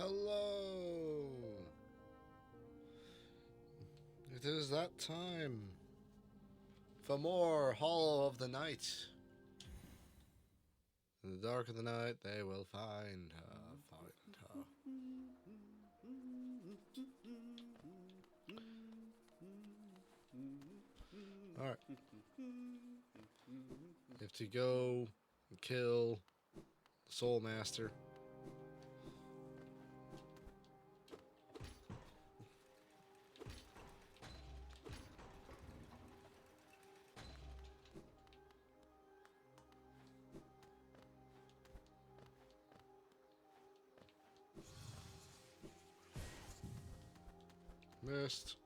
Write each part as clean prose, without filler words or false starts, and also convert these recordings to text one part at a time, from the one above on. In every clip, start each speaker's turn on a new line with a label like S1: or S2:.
S1: Hello! It is that time for more Hollow of the Night. In the dark of the night, they will find her, find her. Alright. You have to go and kill the Soul Master. Missed.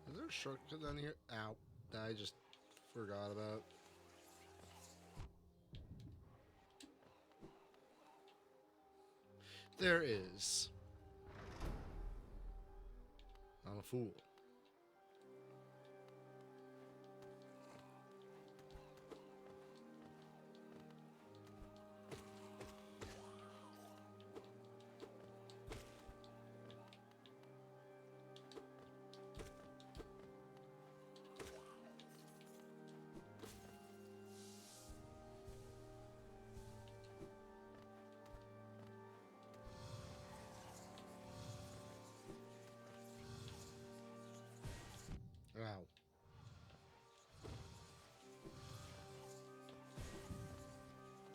S1: Is there a shortcut down here? Ow. That I just forgot about. There is. I'm a fool. Ow.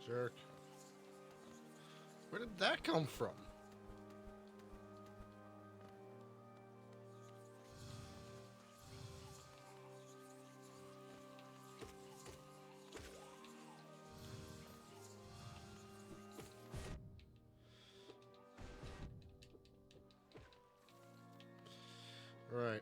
S1: Jerk. Where did that come from? Right.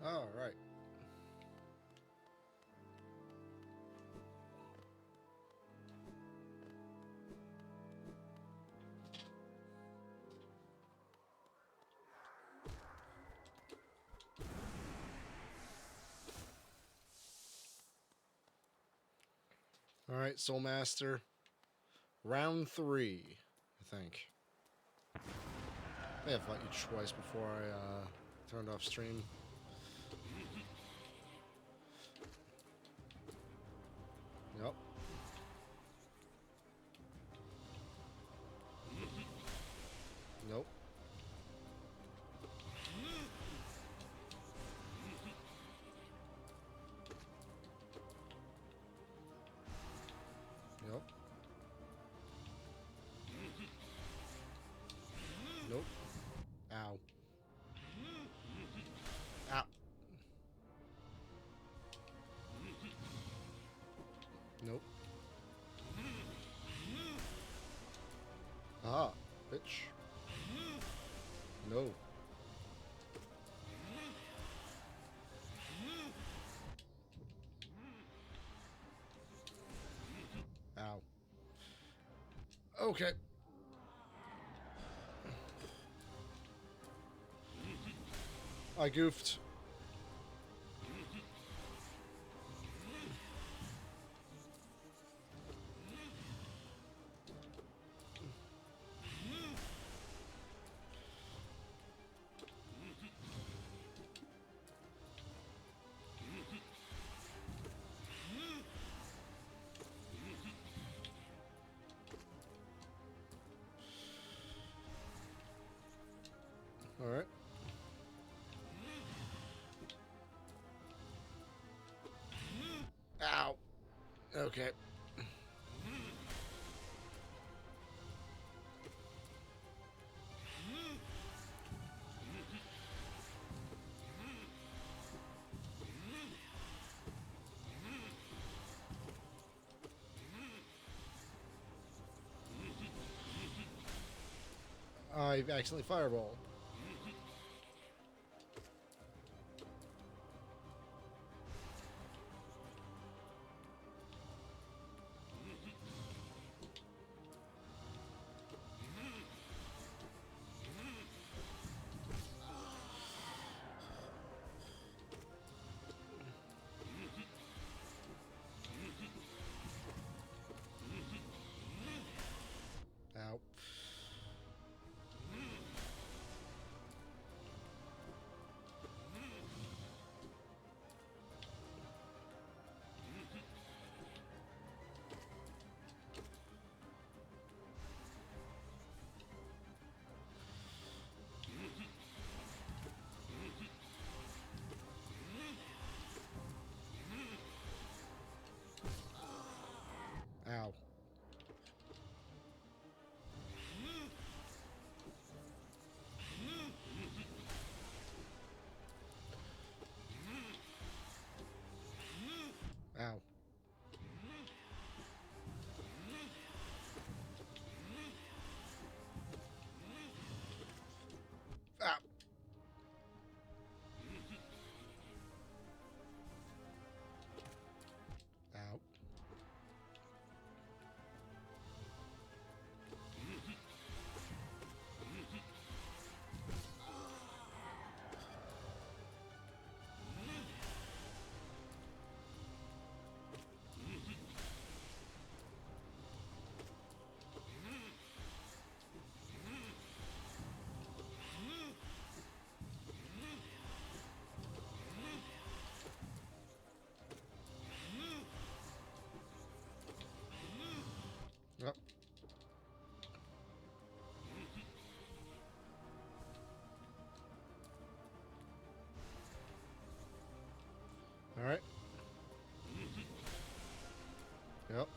S1: All right. All right, Soul Master. Round 3, I think. I think I fought you twice before I turned off stream. Yep. Nope. Nope. Nope. Ow. Ow. Nope. Ah, bitch. No. Ow. Okay. I goofed. All right. Ow. Okay. I accidentally fireball. Ow. Ow. Ow. Ow. Ow. Yep. All right. Yep.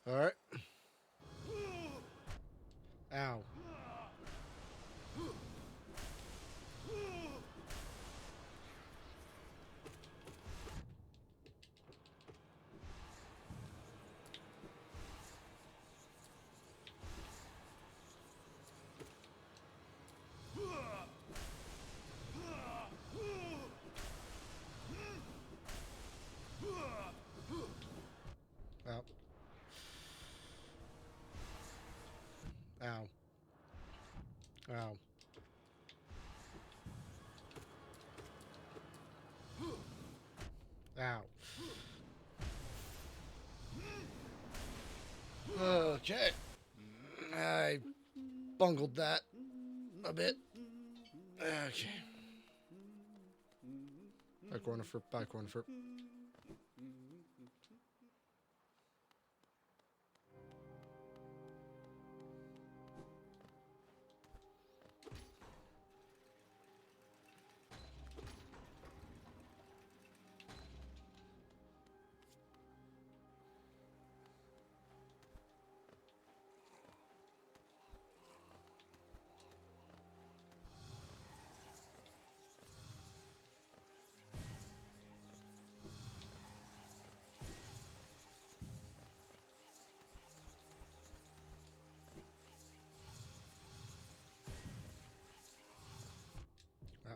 S1: All right. Ow. Ow. Ow. Ow. Ow. Okay. I bungled that a bit. Okay. Back corner for back corner for. Ow.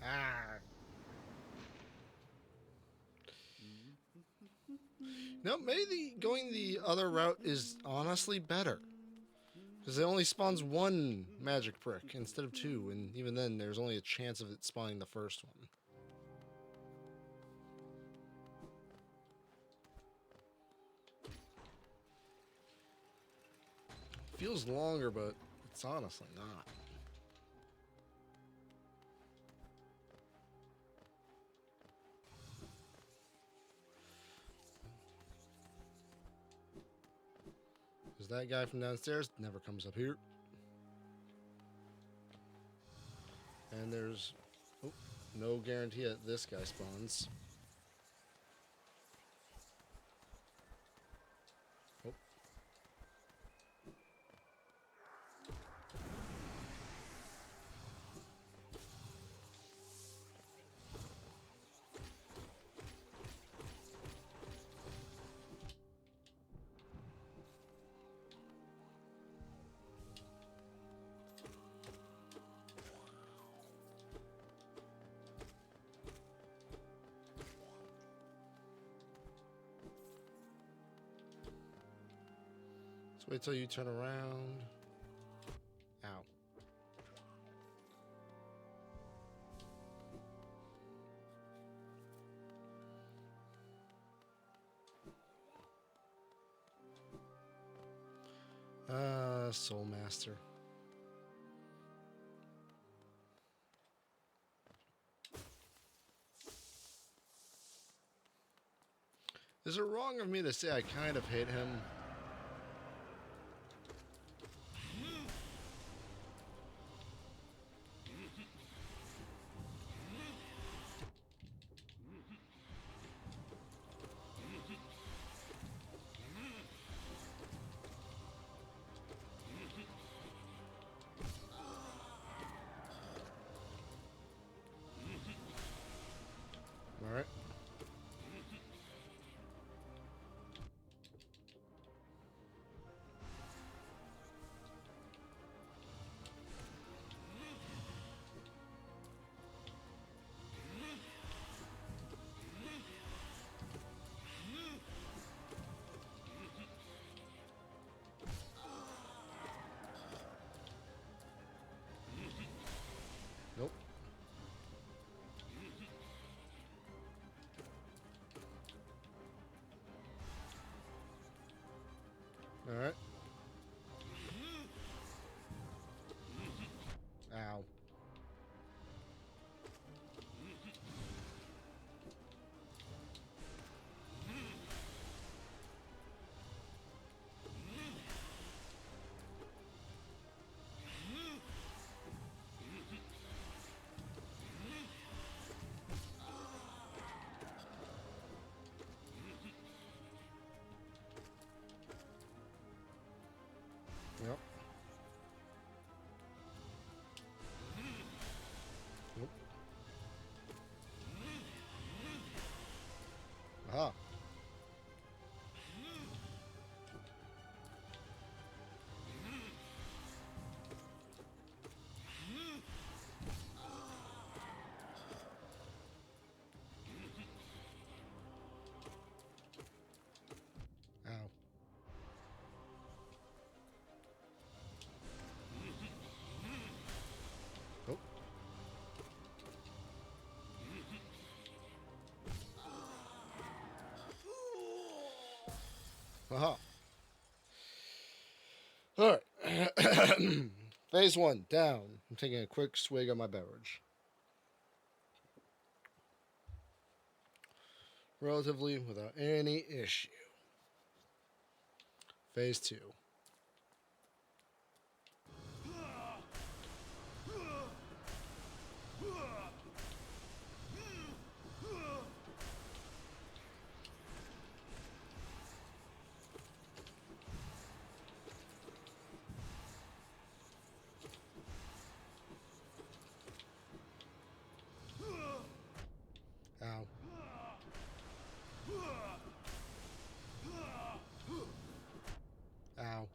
S1: Ah. No, maybe going the other route is honestly better. Because it only spawns one magic prick instead of two, and even then, there's only a chance of it spawning the first one. Feels longer, but it's honestly not. Because that guy from downstairs never comes up here. And there's... Oh, No guarantee that this guy spawns. Oh. Let's wait till you turn around. Ow. Soul Master. Is it wrong of me to say I kind of hate him? Alright. Nope. Alright. Ow. Yep. Nope. Aha. Ow. Nope. Aha. Alright. Phase 1, down. I'm taking a quick swig of my beverage. Relatively without any issue. Phase 2. Ow. Ow.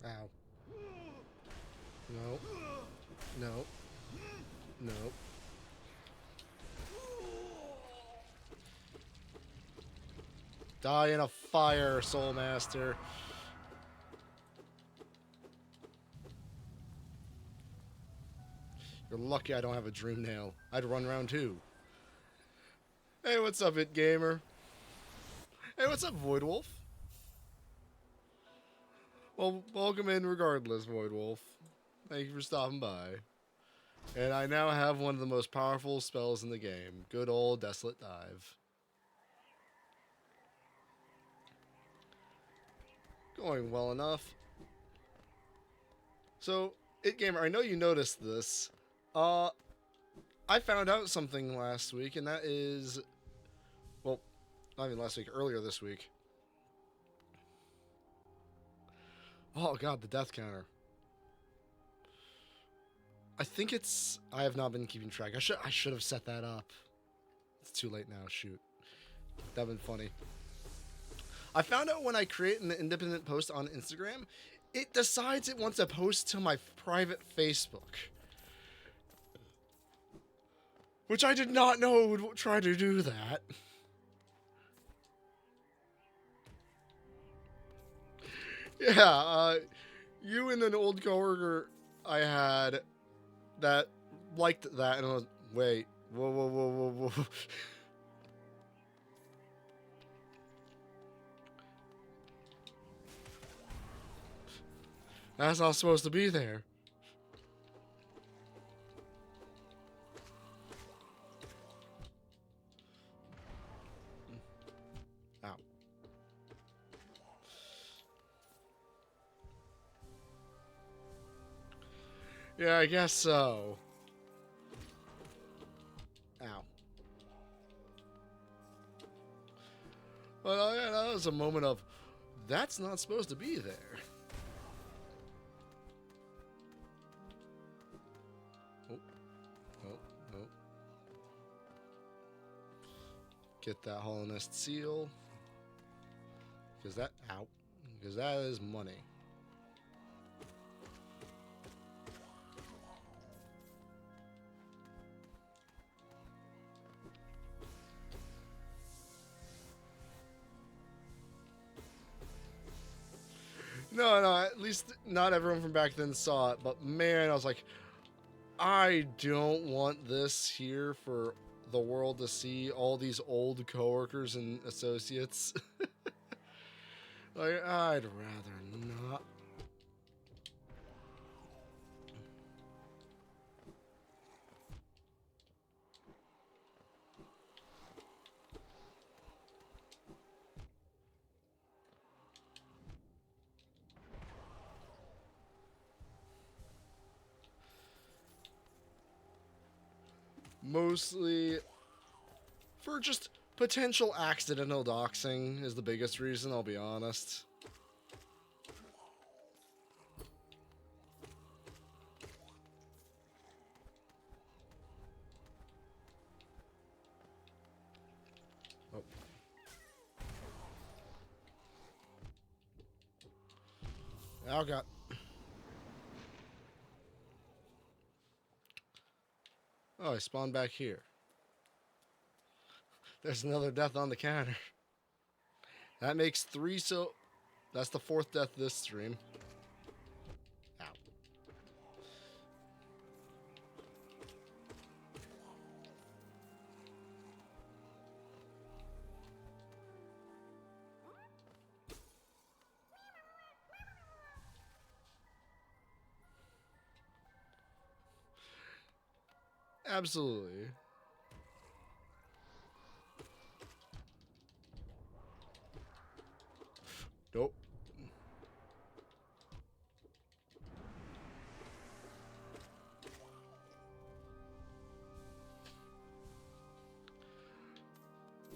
S1: Ow. No. No. No. Die in a fire, Soul Master. You're lucky I don't have a Dream Nail. I'd run round 2. Hey, what's up, It Gamer? Hey, what's up, Void Wolf? Well, welcome in regardless, Void Wolf. Thank you for stopping by. And I now have one of the most powerful spells in the game. Good old Desolate Dive. Going well enough. So, Gamer, I know you noticed this. I found out something last week, and that is... Well, not even last week, earlier this week. Oh god, the death counter. I think it's... I have not been keeping track. I should have set that up. It's too late now, shoot. That'd been funny. I found out when I create an independent post on Instagram, it decides it wants to post to my private Facebook. Which I did not know would try to do that. Yeah, you and an old coworker I had that liked that, and I was, wait, whoa, whoa, whoa, whoa, whoa. That's not supposed to be there. Ow. Yeah, I guess so. Ow. Well, yeah, that was a moment of, that's not supposed to be there. Oh, oh, oh. Get that Hollow Nest seal. Because that, ow. Because that is money. No, at least not everyone from back then saw it, but man, I was like, I don't want this here for the world to see, all these old coworkers and associates. Like, I'd rather not. Mostly for just potential accidental doxing is the biggest reason, I'll be honest. Oh. Oh god. Oh, I spawned back here. There's another death on the counter. That makes 3, so that's the 4th death this stream. Ow. Absolutely. Nope.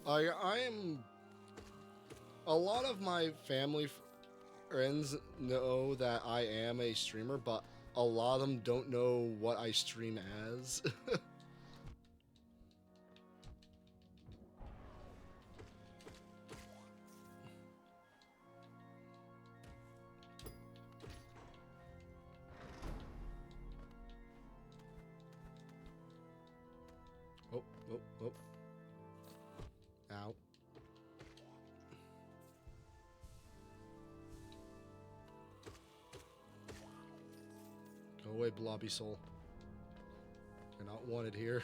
S1: I am... A lot of my family friends know that I am a streamer, but a lot of them don't know what I stream as. Oh, oh, oh. Ow. Go away, Blobby Soul. You're not wanted here.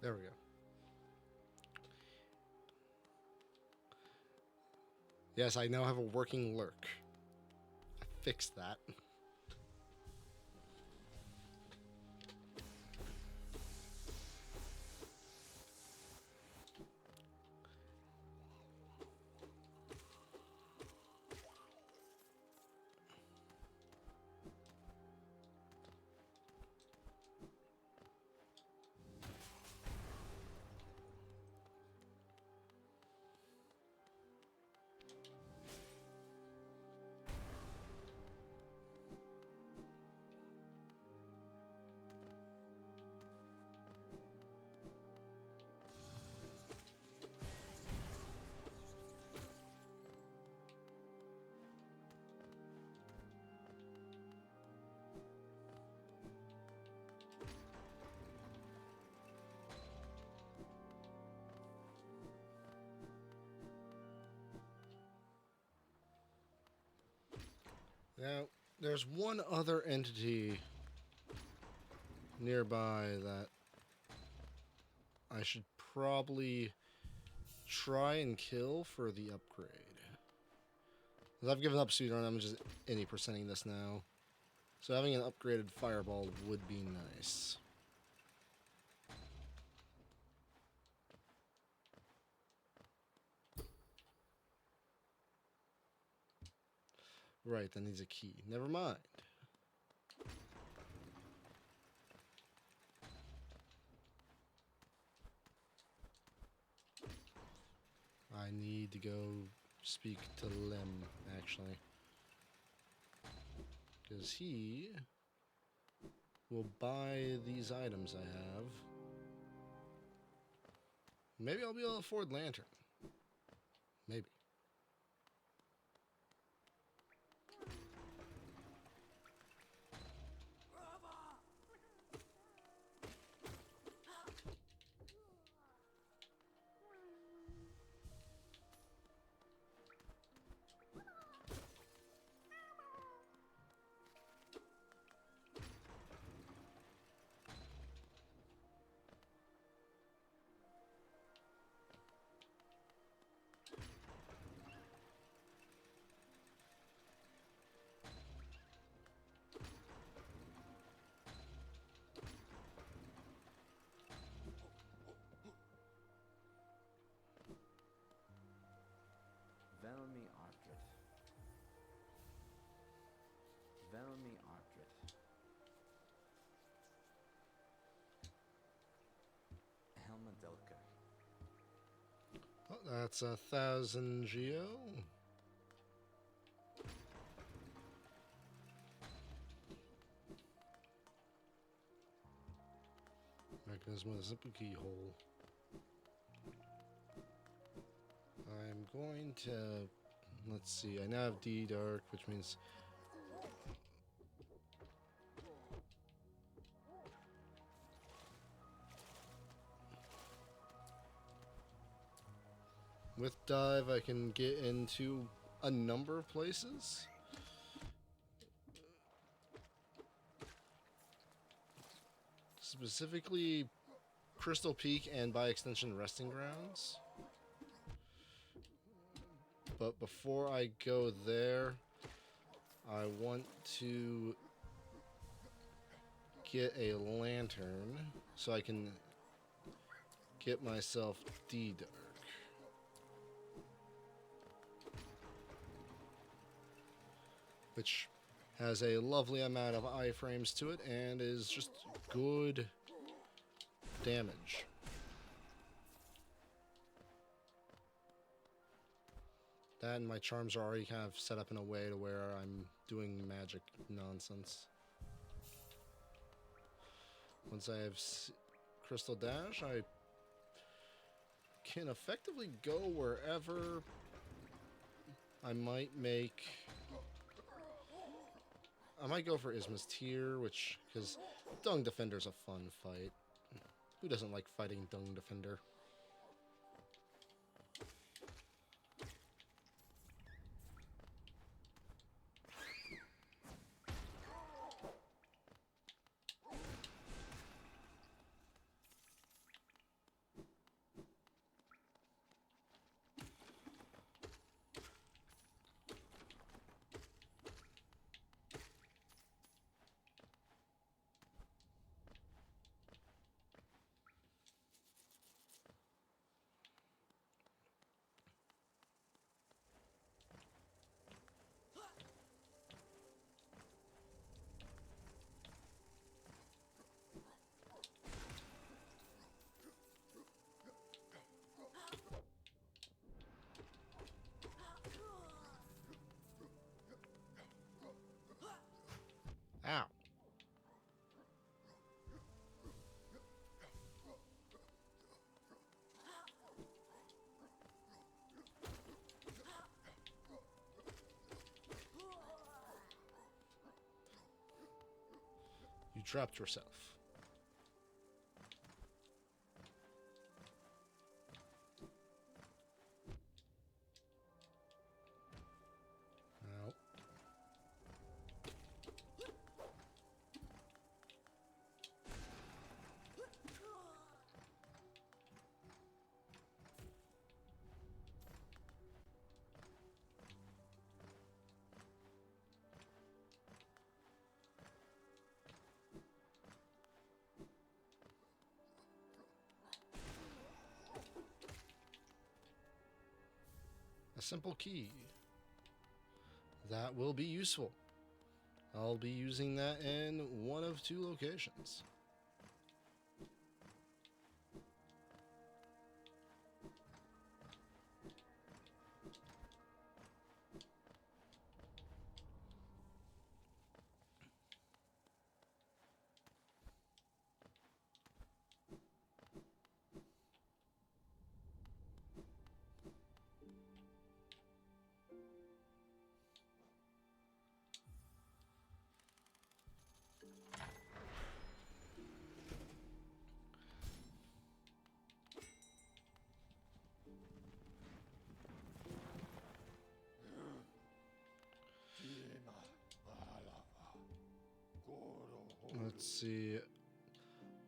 S1: There we go. Yes, I now have a working lurk. I fixed that. Now, there's one other entity nearby that I should probably try and kill for the upgrade. Because I've given up Speedrun, I'm just any percenting this now. So having an upgraded fireball would be nice. Right, that needs a key. Never mind. I need to go speak to Lem, actually. Because he will buy these items I have. Maybe I'll be able to afford Lantern. Maybe.
S2: Velmi Ardred. Velmi Ardred. Helma Delka.
S1: Oh, that's 1,000 geo. Mechanism with a simple keyhole. I'm going to... Let's see, I now have D Dark, which means... With Dive, I can get into a number of places. Specifically, Crystal Peak and by extension, Resting Grounds. But before I go there, I want to get a lantern so I can get myself D-Dark. Which has a lovely amount of iframes to it and is just good damage. That and my charms are already kind of set up in a way to where I'm doing magic nonsense. Once I have Crystal Dash, I can effectively go wherever. I might go for Isma's Tear, which, because Dung Defender's a fun fight. Who doesn't like fighting Dung Defender? trapped yourself. Ow. A simple key. That will be useful. I'll be using that in one of two locations. Let's see.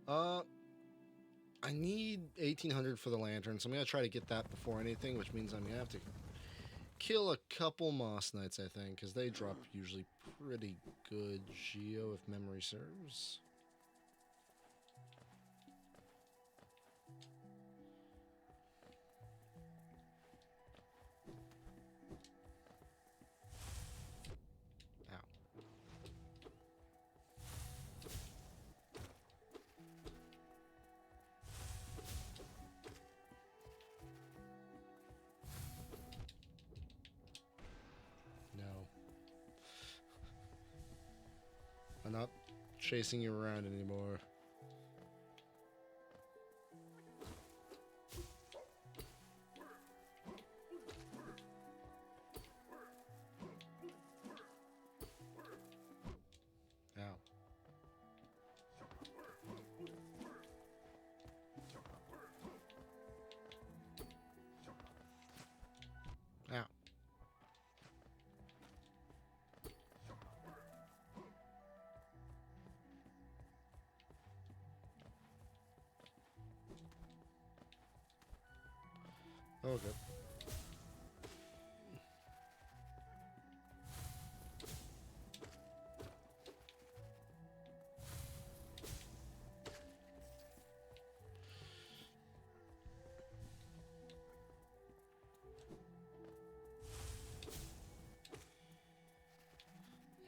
S1: I need 1800 for the lantern, so I'm gonna try to get that before anything, which means I'm gonna have to kill a couple Moss Knights, I think, because they drop usually pretty good Geo if memory serves. I'm not chasing you around anymore. Ow. Ow. Okay.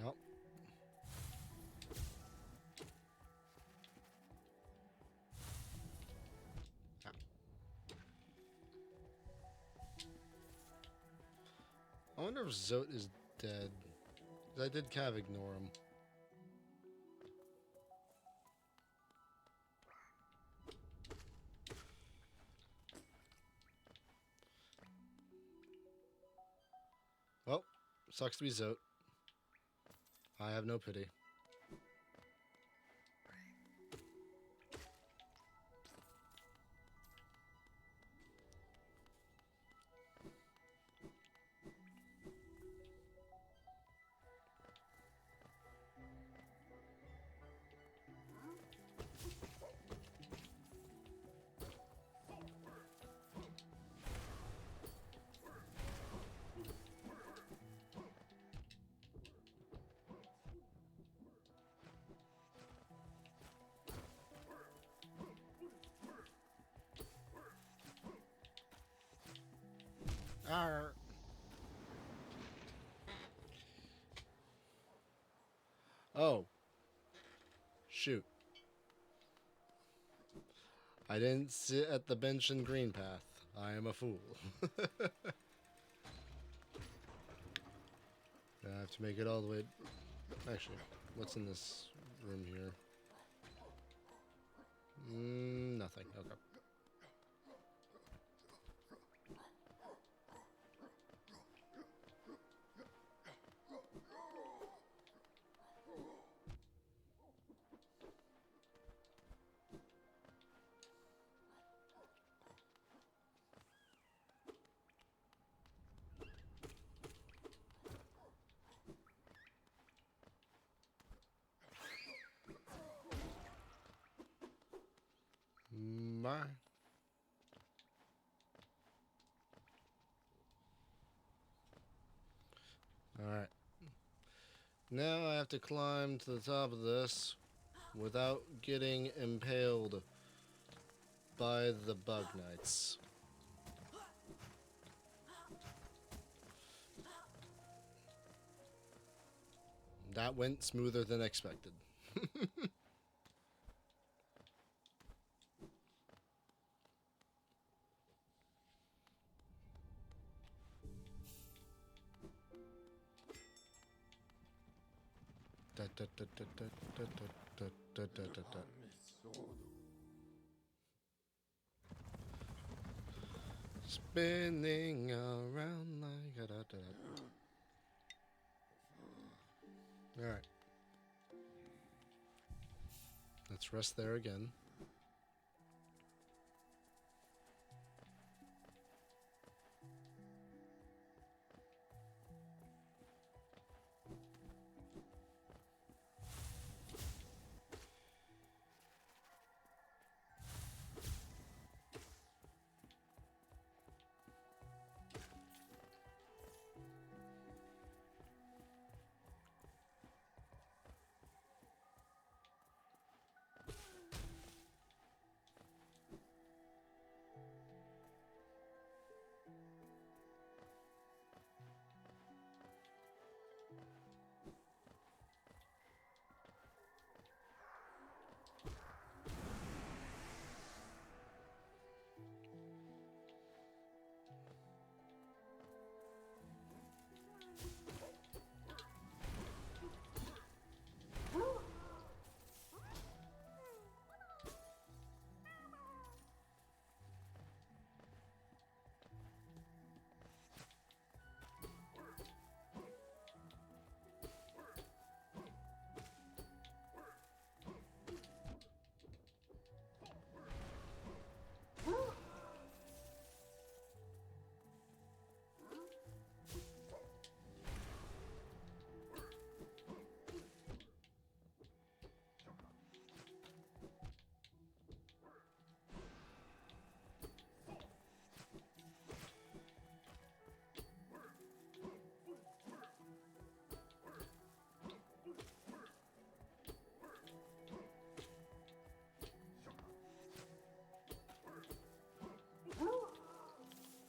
S1: Yep. Ow. I wonder if Zote is dead. 'Cause I did kind of ignore him. Well, sucks to be Zote. I have no pity. Arr. Oh. Shoot. I didn't sit at the bench in Green Path. I am a fool. I have to make it all the way... Actually, what's in this room here? Nothing. Okay. Goodbye. Alright. Now I have to climb to the top of this without getting impaled by the bug knights. That went smoother than expected. Da, da, da, da, da, da, da, da, da, da, da. Spinning around like a da, da, da. All right. Let's rest there again.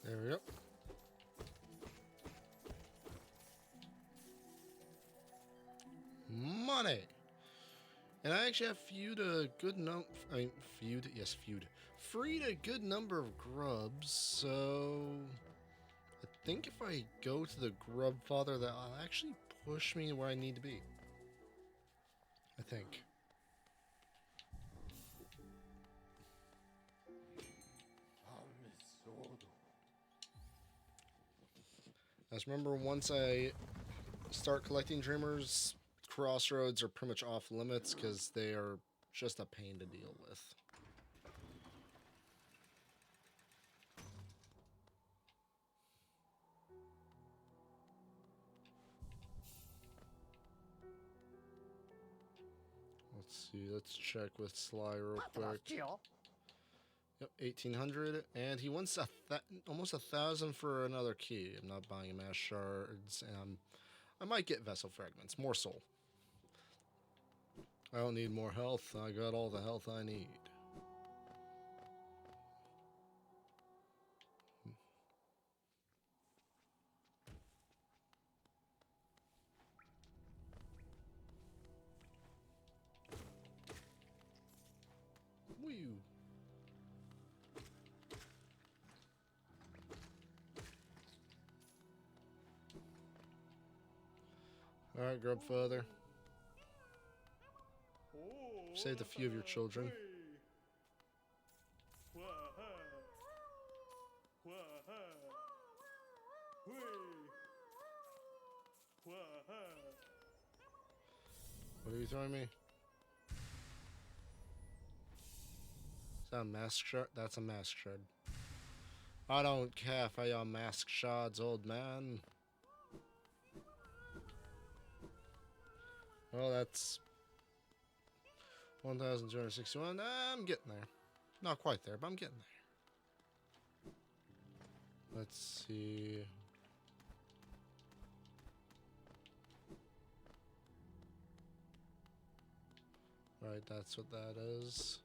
S1: There we go. Money. And I actually have feud a good number. I mean, feud. Yes, feud. Freed a good number of grubs. So I think if I go to the grub father, that'll actually push me where I need to be. I think. I just remember once I start collecting dreamers, crossroads are pretty much off limits because they are just a pain to deal with. Let's see, let's check with Sly real quick. Yep, 1800, and he wants almost 1,000 for another key. I'm not buying mass shards, and I might get vessel fragments, more soul. I don't need more health. I got all the health I need. Woo. Alright, grub father. Saved a few of your children. What are you throwing me? Is that a mask shard? That's a mask shard. I don't care for your mask shards, old man. Well, that's 1,261. I'm getting there. Not quite there, but I'm getting there. Let's see. Right, that's what that is.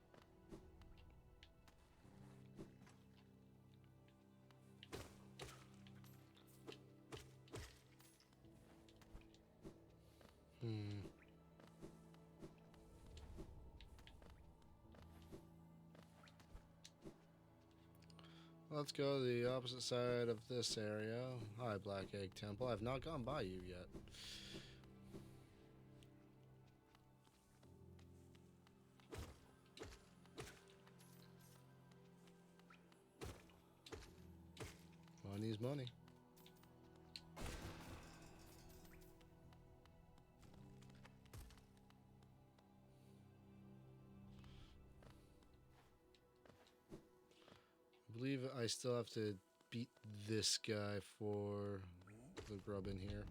S1: Let's go to the opposite side of this area. Hi, Black Egg Temple. I've not gone by you yet. Money's money. I believe I still have to beat this guy for the grub in here.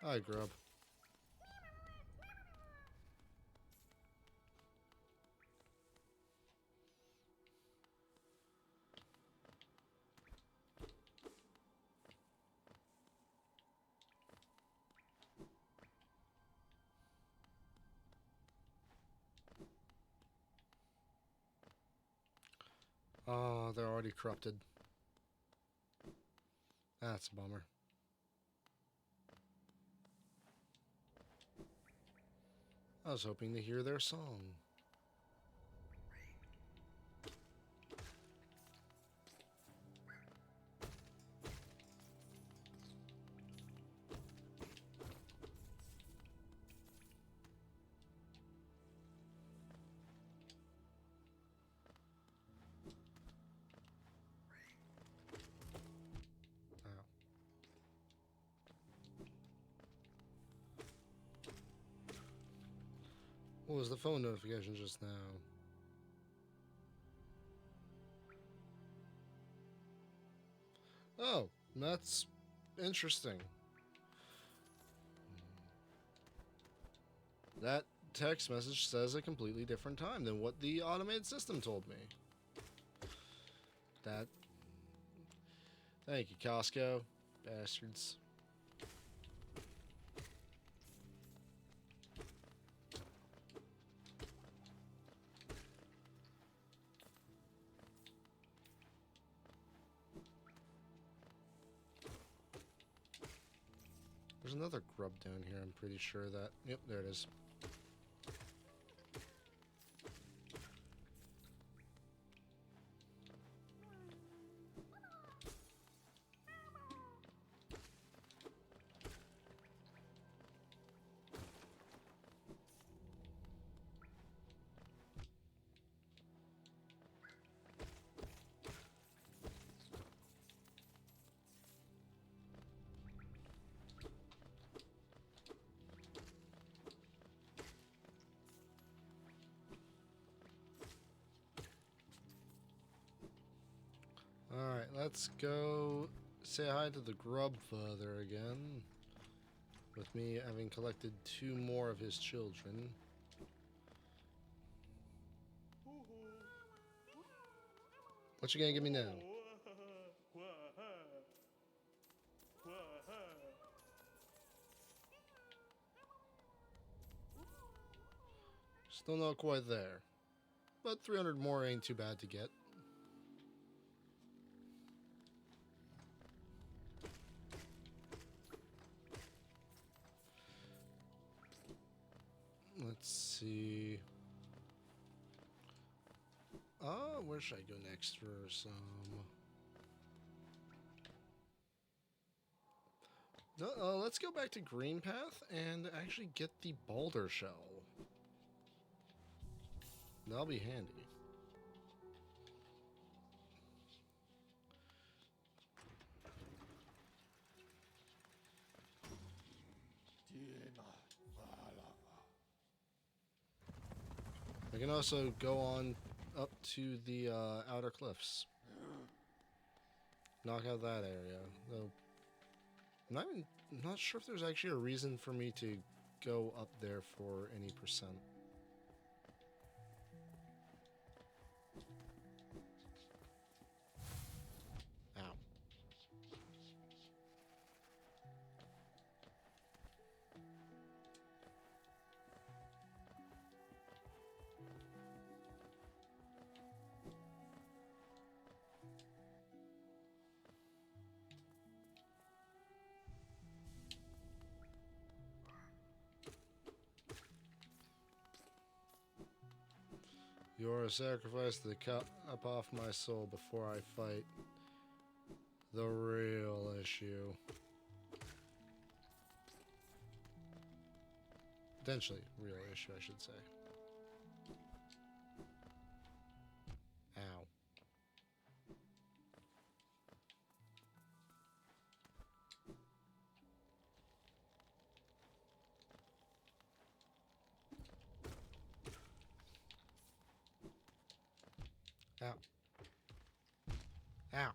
S1: Hi, grub. Oh, they're already corrupted. That's a bummer. I was hoping to hear their song. Wow. What was the phone notification just now? Oh, that's interesting. That text message says a completely different time than what the automated system told me. That. Thank you, Costco. Bastards. There's another grub down here, I'm pretty sure that. Yep, there it is. Alright, let's go say hi to the grub father again. With me having collected 2 more of his children. What you gonna give me now? Still not quite there. But 300 more ain't too bad to get. Let's see. Where should I go next for some? No, let's go back to Green Path and actually get the Boulder Shell. That'll be handy. I can also go on up to the outer cliffs. knock out that area. Though, not sure if there's actually a reason for me to go up there for any percent. Ow. You're a sacrifice to cut up off my soul before I fight the real issue. Potentially real issue, I should say. Ow. Ow. Ow.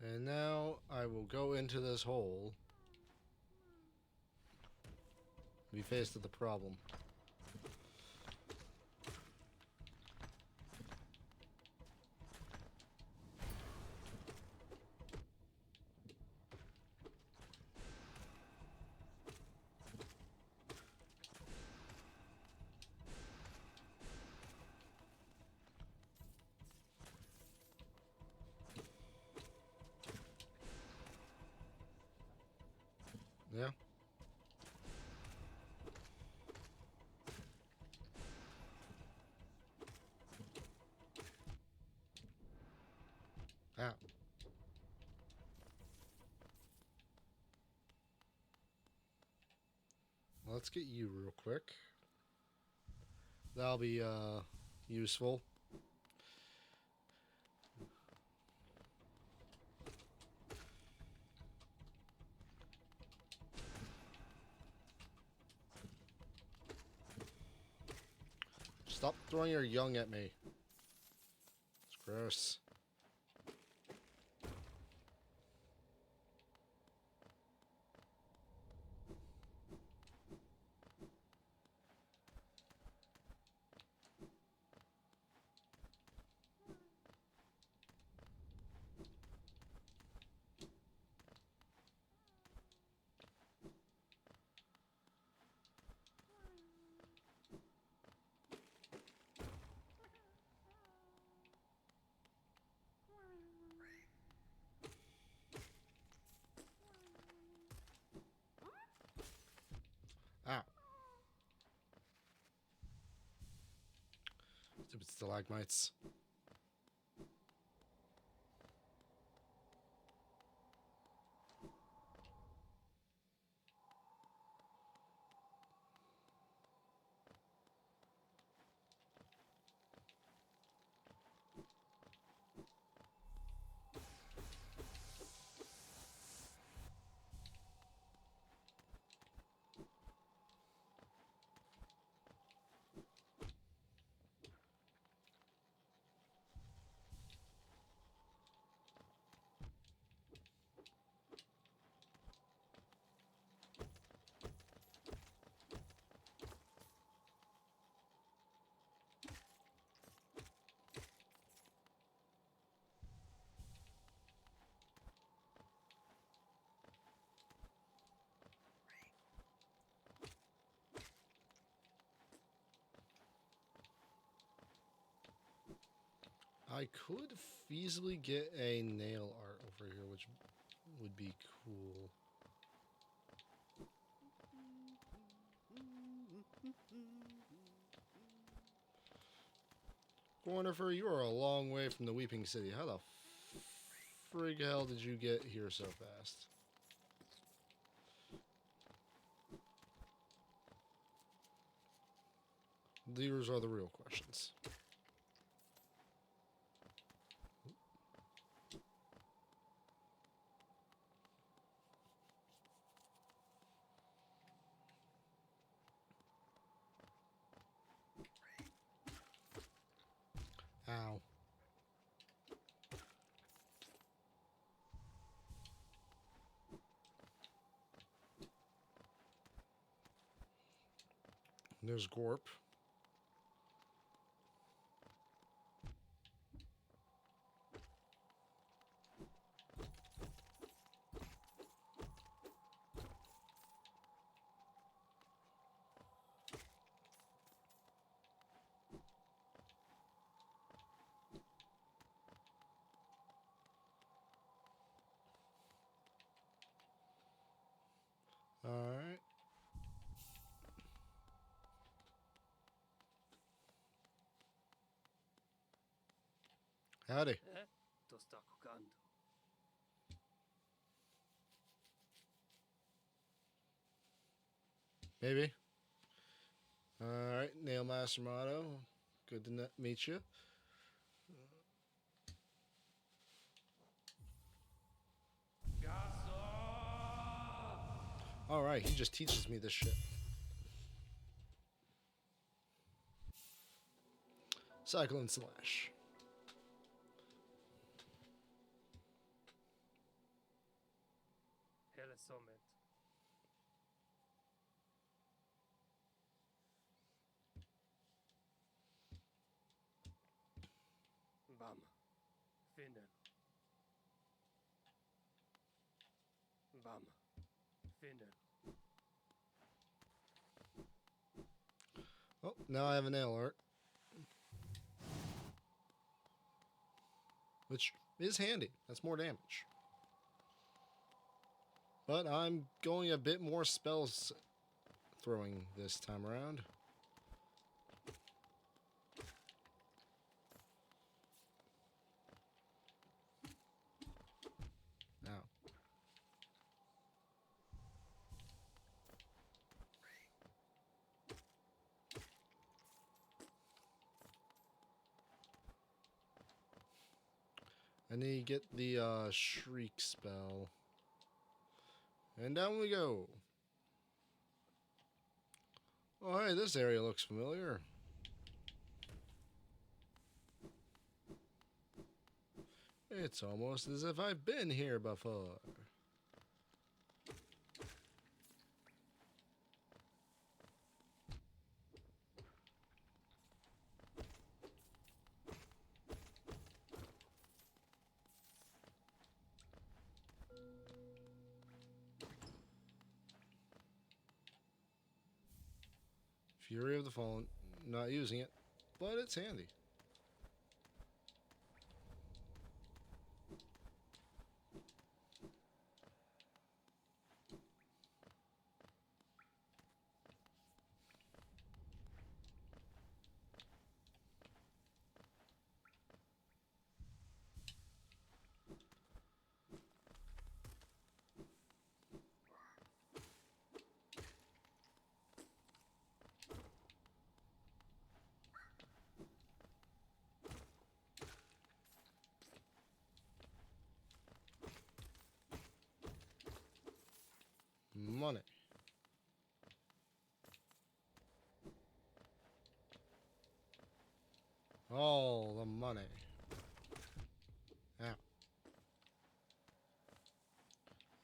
S1: And now I will go into this hole. Be faced with the problem. Yeah. Ah. Let's get you real quick. That'll be useful. Stop throwing your young at me. It's gross. Ow. Stupid stalagmites. I could feasibly get a nail art photographer here, which would be cool. Cornifer, you are a long way from the Weeping City. How the frig hell did you get here so fast? These are the real questions. Ow. There's Gorp. Alright. Howdy.
S3: To sta cocando.
S1: Maybe. Alright, Nail Master Motto. Good to meet you. Alright, he just teaches me this shit. Cyclone Slash.
S3: Hele sommet. Bam. Finden. Bam. Finden.
S1: Oh, now I have a nail art. Which is handy. That's more damage. But I'm going a bit more spells throwing this time around. Now. I need to get the shriek spell. And down we go. Oh, hey, this area looks familiar. It's almost as if I've been here before. Fury of the Fallen. Not using it, but it's handy. Money. All the money. Now.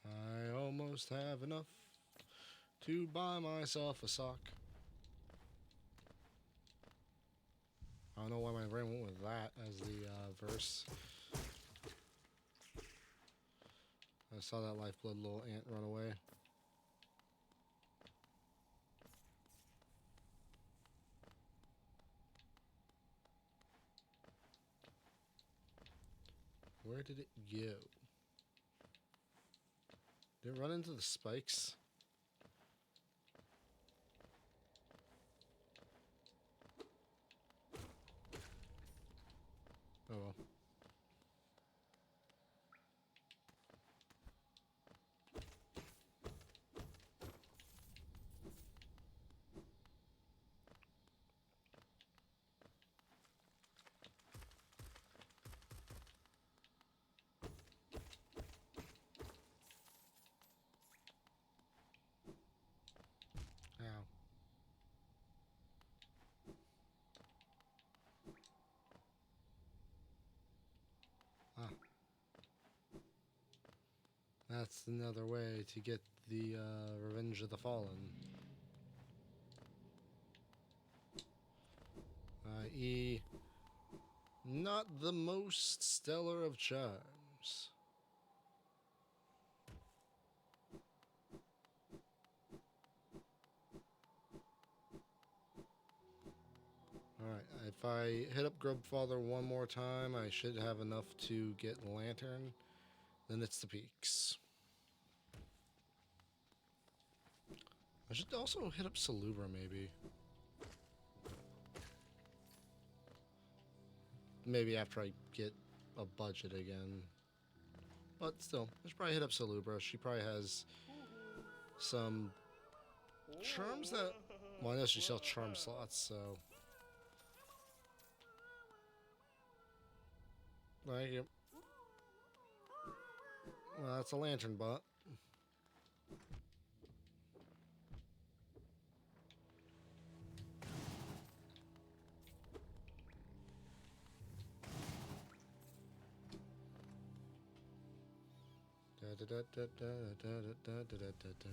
S1: I almost have enough to buy myself a sock. I don't know why my brain went with that as the verse. I saw that lifeblood little ant run away. Where did it go? Did it run into the spikes? Oh well. Ow. Ah. That's another way to get the Revenge of the Fallen. I.e., not the most stellar of charms. Alright, if I hit up Grubfather one more time, I should have enough to get Lantern. Then it's the peaks. I should also hit up Salubra, maybe. Maybe after I get a budget again. But still, I should probably hit up Salubra. She probably has some charms that... Well, I know she sells charm slots, so... Thank you. Well, that's a lantern bot. Da, da, da, da, da, da, da, da, da, da.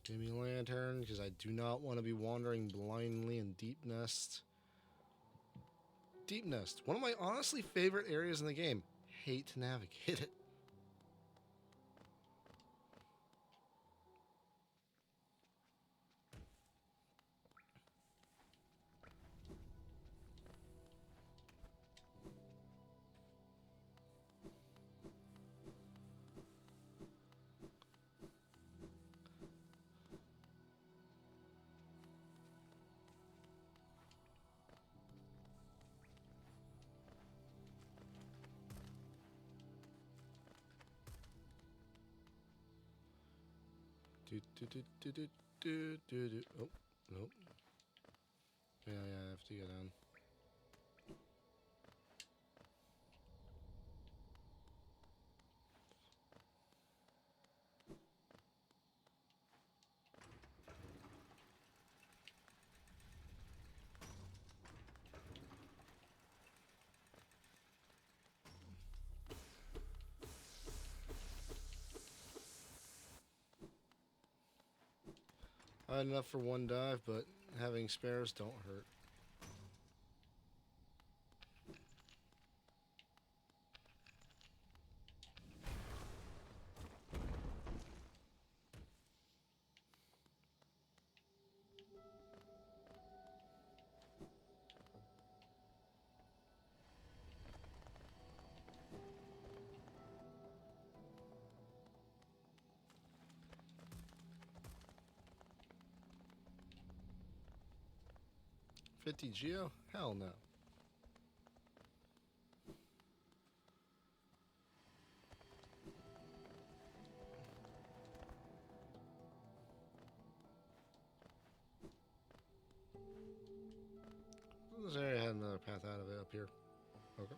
S1: Give me Lantern, because I do not want to be wandering blindly in Deep Nest. Deep Nest, one of my honestly favorite areas in the game. Hate to navigate it. Do, do, do, do, do, do, do, do. Oh, nope. Yeah, I have to go down. I had enough for one dive, but having spares don't hurt. $50 Geo? Hell no. This area had another path out of it up here. Okay.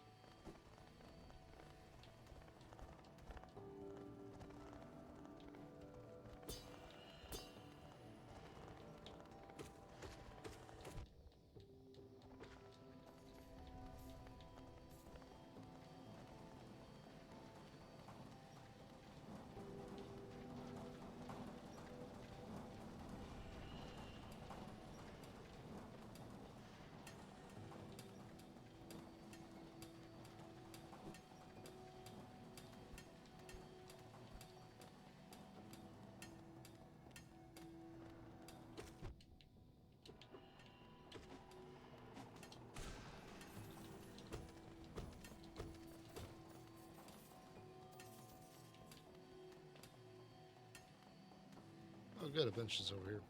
S1: good, a bench is over here.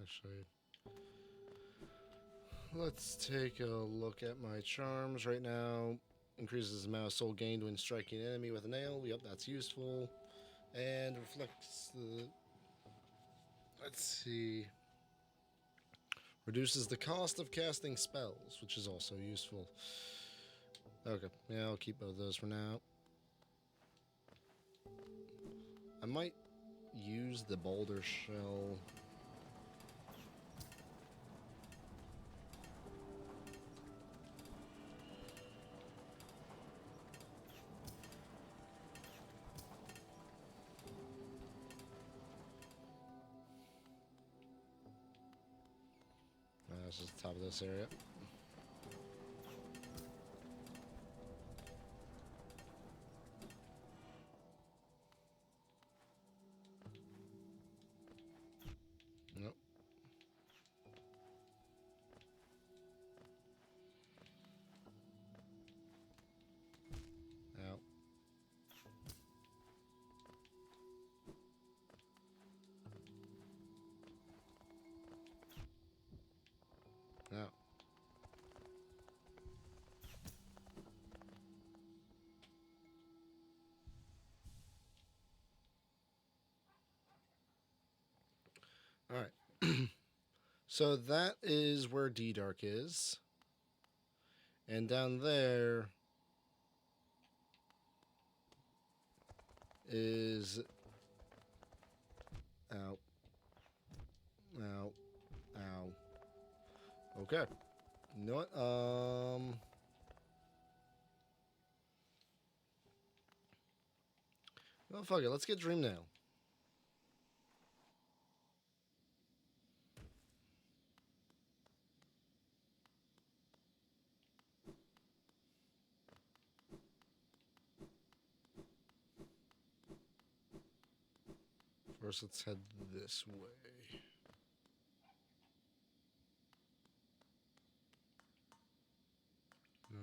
S1: Actually, let's take a look at my charms right now. Increases the amount of soul gained when striking an enemy with a nail. Yep, that's useful. And reflects the... Let's see. Reduces the cost of casting spells, which is also useful. Okay, yeah, I'll keep both of those for now. I might use the boulder shell. This is the top of this area. Nope. Out. Out. All right. So that is where D-Dark is. And down there is... Ow. Ow. Ow. Okay. You know what? Well, fuck it. Let's get Dreamnail. First, let's head this way. No,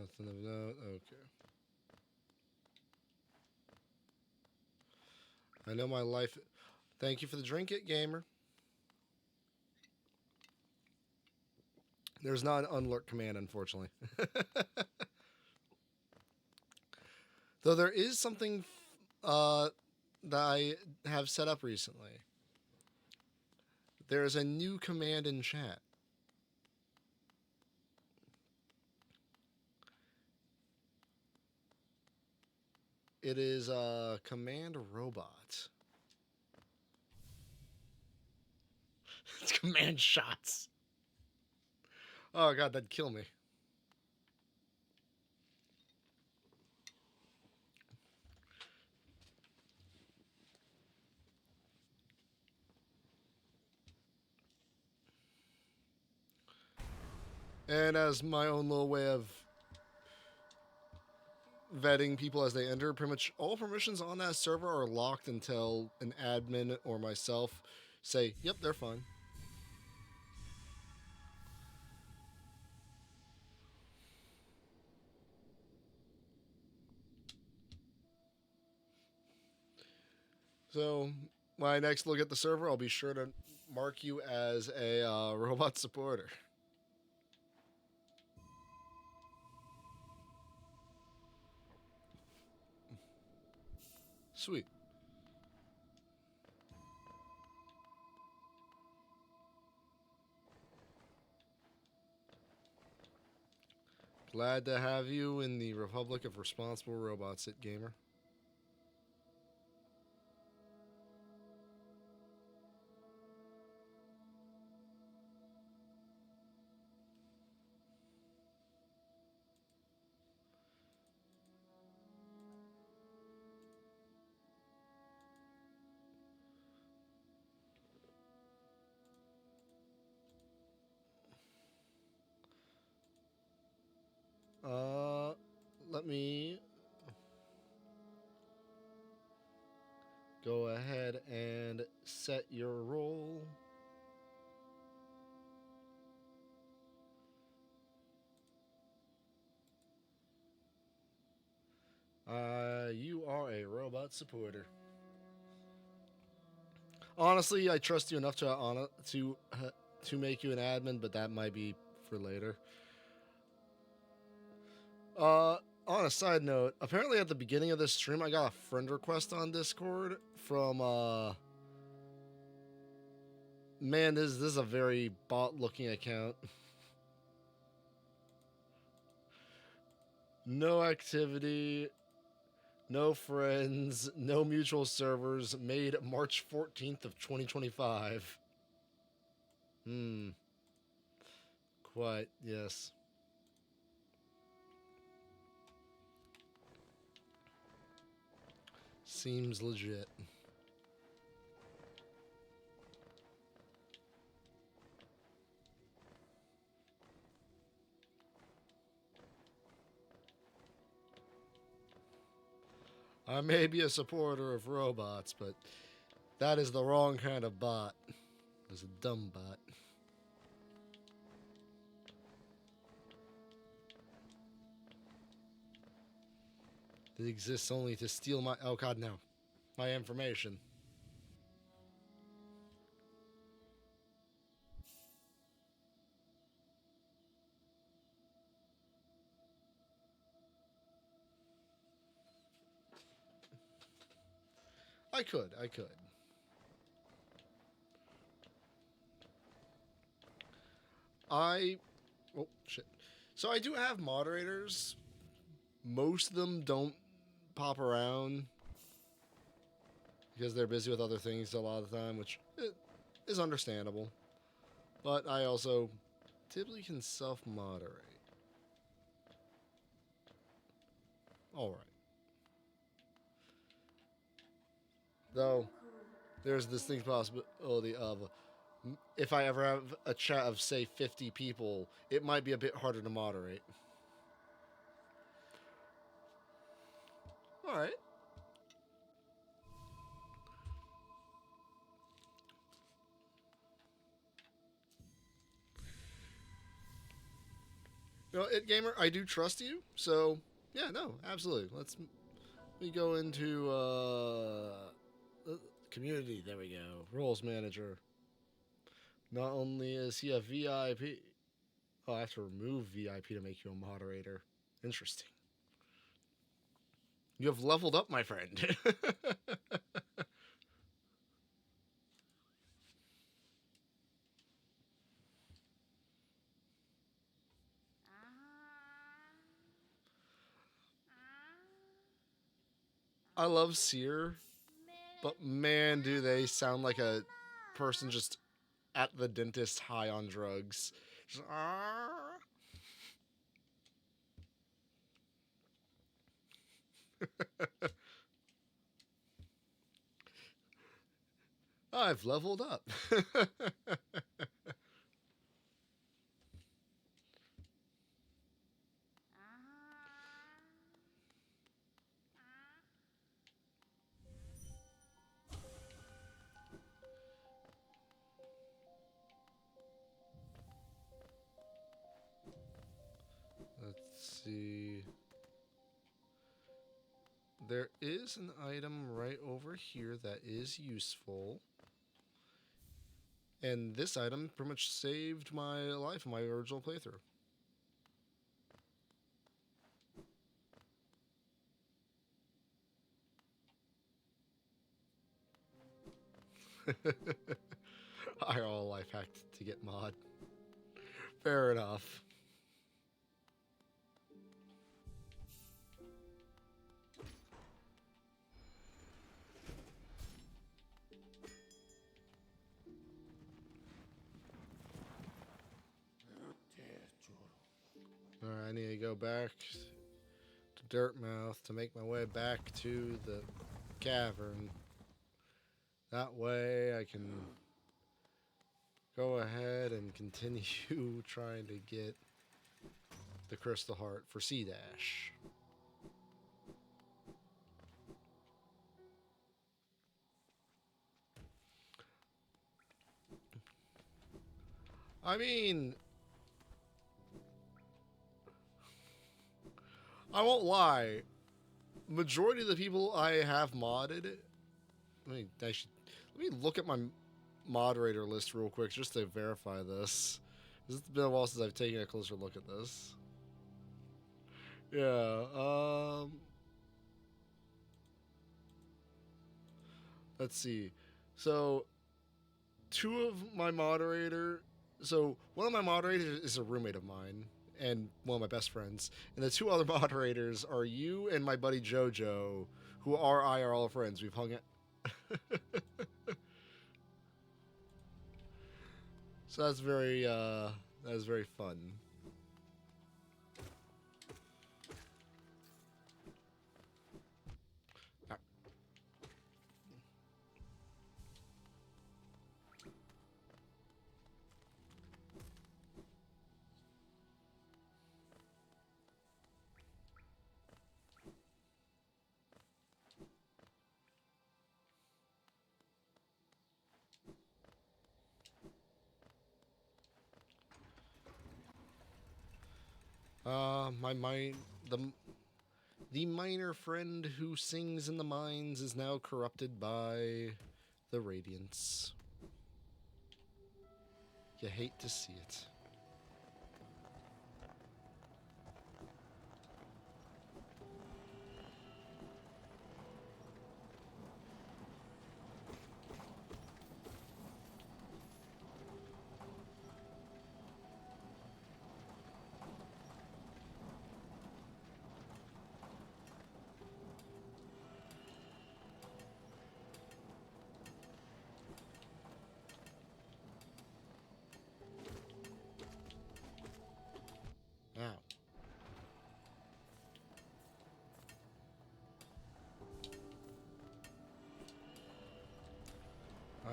S1: nothing of note. Okay. I know my life. Thank you for the drink, it gamer. There's not an unlurk command, unfortunately. Though there is something that I have set up recently. There is a new command in chat. It is a command robot. It's command shots. Oh god, that'd kill me. And as my own little way of vetting people as they enter, pretty much all permissions on that server are locked until an admin or myself say, yep, they're fine. So when I next look at the server, I'll be sure to mark you as a robot supporter. Sweet. Glad to have you in the Republic of Responsible Robots, it gamer. Let me go ahead and set your roll. You are a robot supporter. Honestly, I trust you enough to make you an admin, but that might be for later. On a side note, apparently at the beginning of this stream, I got a friend request on Discord from man, this is a very bot-looking account. No activity, no friends, no mutual servers. Made March 14th of 2025. Quite, yes. Seems legit. I may be a supporter of robots, but that is the wrong kind of bot. It's a dumb bot. That exists only to steal my... Oh, God, no. My information. I could. Oh, shit. So I do have moderators. Most of them don't pop around because they're busy with other things a lot of the time, which is understandable. But I also typically can self-moderate. Alright. Though, there's this distinct possibility of if I ever have a chat of, say, 50 people, it might be a bit harder to moderate. Alright. You know, Gamer, I do trust you, so yeah, no, absolutely. Let me go into community. There we go. Roles manager. Not only is he a VIP. Oh, I have to remove VIP to make you a moderator. Interesting. You have leveled up, my friend. I love Seer, but man, do they sound like a person just at the dentist high on drugs. Just, I've leveled up. Let's see. There is an item right over here that is useful. And this item pretty much saved my life in my original playthrough. I all life hacked to get mod. Fair enough. Alright, I need to go back to Dirtmouth to make my way back to the cavern. That way I can go ahead and continue trying to get the Crystal Heart for C-Dash. I mean, I won't lie. Majority of the people I have modded. Let me look at my moderator list real quick just to verify this. It's been a while since I've taken a closer look at this. Yeah. Let's see. So, one of my moderators is a roommate of mine and one of my best friends, and the two other moderators are you and my buddy Jojo, who are IRL friends. We've hung out. So that's very fun. The minor friend who sings in the mines is now corrupted by the radiance. You hate to see it. Now,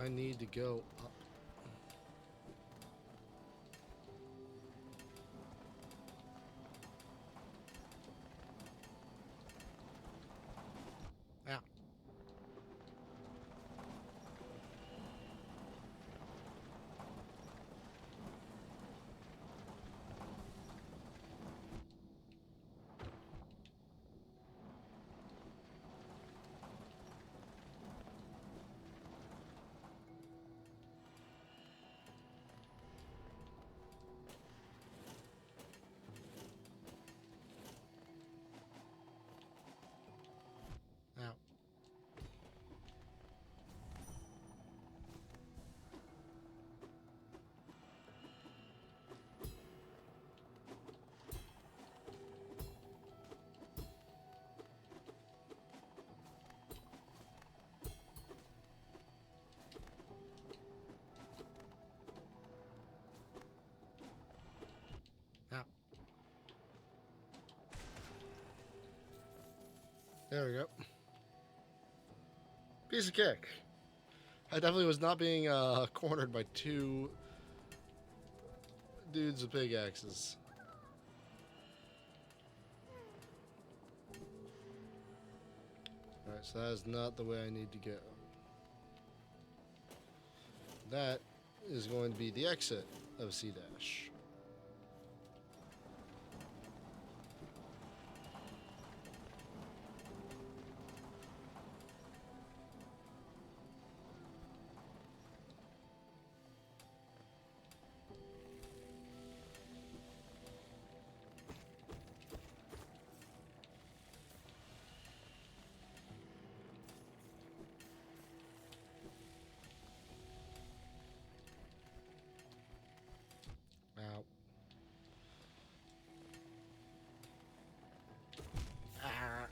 S1: I need to go up. Ow. Ow. Ow. There we go. Piece of cake. I definitely was not being cornered by two dudes with big axes. Alright, so that is not the way I need to go. That is going to be the exit of C-Dash. Ow. Ah.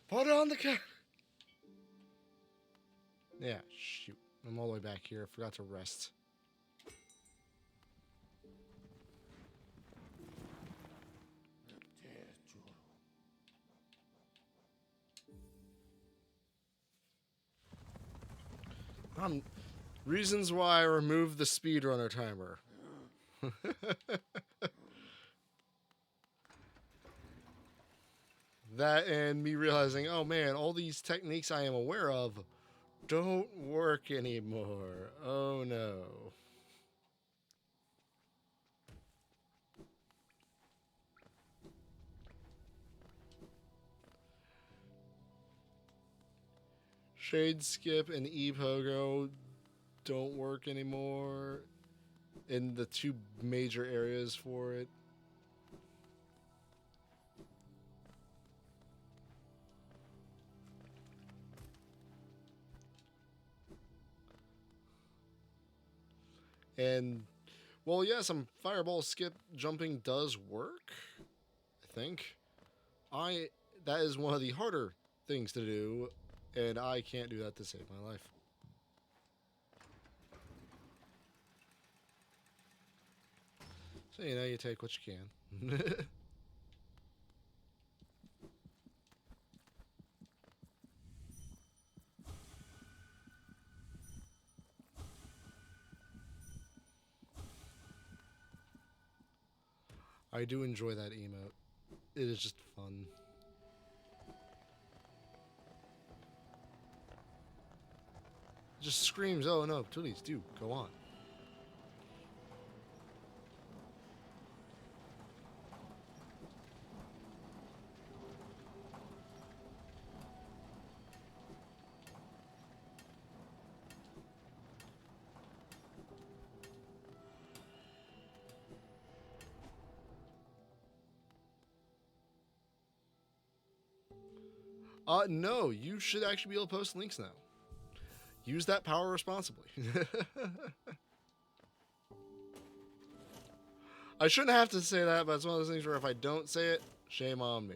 S1: Put it on the car. Yeah, shoot. I'm all the way back here. I forgot to rest. Reasons why I removed the speedrunner timer. That and me realizing, oh man, all these techniques I am aware of don't work anymore. Oh no. Shade Skip and ePogo don't work anymore in the two major areas for it. And, well, yeah, some Fireball Skip jumping does work, I think. That is one of the harder things to do, and I can't do that to save my life. So, you know, you take what you can. I do enjoy that emote. It is just fun. Just screams, oh no, please do, go on. No, you should actually be able to post links now. Use that power responsibly. I shouldn't have to say that, but it's one of those things where if I don't say it, shame on me.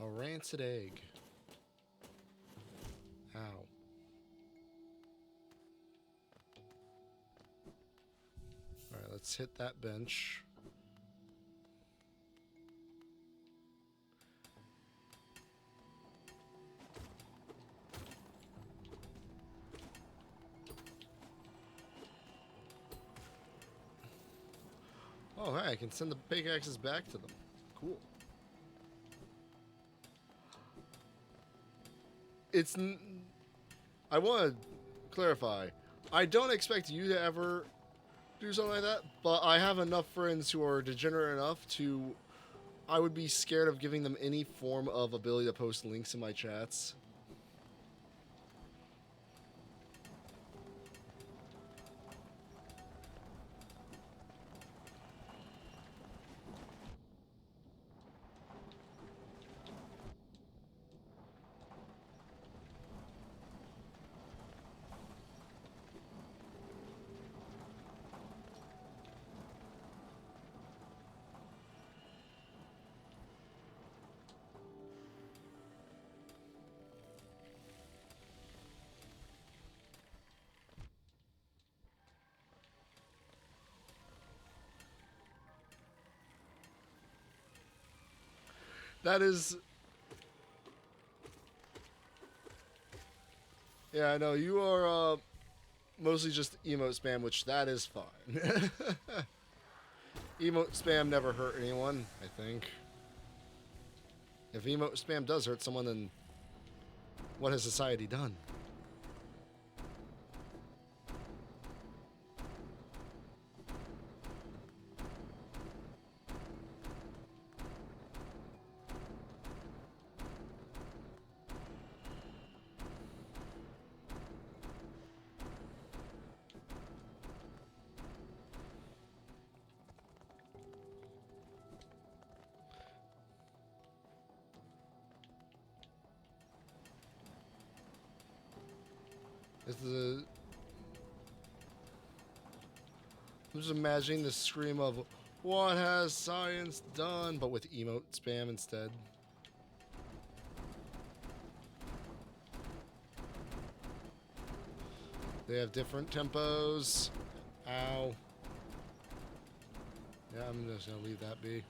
S1: A rancid egg. Ow. Alright, let's hit that bench. Oh, hey, I can send the pickaxes back to them. Cool. I want to clarify. I don't expect you to ever do something like that, but I have enough friends who are degenerate enough to... I would be scared of giving them any form of ability to post links in my chats. That is... Yeah, I know. You are mostly just emote spam, which that is fine. Emote spam never hurt anyone, I think. If emote spam does hurt someone, then what has society done? I'm just imagining the scream of, what has science done? But with emote spam instead. They have different tempos. Ow. Yeah, I'm just gonna leave that be.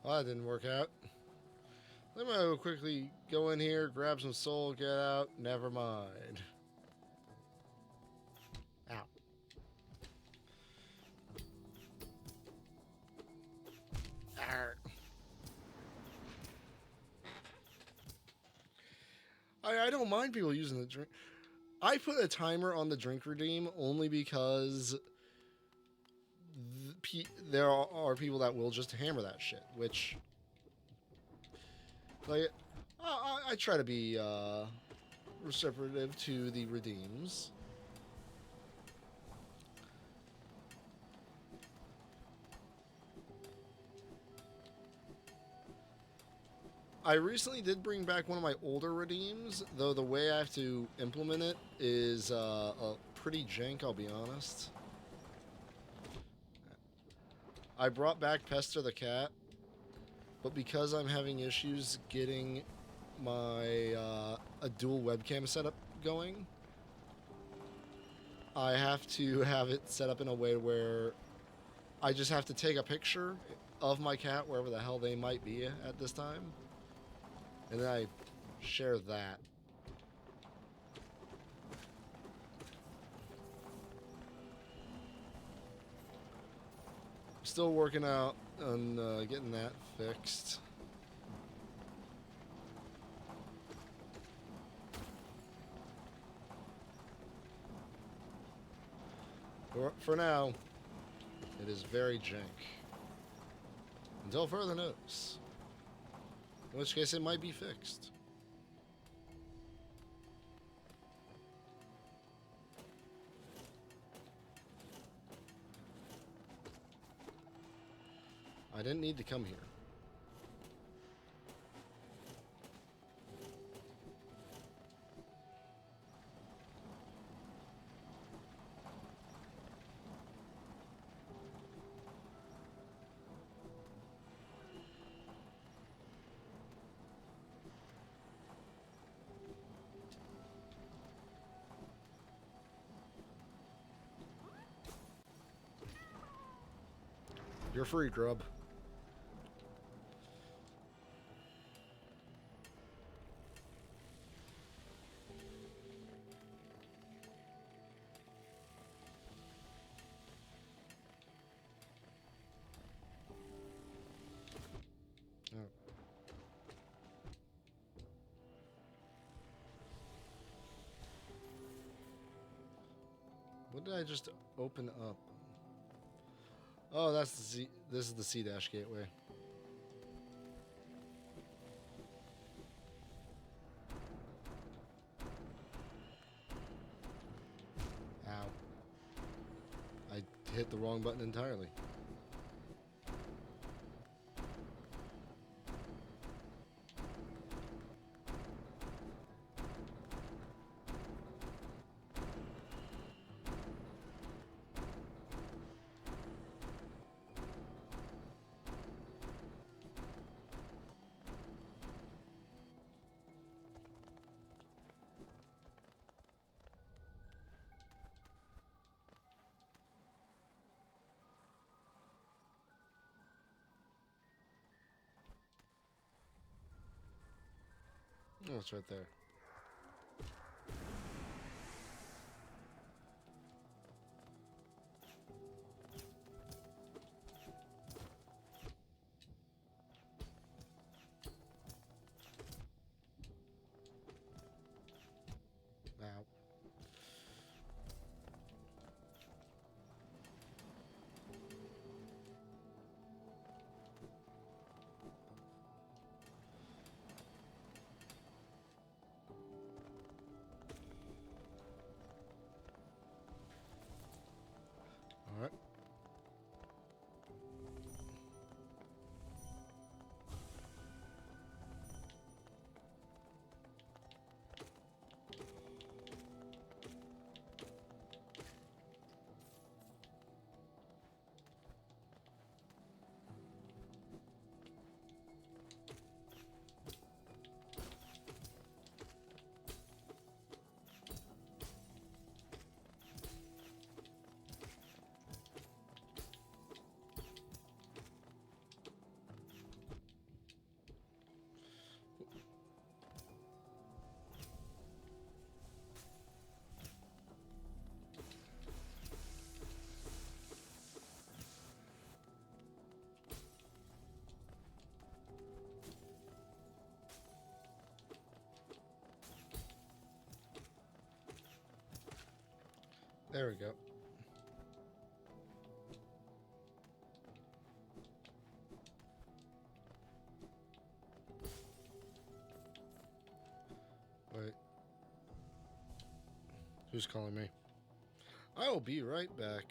S1: Well, that didn't work out. Let me quickly go in here, grab some soul, get out. Never mind. Ow. Arr. I don't mind people using the drink. I put a timer on the drink redeem only because there are people that will just hammer that shit, which, like, I try to be reciprocative to the redeems. I recently did bring back one of my older redeems, though the way I have to implement it is pretty jank, I'll be honest. I brought back Pester the cat, but because I'm having issues getting my a dual webcam setup going, I have to have it set up in a way where I just have to take a picture of my cat wherever the hell they might be at this time, and then I share that. Still working out on getting that fixed. For now, it is very jank. Until further notice. In which case it might be fixed. I didn't need to come here. You're free, grub. What did I just open up? Oh, that's the Z. This is the C-Dash gateway. Ow. I hit the wrong button entirely. Oh, it's right there. Ow. All right. There we go. Wait. Who's calling me? I will be right back.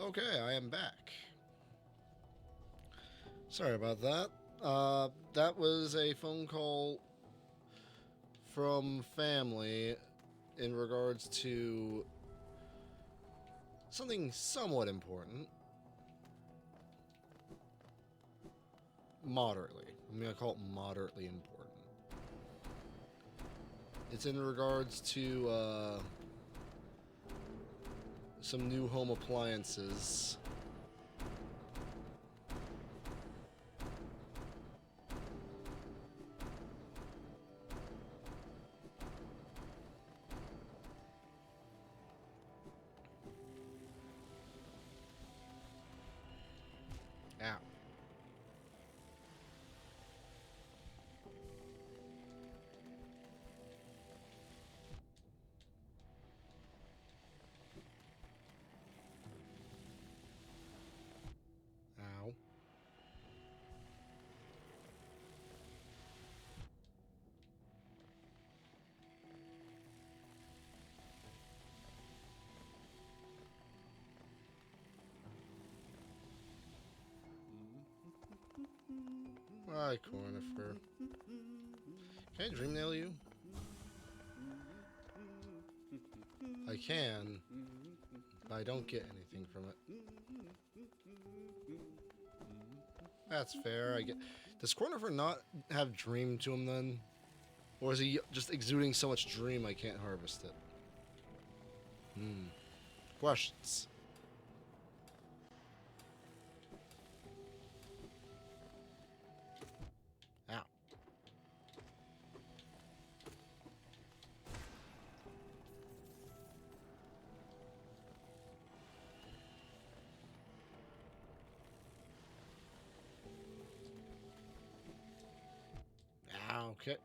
S1: Okay, I am back. Sorry about that. That was a phone call from family in regards to something somewhat important. Moderately. I'm going to call it moderately important. It's in regards to some new home appliances. Ow. Ow. Hi, Cornifer. Can I dream nail you? I can, but I don't get anything from it. That's fair. I get. Does Cornifer not have dream to him then? Or is he just exuding so much dream I can't harvest it? Questions. Ow. Ow, okay.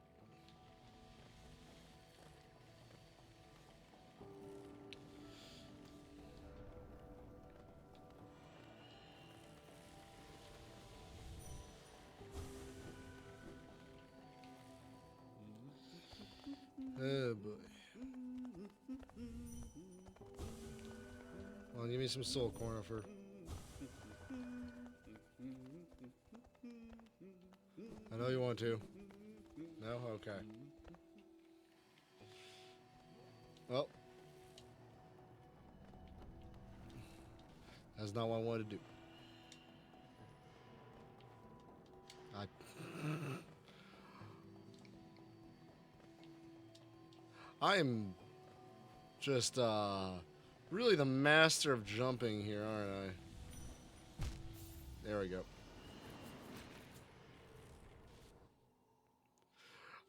S1: Oh boy. Well, give me some soul, Cornifer. I know you want to. No? Okay. Well. That's not what I wanted to do. I am just, really the master of jumping here, aren't I? There we go.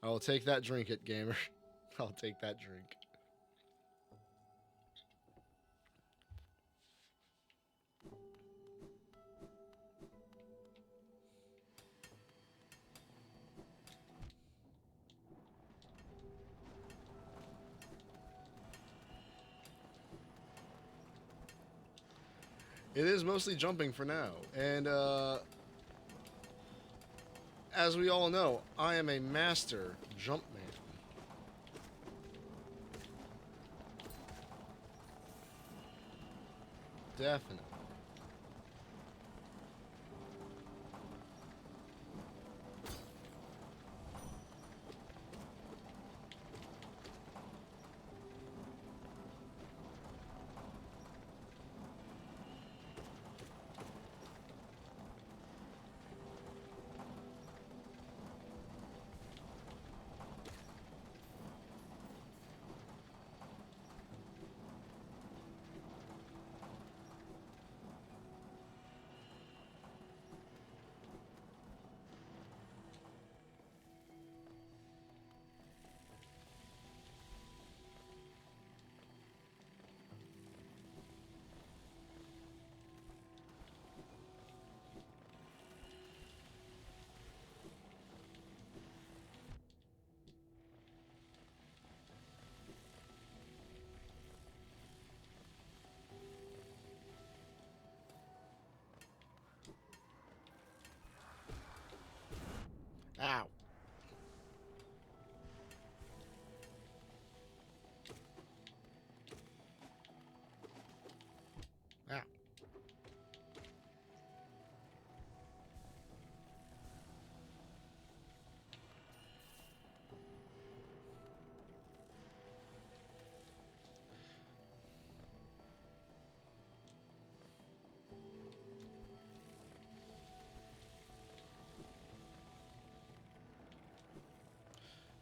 S1: I will take that drink it, gamer. I'll take that drink. It is mostly jumping for now. And, as we all know, I am a master jump man. Definitely.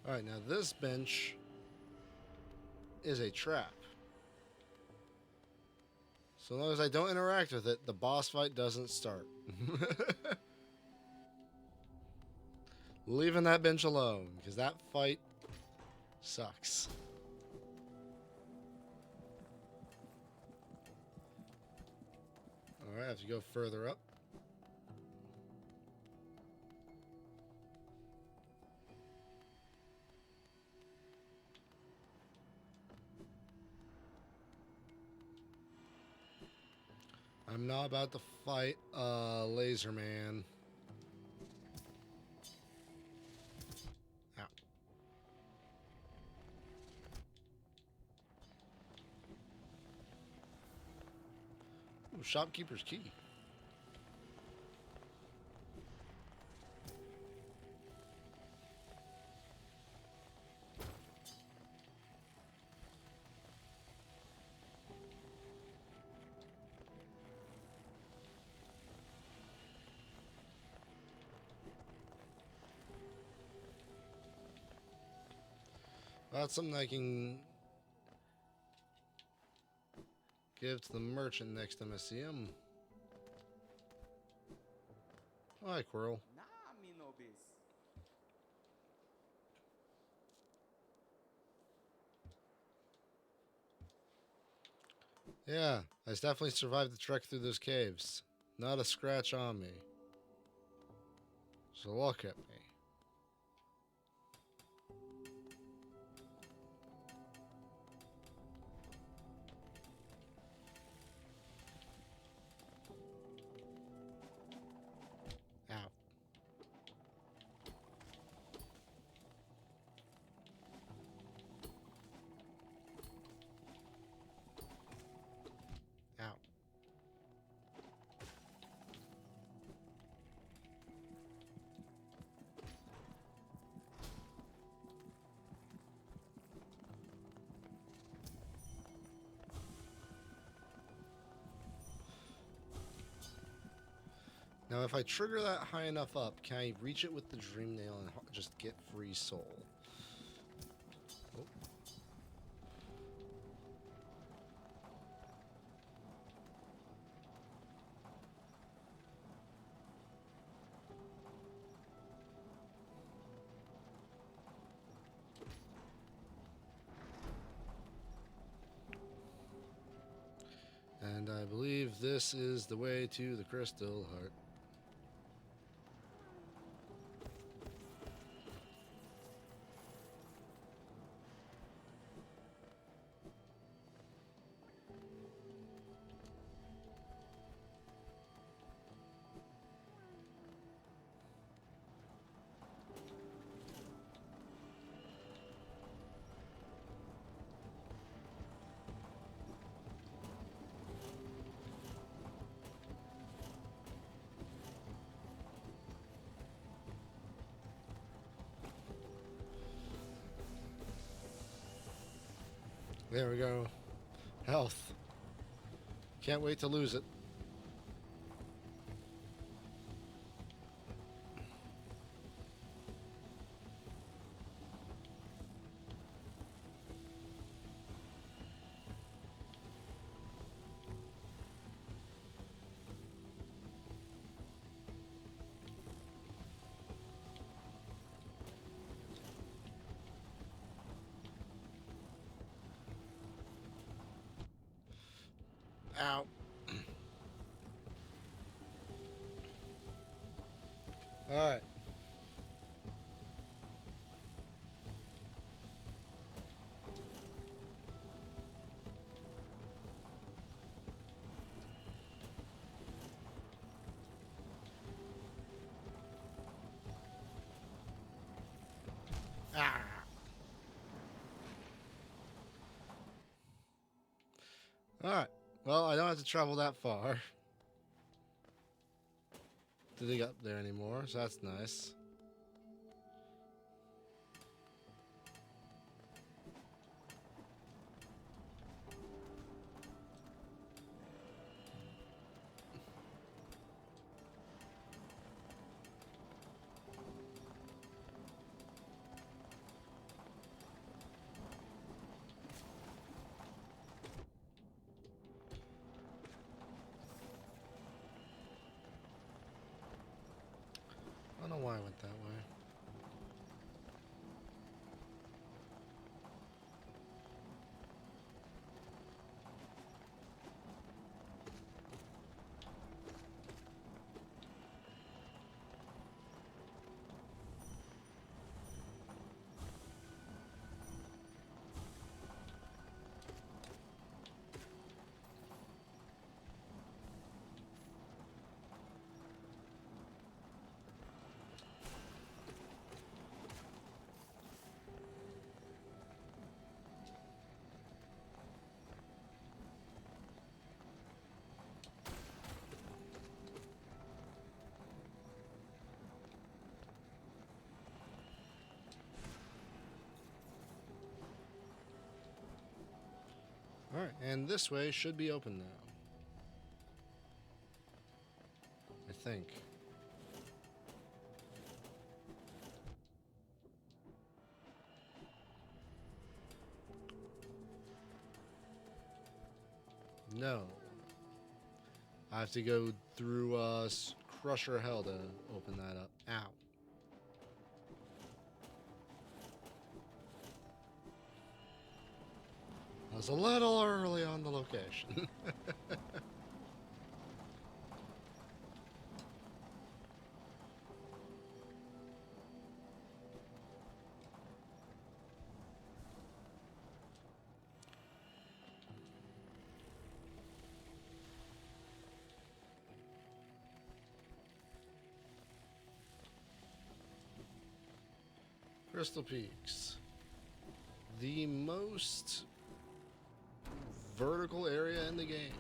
S1: Alright, now this bench is a trap. So long as I don't interact with it, the boss fight doesn't start. Leaving that bench alone, because that fight sucks. Alright, I have to go further up. I'm not about to fight Laser Man. Ow. Ooh, shopkeeper's key. That's something I can give to the merchant next time I see him. Oh, hi, Quirrell.
S2: Nah, me nobis.
S1: Yeah, I definitely survived the trek through those caves. Not a scratch on me. So look at me. Ow. Ow. Now, if I trigger that high enough up, can I reach it with the Dream Nail and just get free soul? Oh. And I believe this is the way to the Crystal Heart. There we go. Health. Can't wait to lose it. Ow. Alright. Ah. Alright. Well, I don't have to travel that far to dig up there anymore, so that's nice. don't know why I went that way. Alright, and this way should be open now. I think. No. I have to go through Crusher Hell to open that up. Ow. I was a little early on the location. Crystal Peaks. The most vertical area in the game.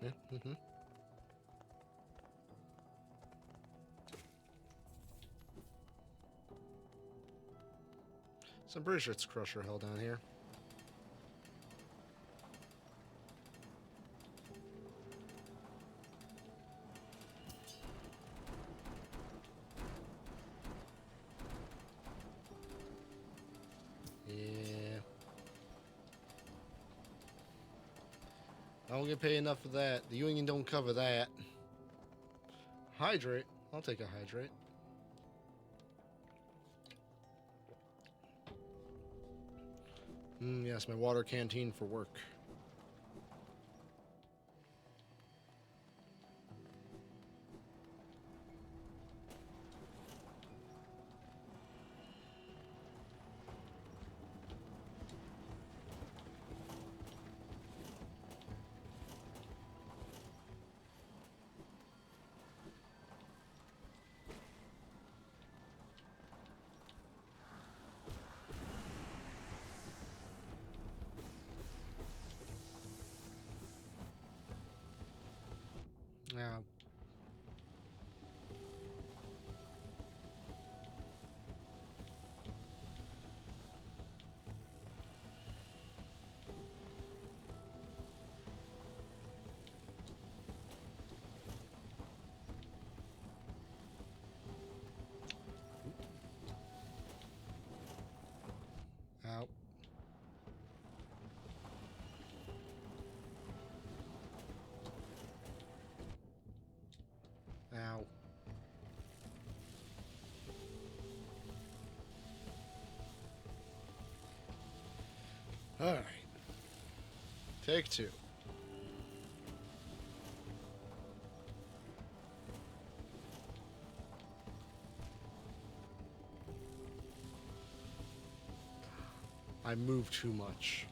S1: Yeah, mm-hmm. So I'm pretty sure it's Crusher Hell down here. Yeah. I don't get paid enough for that. The union don't cover that. Hydrate. I'll take a hydrate. Yes, my water canteen for work. Now, out. Ow. All right. Take two. I move too much.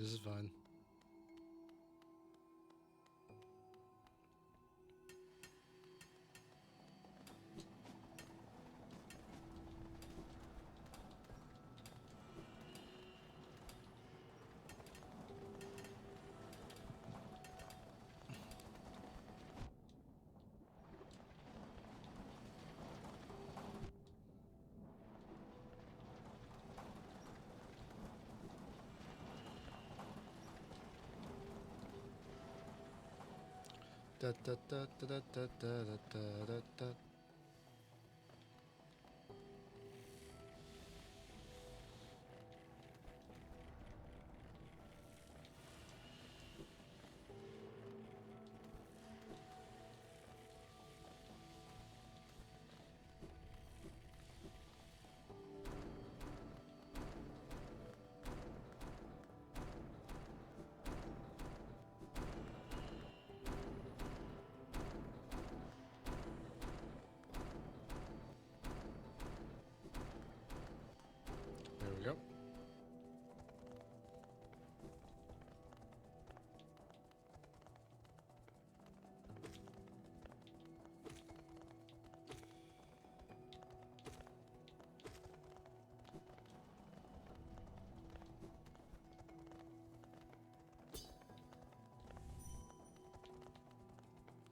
S1: This is fine. Da, da, da, da, da, da, da, da, da, da. There we go.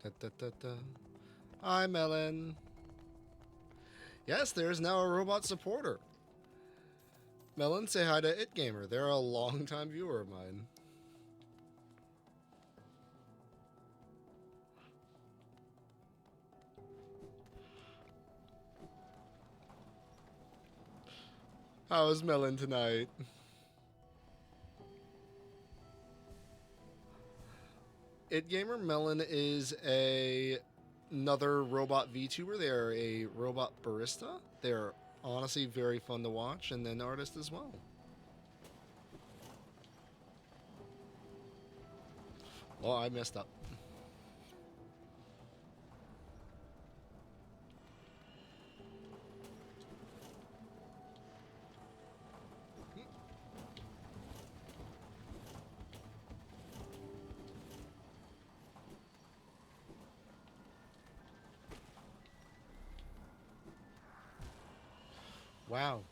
S1: Da, da, da, da. Hi, Melon. Yes, there is now a robot supporter. Melon, say hi to It Gamer. They're a longtime viewer of mine. How's Melon tonight? It Gamer Melon is another robot VTuber. They are a robot barista. They are honestly very fun to watch, and an artist as well. Oh, I messed up. Wow.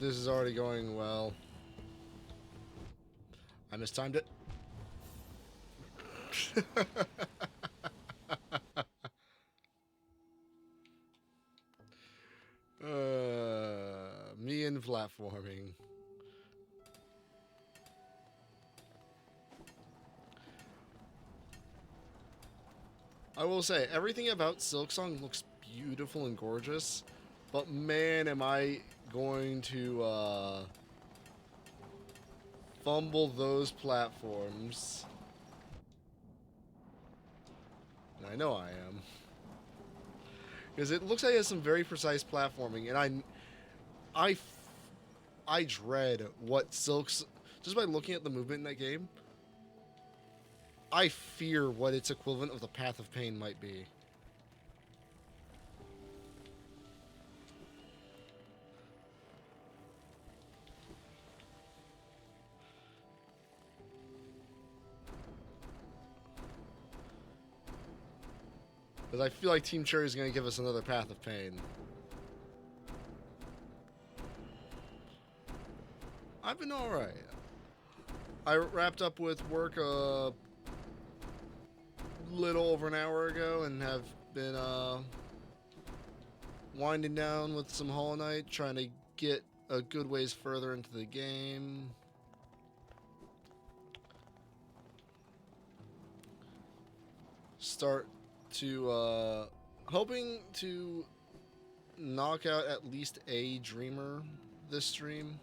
S1: This is already going well. I mistimed it. Me and platforming. I will say, everything about Silksong looks beautiful and gorgeous, but man, am I going to fumble those platforms. And I know I am. Because it looks like it has some very precise platforming, and I dread what Silks, just by looking at the movement in that game, I fear what its equivalent of the Path of Pain might be. Because I feel like Team Cherry is going to give us another Path of Pain. I've been alright. I wrapped up with work a little over an hour ago and have been winding down with some Hollow Knight, trying to get a good ways further into the game. Start to hoping to knock out at least a Dreamer this stream.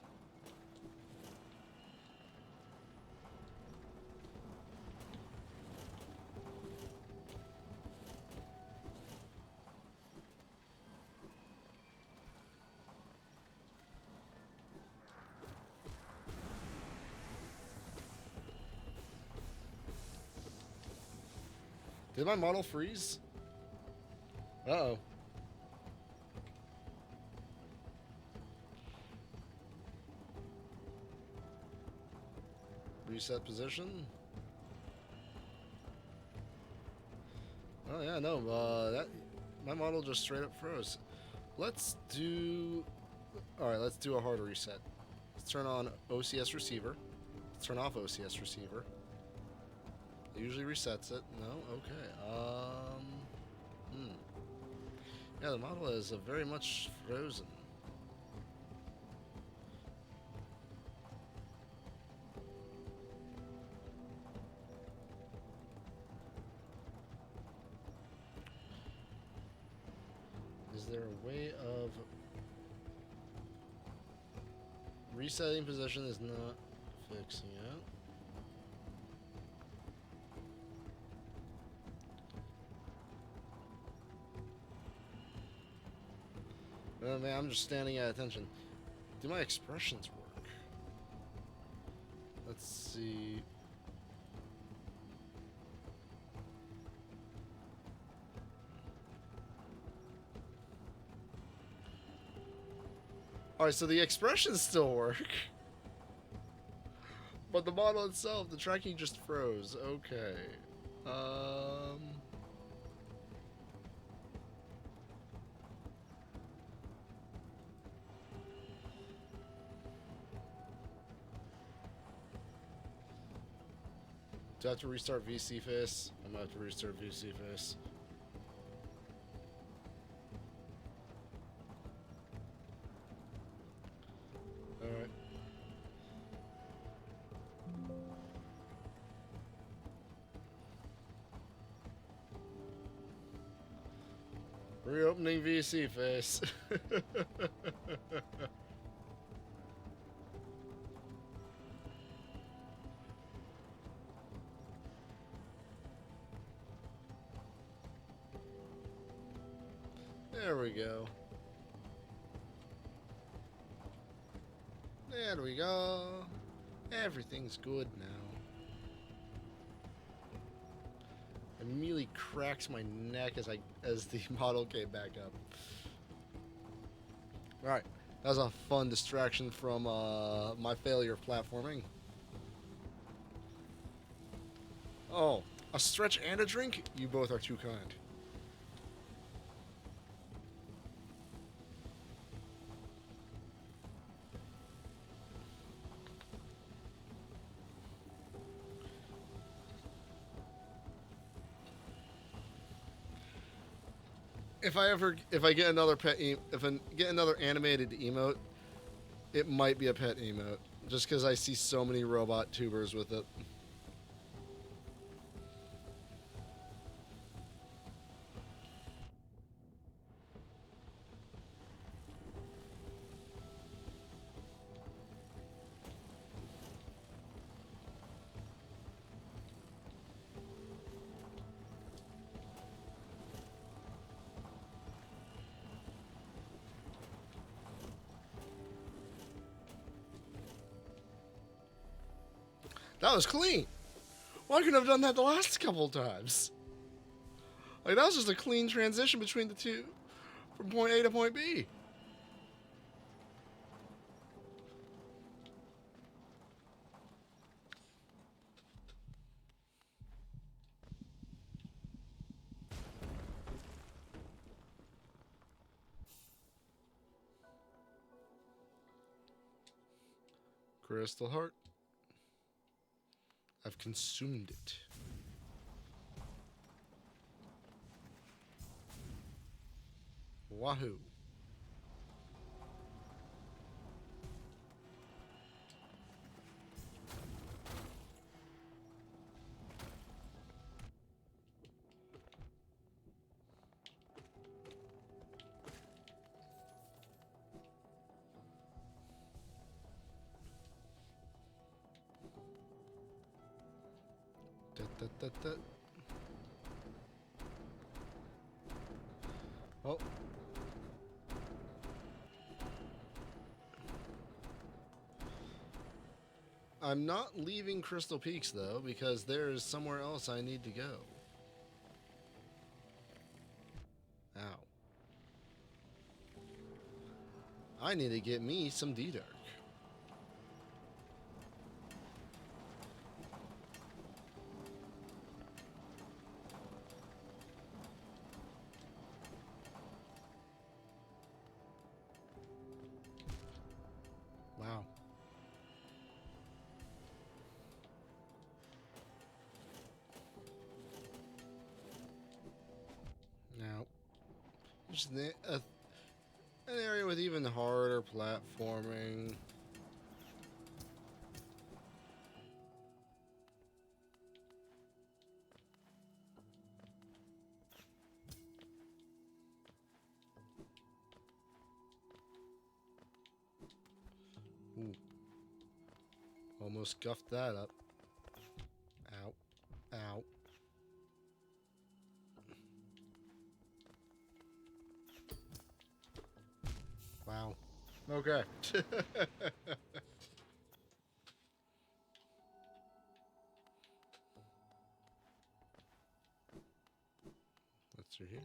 S1: Did my model freeze? Uh-oh. Reset position. Oh yeah, no, that my model just straight up froze. Let's do. All right, let's do a hard reset. Let's turn on OCS receiver. Let's turn off OCS receiver. It usually resets it. No, okay. Yeah, the model is very much frozen. Is there a way of resetting position is not fixing it? Oh man, I'm just standing at attention. Do my expressions work? Let's see. Alright, so the expressions still work. But the model itself, the tracking just froze. Okay. Do I have to restart VC face? I'm gonna have to restart VC face. Alright. Reopening VC face. There we go. There we go. Everything's good now. Immediately cracks my neck as the model came back up. Alright, that was a fun distraction from my failure of platforming. Oh, a stretch and a drink? You both are too kind. If I get another get another animated emote, it might be a pet emote, just because I see so many robot tubers with it. That was clean. Well, I couldn't have done that the last couple of times. Like, that was just a clean transition between the two, from point A to point B. Crystal Heart. I've consumed it. Wahoo. Da. Oh. I'm not leaving Crystal Peaks, though, because there is somewhere else I need to go. I need to get me some D-Dark. Wow. Now, just an area with even harder platforming. Ooh. Almost guffed that up. Ow. Ow. Wow. Okay. What's through here?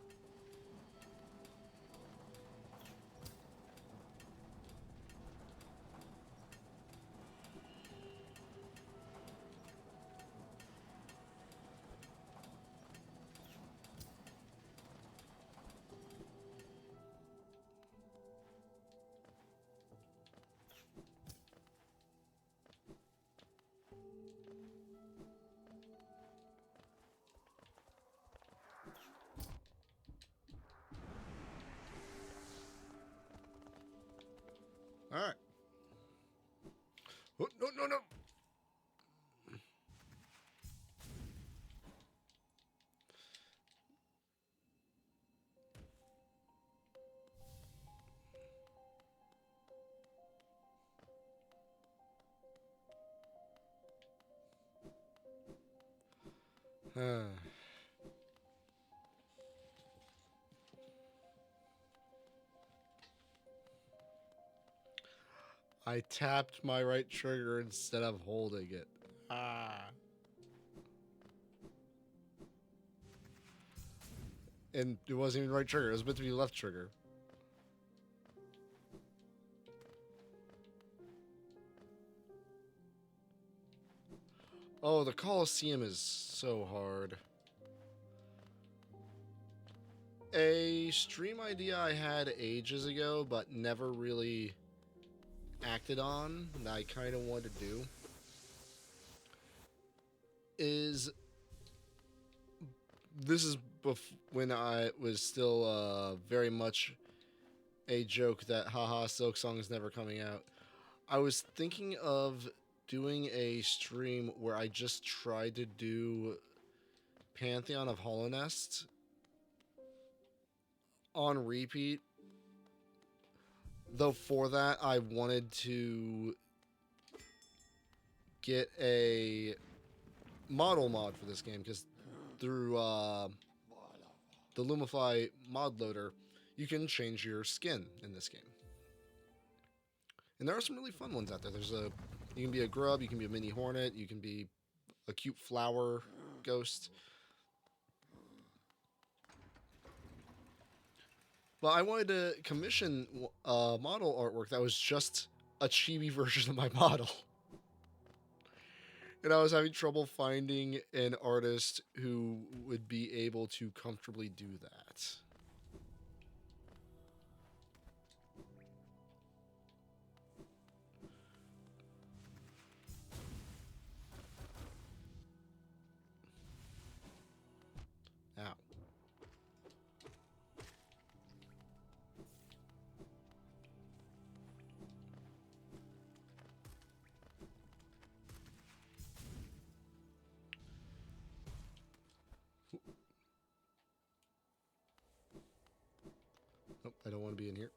S1: All right. Oh, no, no, no. I tapped my right trigger instead of holding it. Ah. And it wasn't even right trigger. It was meant to be left trigger. Oh, the Colosseum is so hard. A stream idea I had ages ago, but never really acted on, that I kind of want to do, is this is when I was still very much a joke that haha Silksong is never coming out. I was thinking of doing a stream where I just tried to do Pantheon of Hollownest on repeat. Though for that, I wanted to get a model mod for this game, because through the Lumify mod loader, you can change your skin in this game. And there are some really fun ones out there. You can be a grub, you can be a mini hornet, you can be a cute flower ghost. But I wanted to commission model artwork that was just a chibi version of my model. And I was having trouble finding an artist who would be able to comfortably do that. Ow. Nope, I don't want to be in here.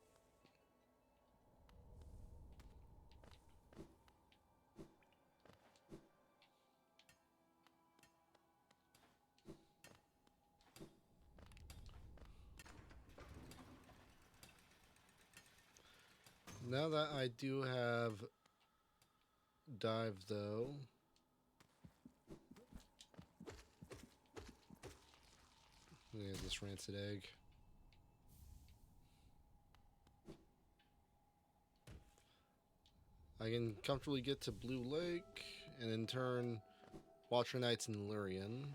S1: Now that I do have dive, though, yeah, this rancid egg. I can comfortably get to Blue Lake, and in turn, Watcher Knights in Lurien.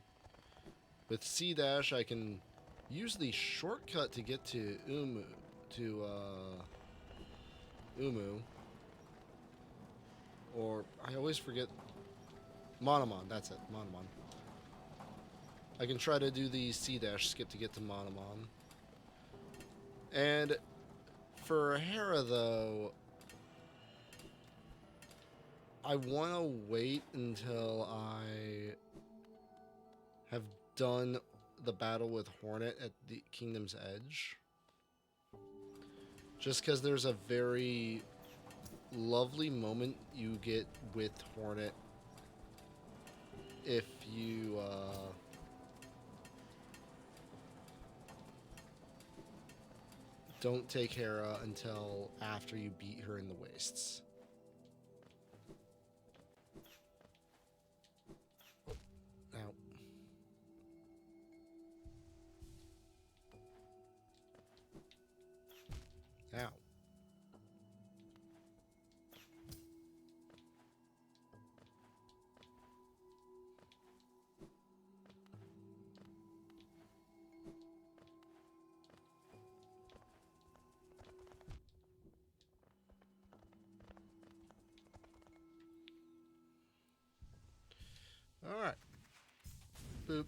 S1: With C-Dash, I can use the shortcut to get to Umu. Or, I always forget, Monomon, that's it, Monomon. I can try to do the C-Dash skip to get to Monomon. And for Hera, though, I want to wait until I have done the battle with Hornet at the Kingdom's Edge. Just because there's a very lovely moment you get with Hornet if you don't take Hera until after you beat her in the Wastes. Now, ow. All right. Boop.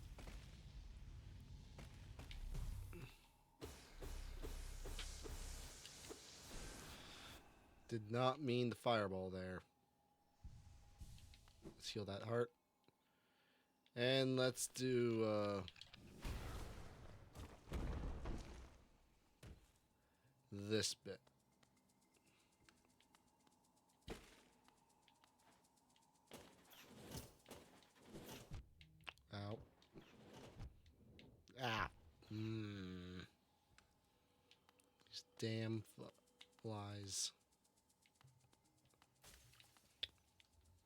S1: Did not mean the fireball there. Let's heal that heart. And let's do this bit. Ow. Ah. These damn flies.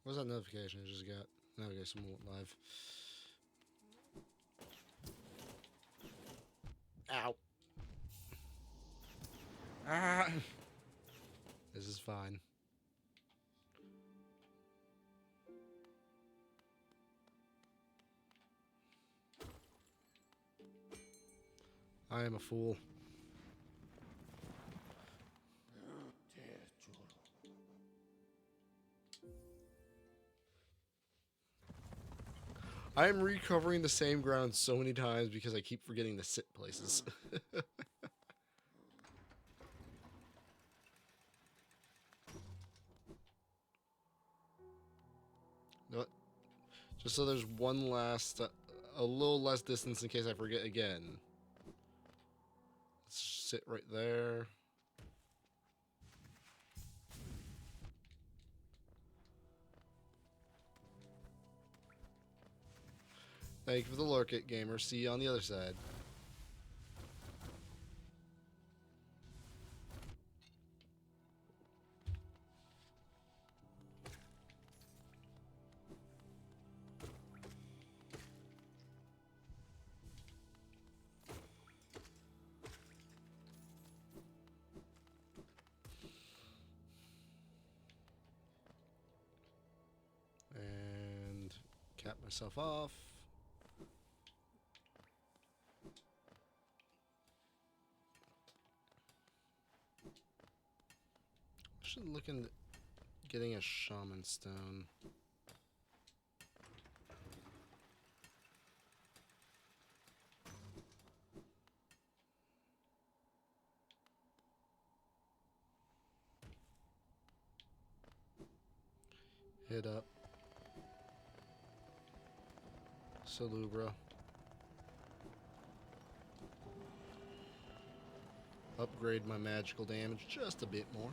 S1: What was that notification I just got? Navigation won't live. Ow. Ah. This is fine. I am a fool. I am recovering the same ground so many times because I keep forgetting to sit places. What? Just so there's one last, a little less distance in case I forget again. Let's sit right there. Thank you for the lurk it, gamer. See you on the other side. And cap myself off. Should look into getting a shaman stone. Hit up Salubra. Upgrade my magical damage just a bit more.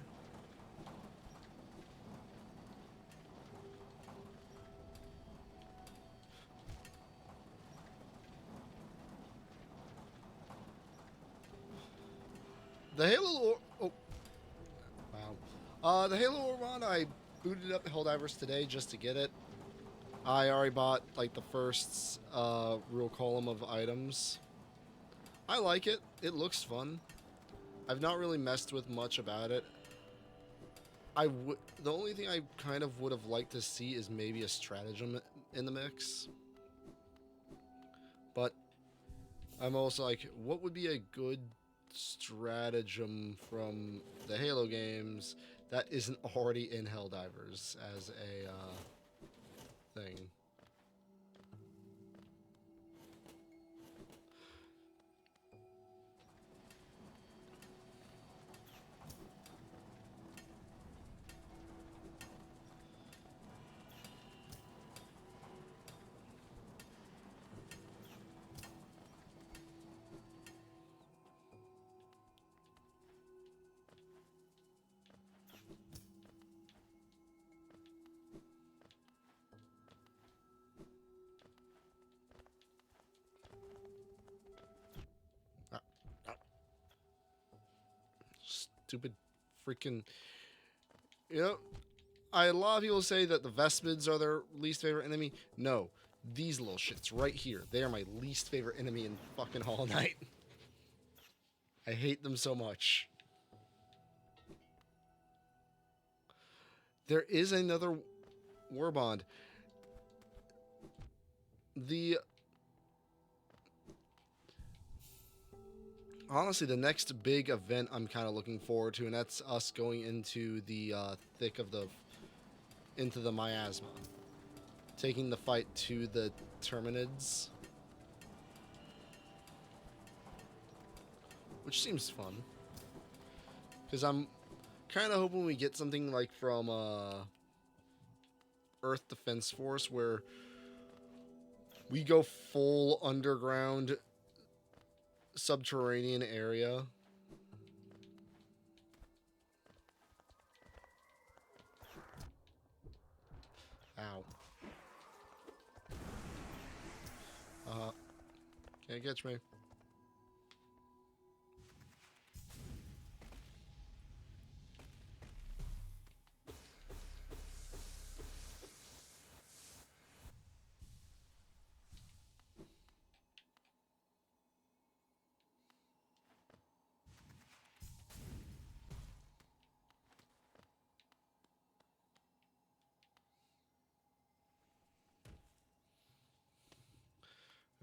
S1: The Halo... Oh. Wow. The Halo Oron, I booted up Helldivers today just to get it. I already bought, like, the first real column of items. I like it. It looks fun. I've not really messed with much about it. The only thing I kind of would have liked to see is maybe a stratagem in the mix. But I'm also like, what would be a good stratagem from the Halo games that isn't already in Helldivers as a thing? Ah, ah. Stupid freaking. You know, a lot of people say that the Vespids are their least favorite enemy. No, these little shits right here. They are my least favorite enemy in fucking Hollow Knight. I hate them so much. There is another Warbond. Honestly, the next big event I'm kind of looking forward to, and that's us going into the thick of into the miasma, taking the fight to the Terminids, which seems fun. Because I'm kind of hoping we get something like from Earth Defense Force, where we go full underground subterranean area. Ow. Can't catch me.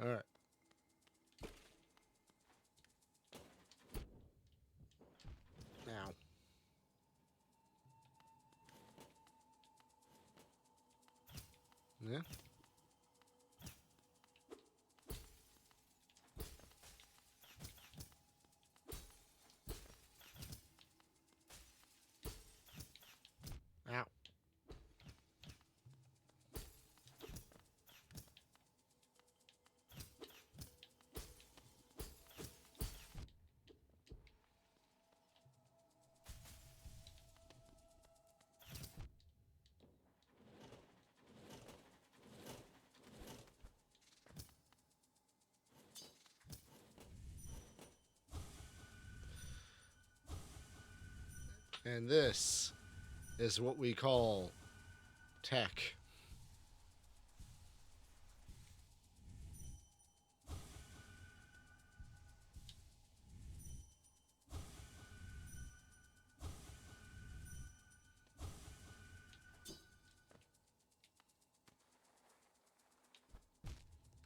S1: All right. Now. Yeah. Ow. And this is what we call tech.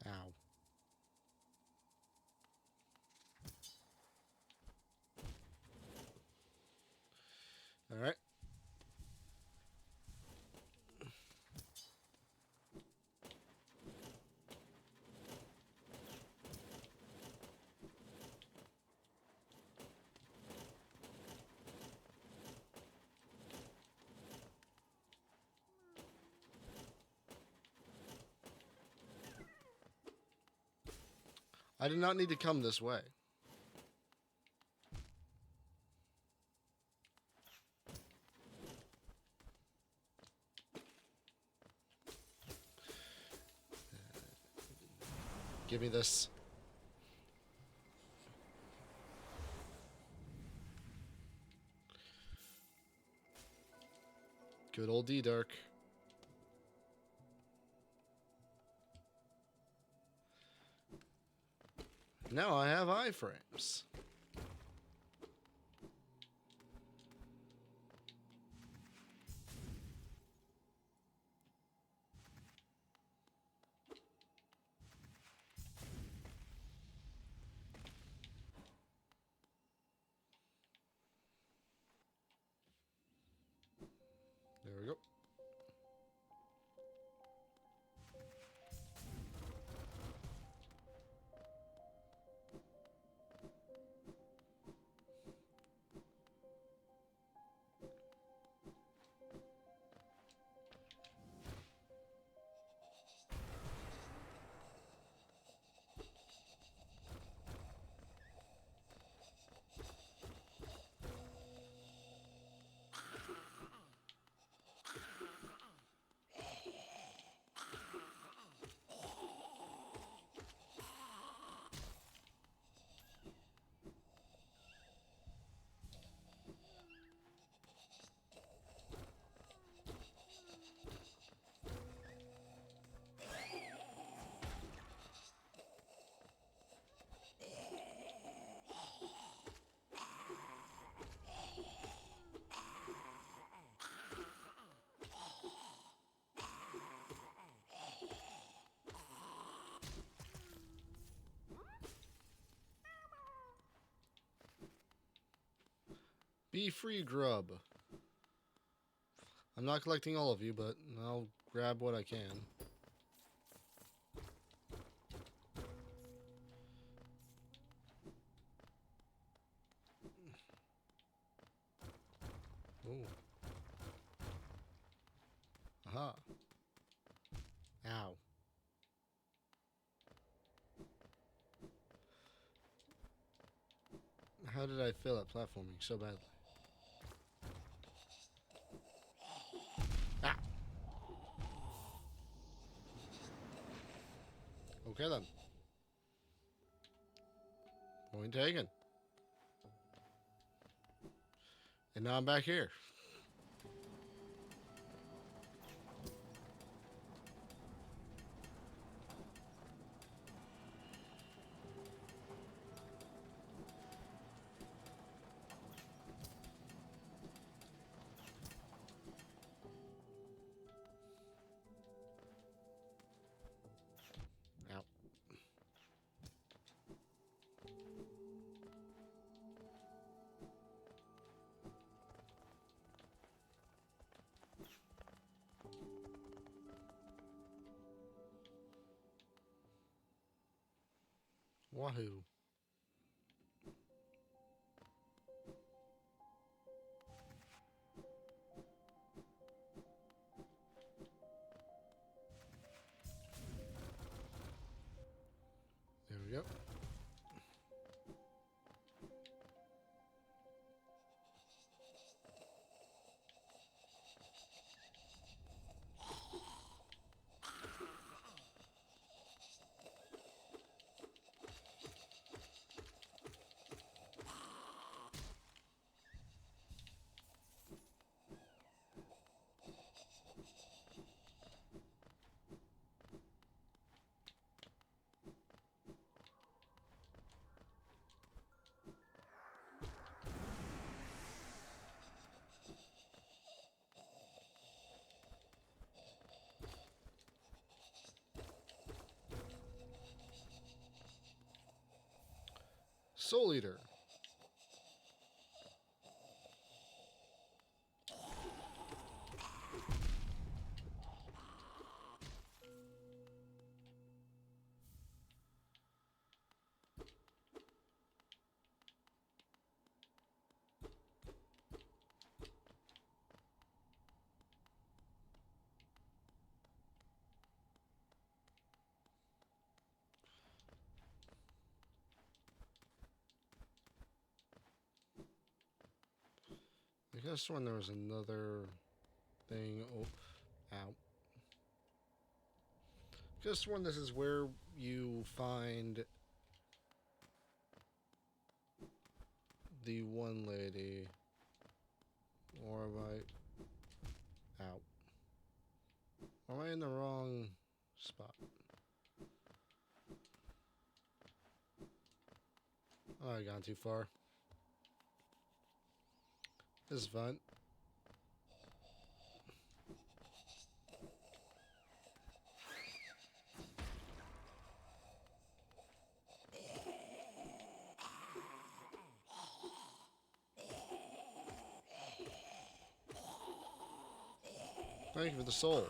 S1: Ow. All right. I did not need to come this way. Give me this. Good old D-Dark. Now I have iframes. Be free, grub. I'm not collecting all of you, but I'll grab what I can. Ooh. Aha. Ow. How did I fail at platforming so badly? Ah! Okay then. Point taken. And now I'm back here. Ow. Wahoo. There we go. Soul Eater. I could have sworn there was another thing. Oh, ow. I could have sworn this is where you find the one lady. Or am I... Ow. Or am I in the wrong spot? Oh, I gone too far. This is fun. Thank you for the soul.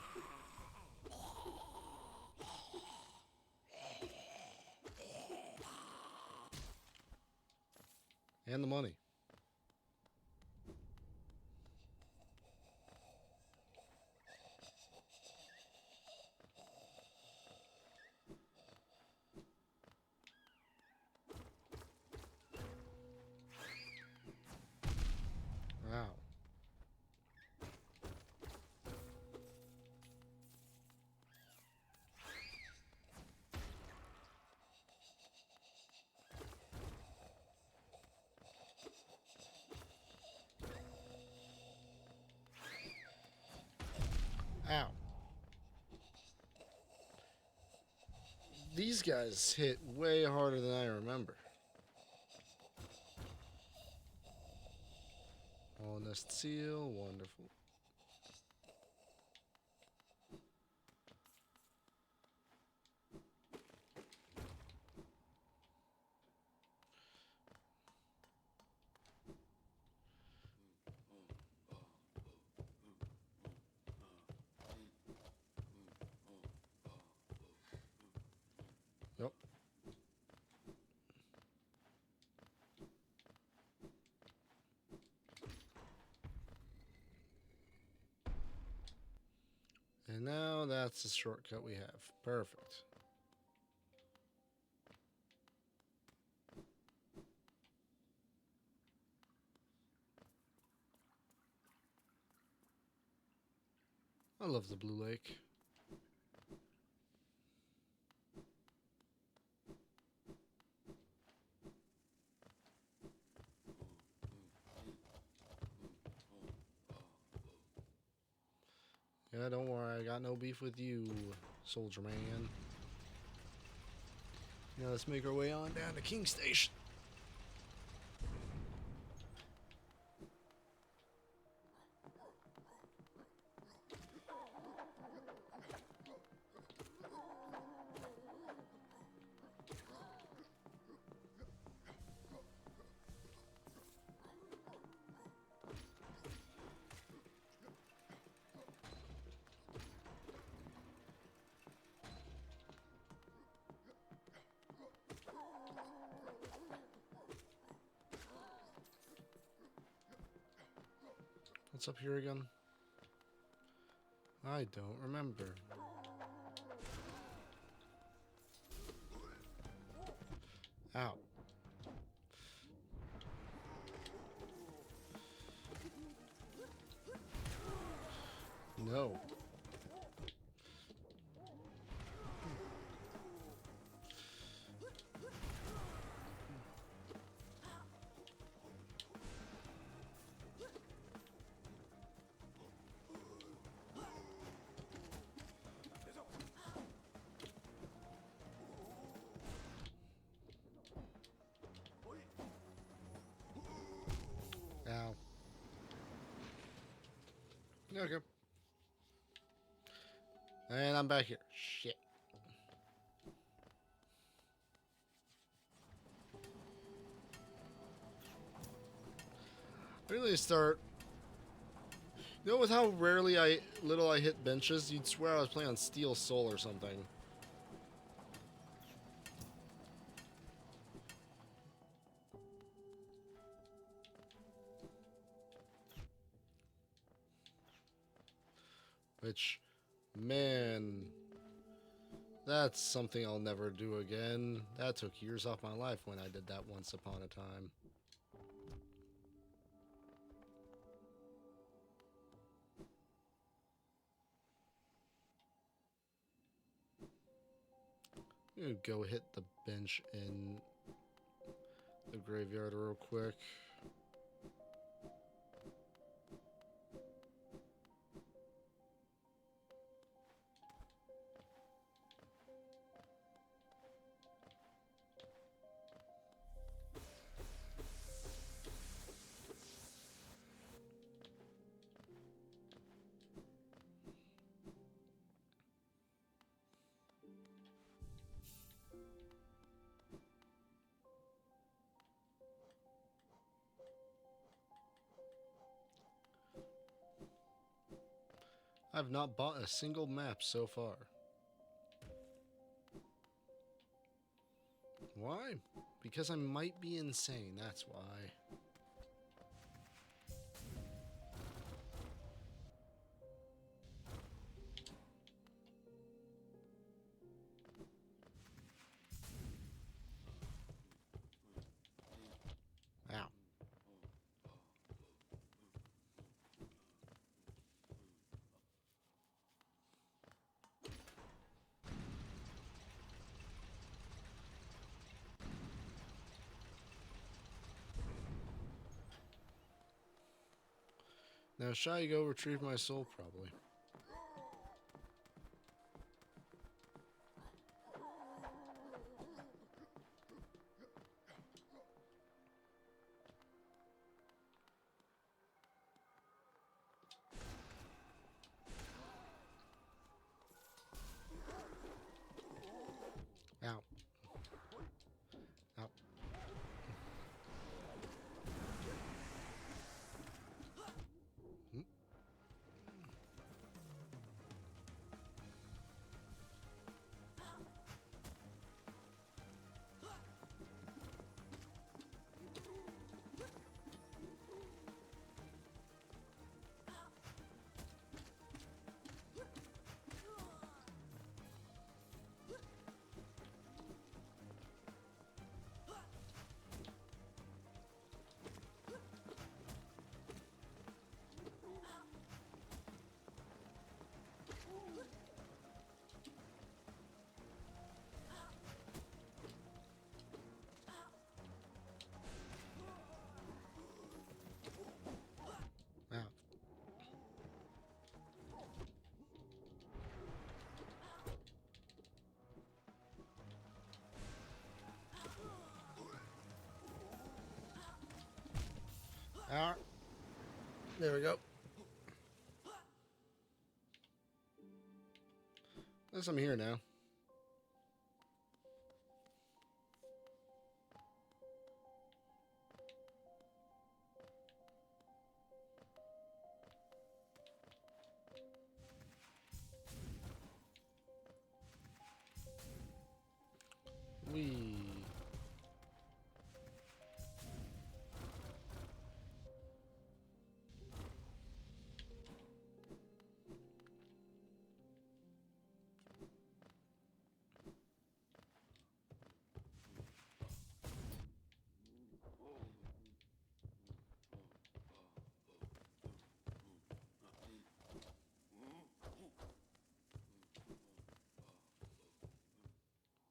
S1: And the money. Wow. Ow. These guys hit way harder than I remember. Honest seal, wonderful. that's the shortcut we have. Perfect. I love the Blue Lake. Yeah, don't worry, I got no beef with you, soldier man. Now let's make our way on down to King Station. What's up here again? I don't remember. Ow. No. Ow. Okay. And I'm back here. Shit. Really start. You know, with how little I hit benches, you'd swear I was playing on Steel Soul or something. Which, man, that's something I'll never do again. That took years off my life when I did that once upon a time. I'm gonna go hit the bench in the graveyard real quick. I've not bought a single map so far. Why? Because I might be insane, that's why. Ow. Now, shall I go retrieve my soul? Probably. Ow. Ow. Alright. There we go. Guess I'm here now. Wee.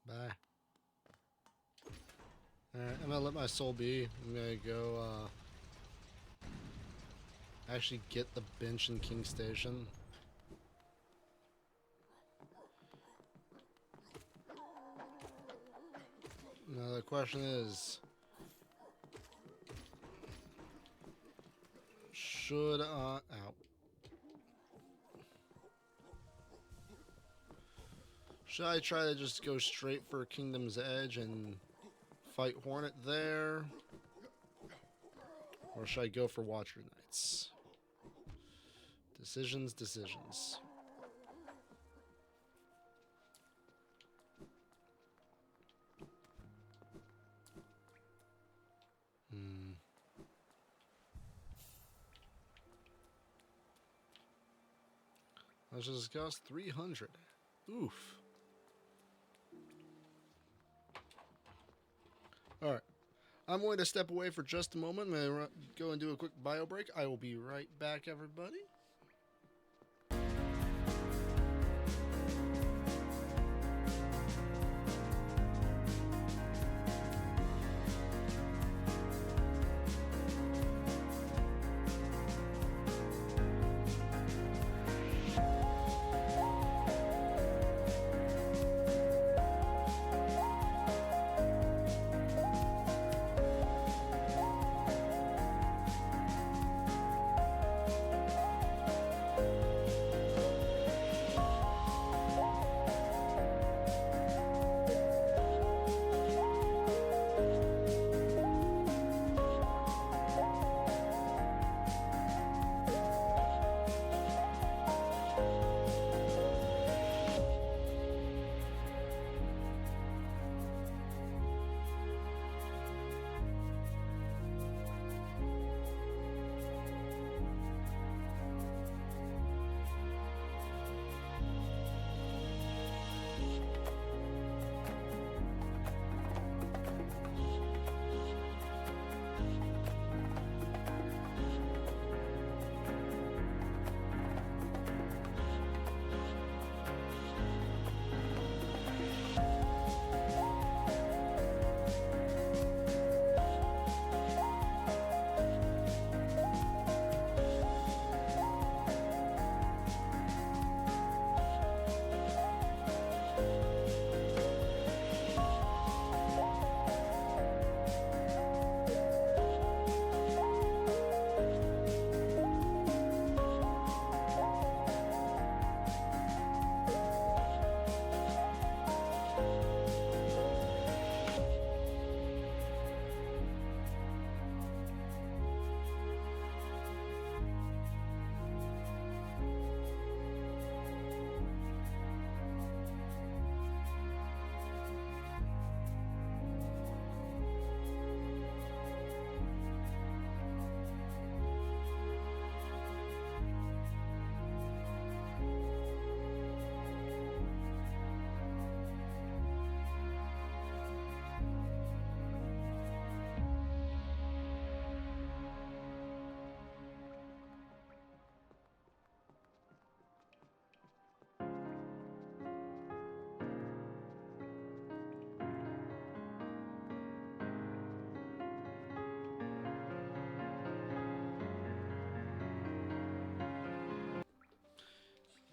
S1: Bye. Alright, I'm gonna let my soul be. I'm gonna go, actually get the bench in King Station. Now the question is, should I... Ow. Should I try to just go straight for Kingdom's Edge and fight Hornet there? Or should I go for Watcher Knights? Decisions, decisions. Let's just cost 300. Oof. Alright. I'm going to step away for just a moment. I'm going to go and do a quick bio break. I will be right back, everybody.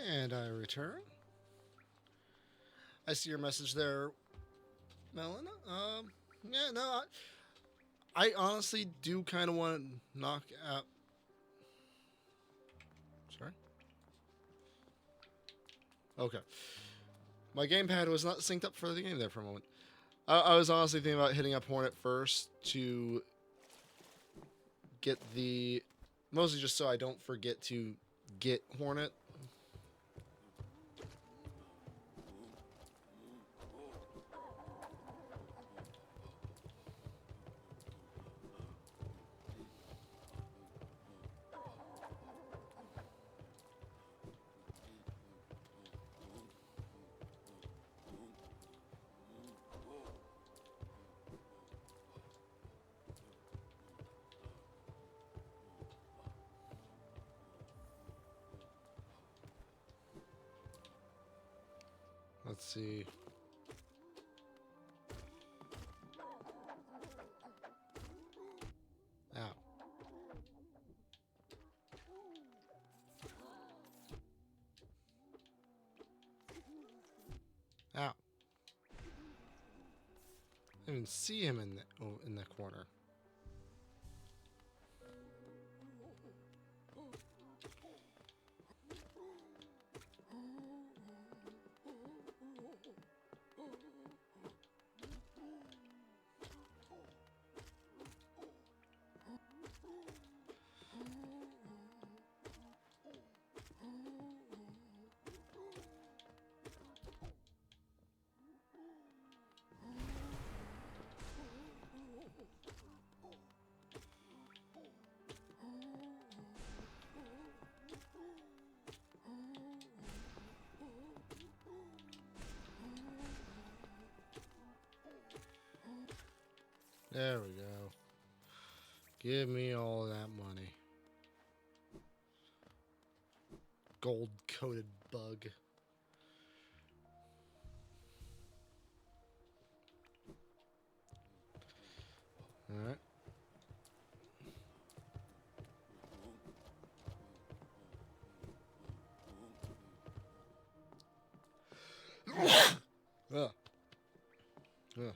S1: And I return. I see your message there, Melon. Yeah, no, I honestly do kind of want to knock out. Sorry. Okay. My gamepad was not synced up for the game there for a moment. I was honestly thinking about hitting up Hornet first to get the... Mostly just so I don't forget to get Hornet. Let's see. Ow. Ow. I didn't even see him in that corner. There we go. Give me all that money. Gold-coated bug. Alright. Ugh. Ugh.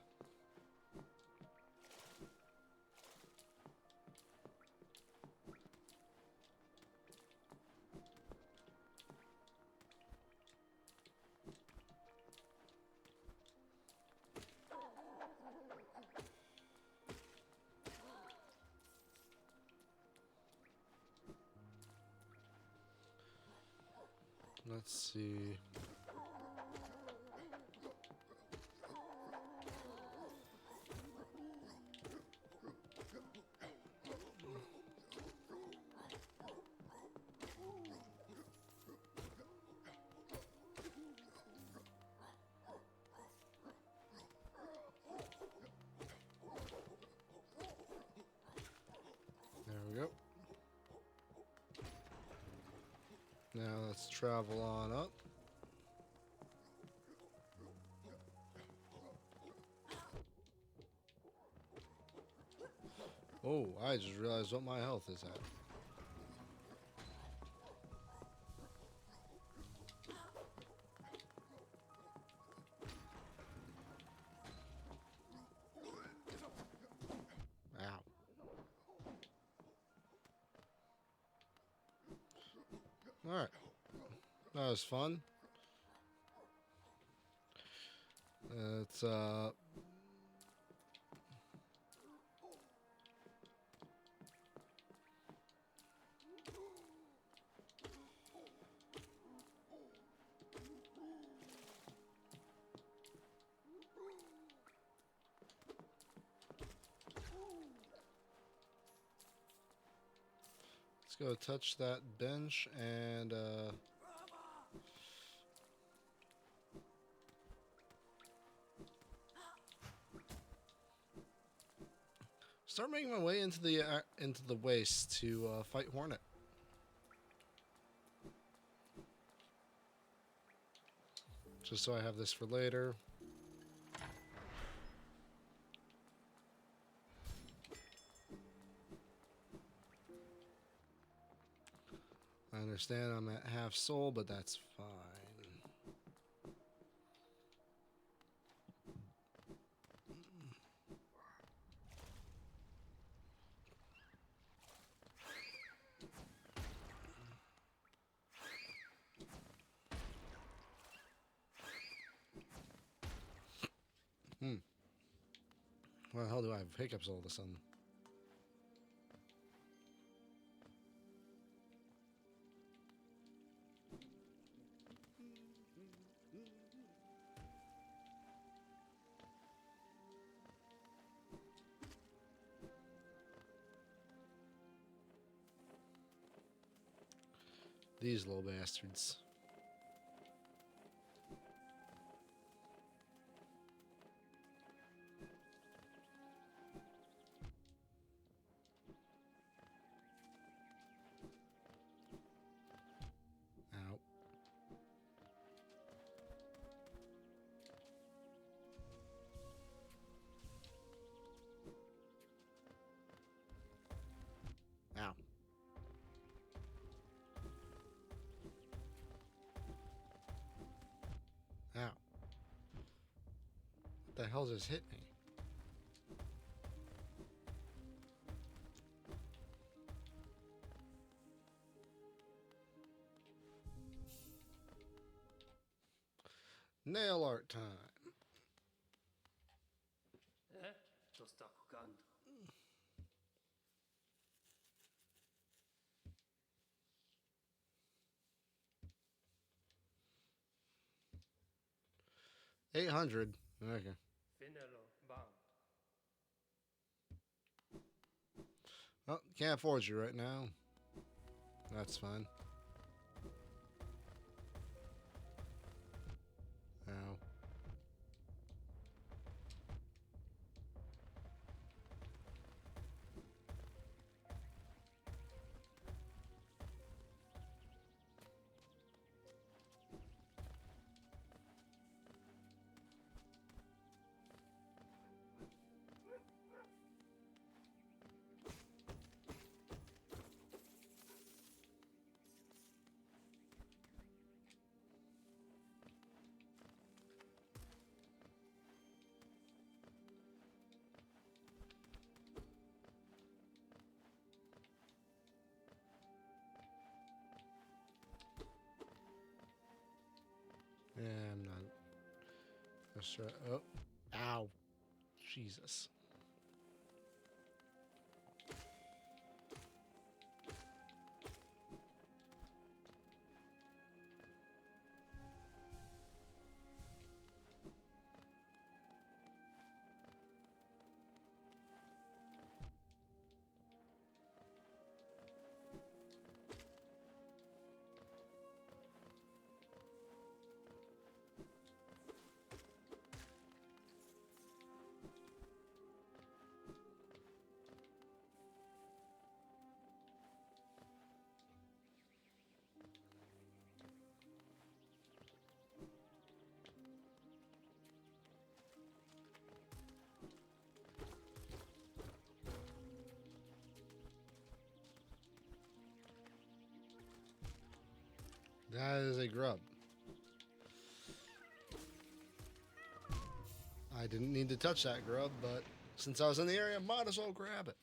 S1: Let's see. There we go. Now let's travel on up. Oh, I just realized what my health is at. Ow. Alright. That was fun. Let's go touch that bench and start making my way into the waste to fight Hornet. Just so I have this for later. I understand I'm at half soul, but that's fine. hell do I have hiccups all of a sudden? These little bastards. Ow. Ow. Ow. What the hell just hit me? Nail art time.
S3: えどうしたこかん
S1: $800. Okay.
S3: Finelo bam.
S1: Well, can't afford you right now. That's fine. Ow. Yeah, I'm not. Let's try. Oh, ow, Jesus. That is a grub. I didn't need to touch that grub, but since I was in the area, might as well grab it.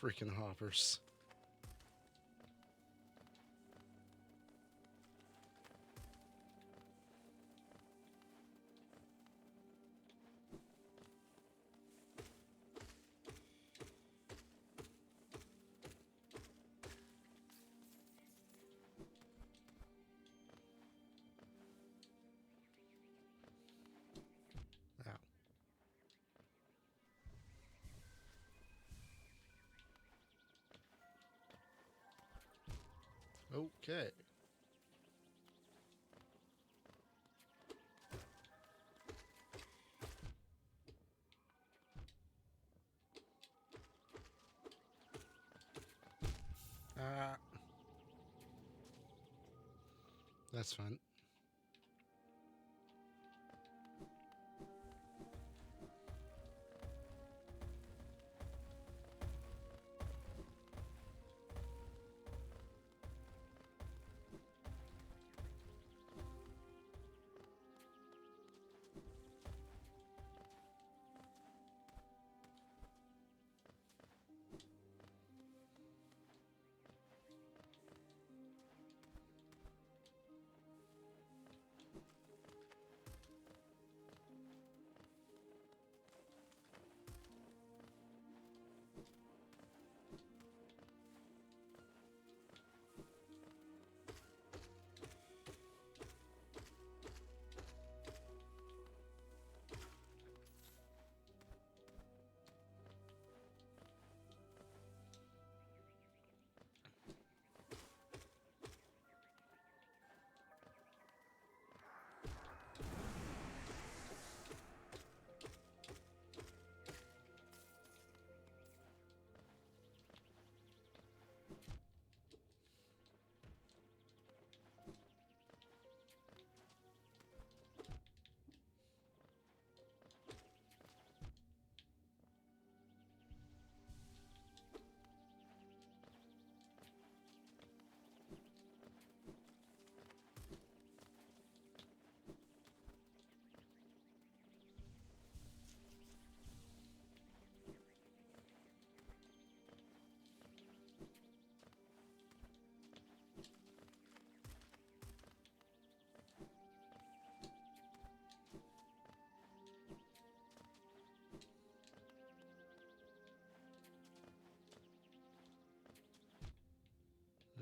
S1: Freaking hoppers. Ow. Okay. That's fun.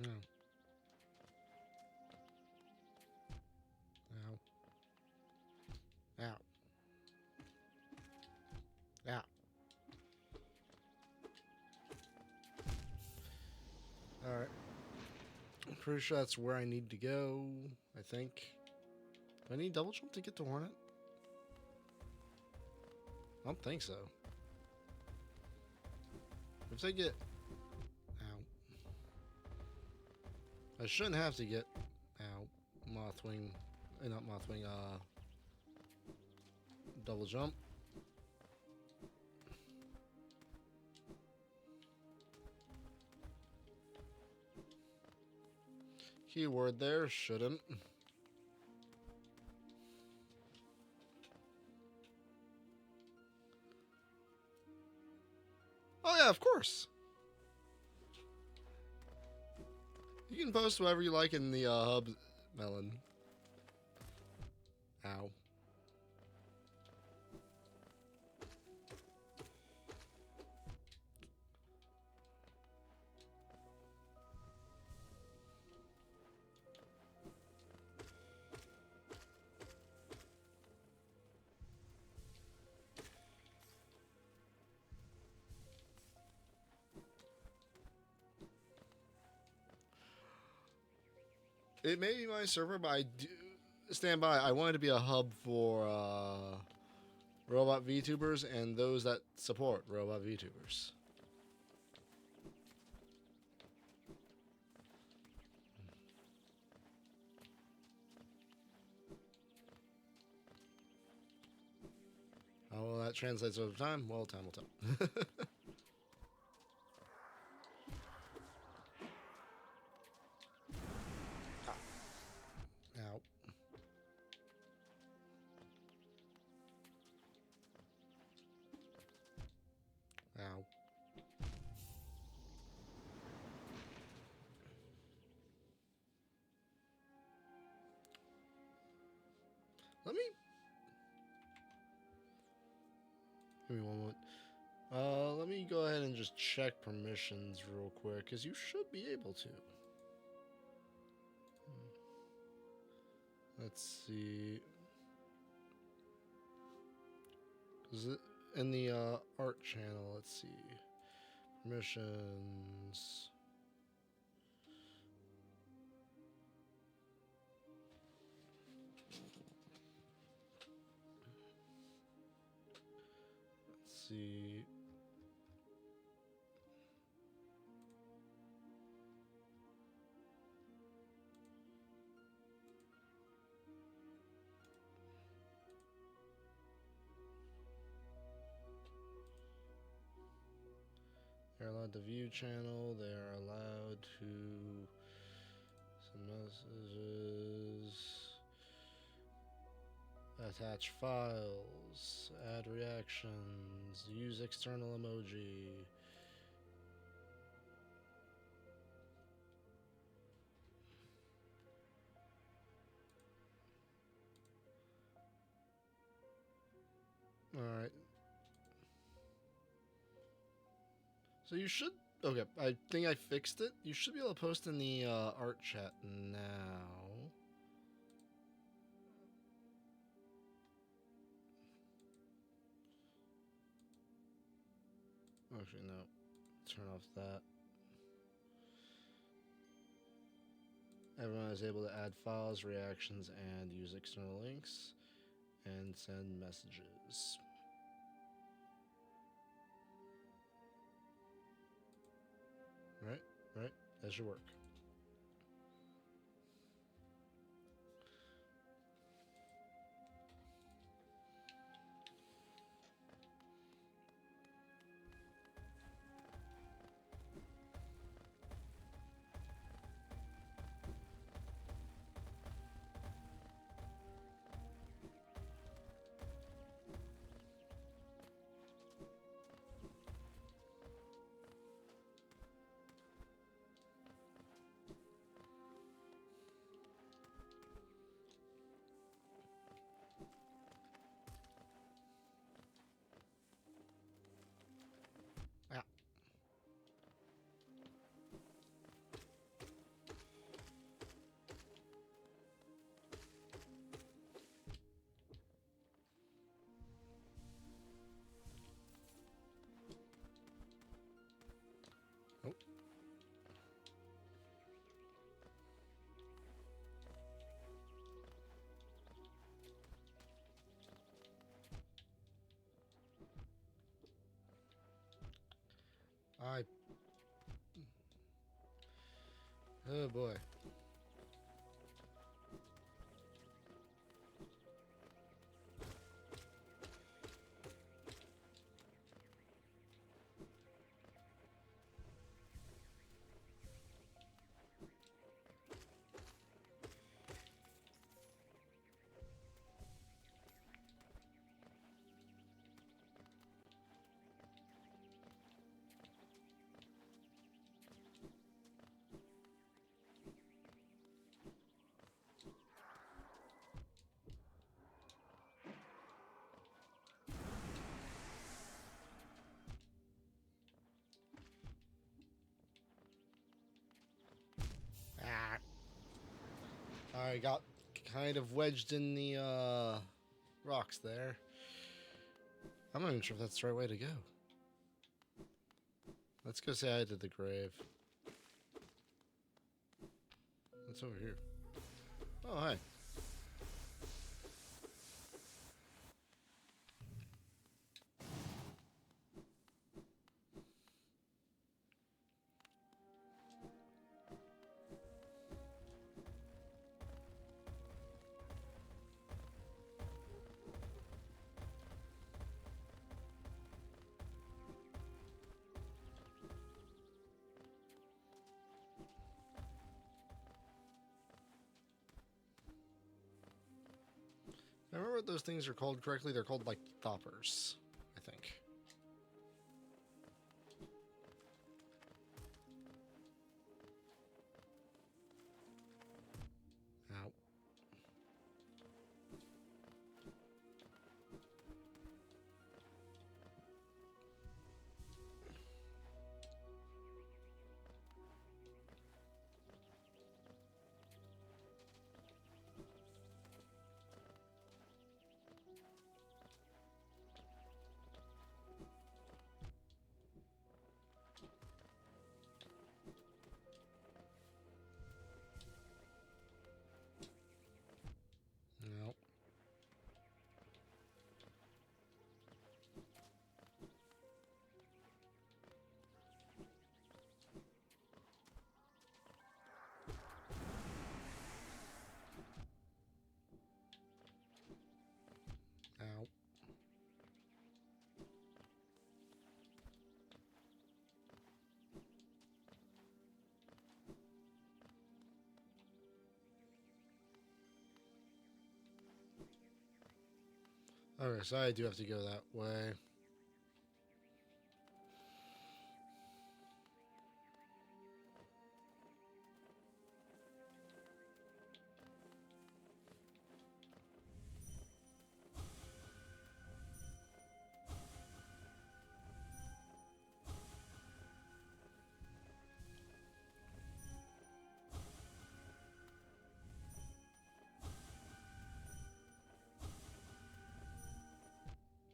S1: No. Ow. Ow. Ow. Alright. I'm pretty sure that's where I need to go, I think. Do I need double jump to get to Hornet? I don't think so. If I get... Ow. I shouldn't have to get... Ow. Mothwing... not Mothwing, double jump. Keyword there, shouldn't. Oh yeah, of course. You can post whatever you like in the hub, Melon. Ow. It may be my server, but I do stand by. I want it to be a hub for robot VTubers and those that support robot VTubers. How well that translates over time? Well, time will tell. Ow. Ow. Let me... Give me one moment. Let me go ahead and just check permissions real quick, because you should be able to. Let's see. Is it in the art channel? Let's see. Permissions. Let's see. They're allowed to view channel. They are allowed to send messages, attach files, add reactions, use external emoji. All right. So you should... Okay, I think I fixed it. You should be able to post in the art chat now. Actually, no. Turn off that. Everyone is able to add files, reactions, and use external links, and send messages. Right? That should work. Oh boy. Ah. I got kind of wedged in the rocks there. I'm not even sure if that's the right way to go. Let's go say hi to the grave. What's over here? Oh, hi. I remember what those things are called correctly. They're called like thoppers, I think. Ow. No. Ow. Okay, so I do have to go that way.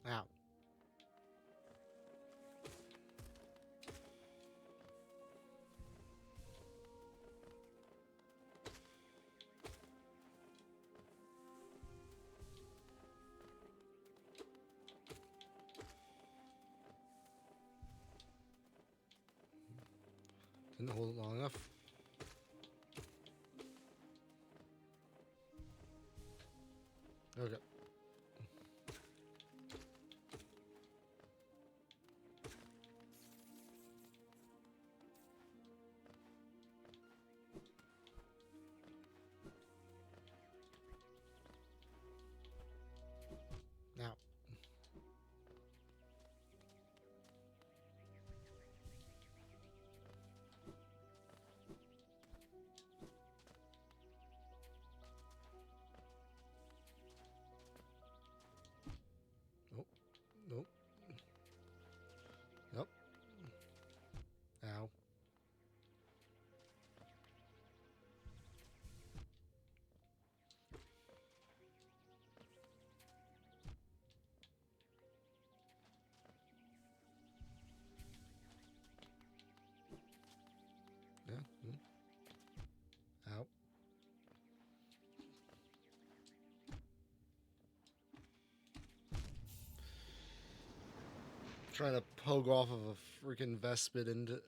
S1: Ow. Didn't hold it long enough. Okay. Now. Nope. Nope. Yep. Ow. Yeah. Ow. Trying to poke off of a freaking Vespid into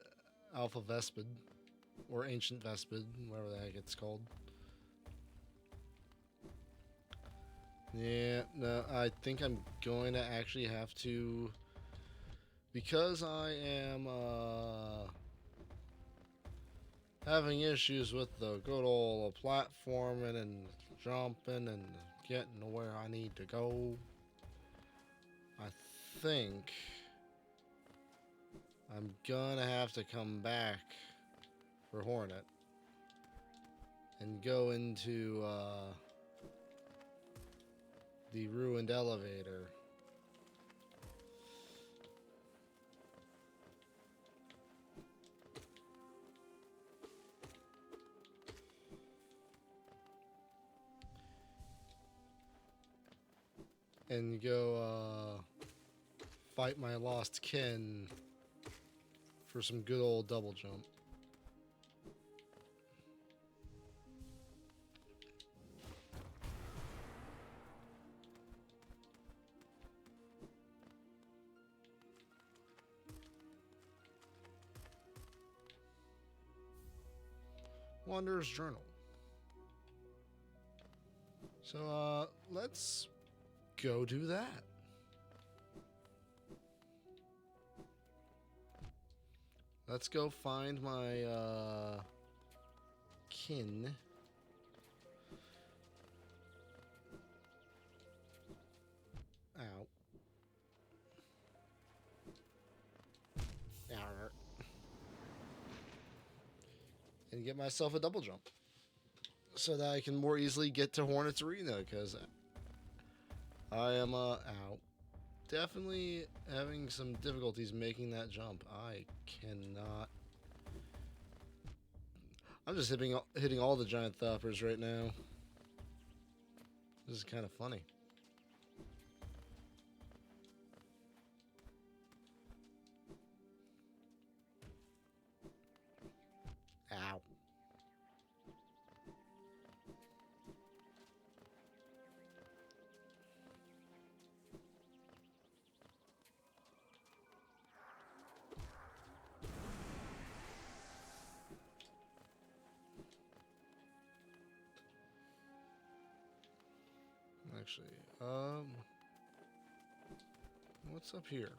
S1: Alpha Vespid. or Ancient Vespid, whatever the heck it's called. Yeah, no, I think I'm going to actually have to, because I am having issues with the good old platforming and jumping and getting to where I need to go. I think I'm gonna have to come back for Hornet and go into the ruined elevator. And go fight my lost kin for some good old double jump. Wanderer's Journal. So let's go do that. Let's go find my kin. Ow. Arr. And get myself a double jump so that I can more easily get to Hornet's Arena, because I am definitely having some difficulties making that jump. I cannot. I'm just hitting all the giant thoppers right now. This is kind of funny. Ow. Actually, what's up here?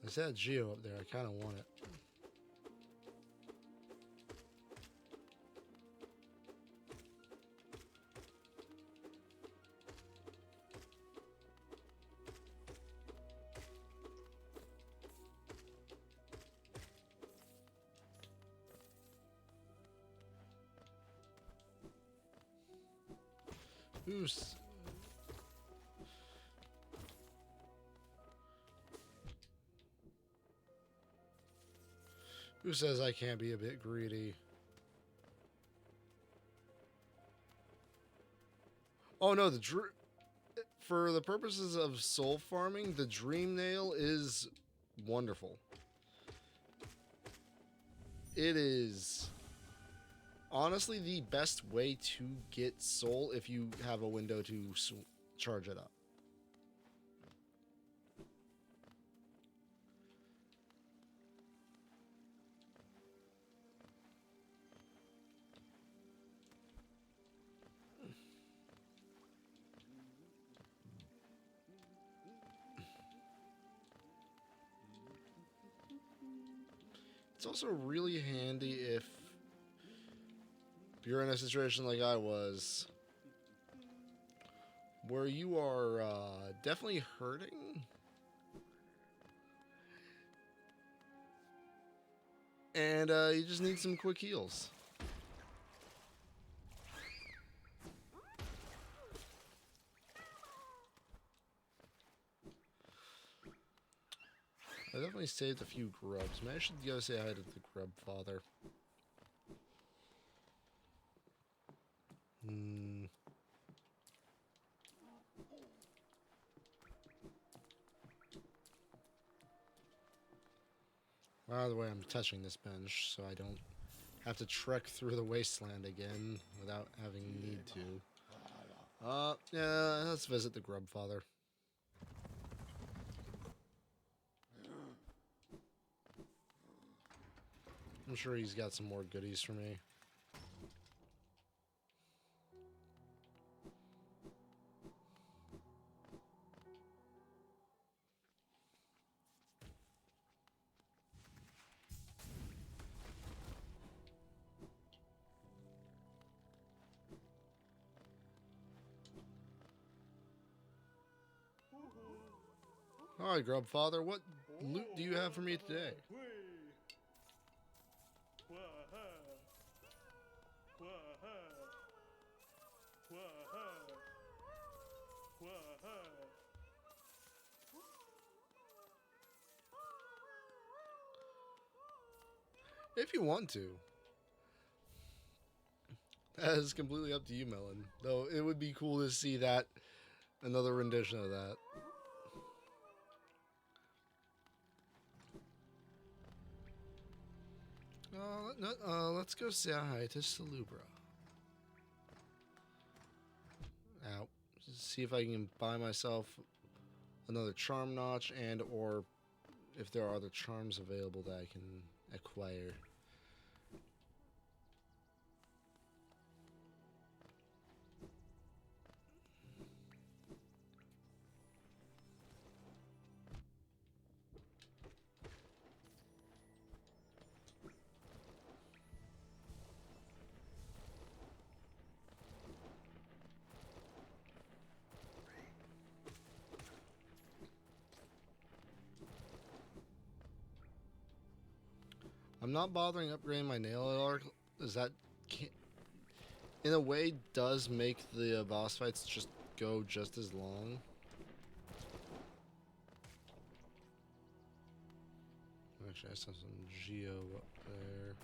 S1: There's that Geo up there. I kind of want it. Who's... Who says I can't be a bit greedy? Oh no, for the purposes of soul farming, the Dream Nail is wonderful. It is honestly the best way to get soul if you have a window to charge it up. It's also really handy if you're in a situation like I was, where you are definitely hurting, and you just need some quick heals. I definitely saved a few grubs. Maybe I should go say hi to the grub father. Hmm. By the way, I'm touching this bench so I don't have to trek through the wasteland again without having need to. Yeah, let's visit the grub father. I'm sure he's got some more goodies for me. Hi, grub father. What loot do you have for me today? If you want to. That is completely up to you, Melon. Though it would be cool to see that, another rendition of that. Let's go say hi to Salubra. Now, see if I can buy myself another charm notch, and or if there are other charms available that I can acquire. I'm not bothering upgrading my nail arc. Is that, in a way, does make the boss fights just go just as long. Actually, I saw some Geo up there.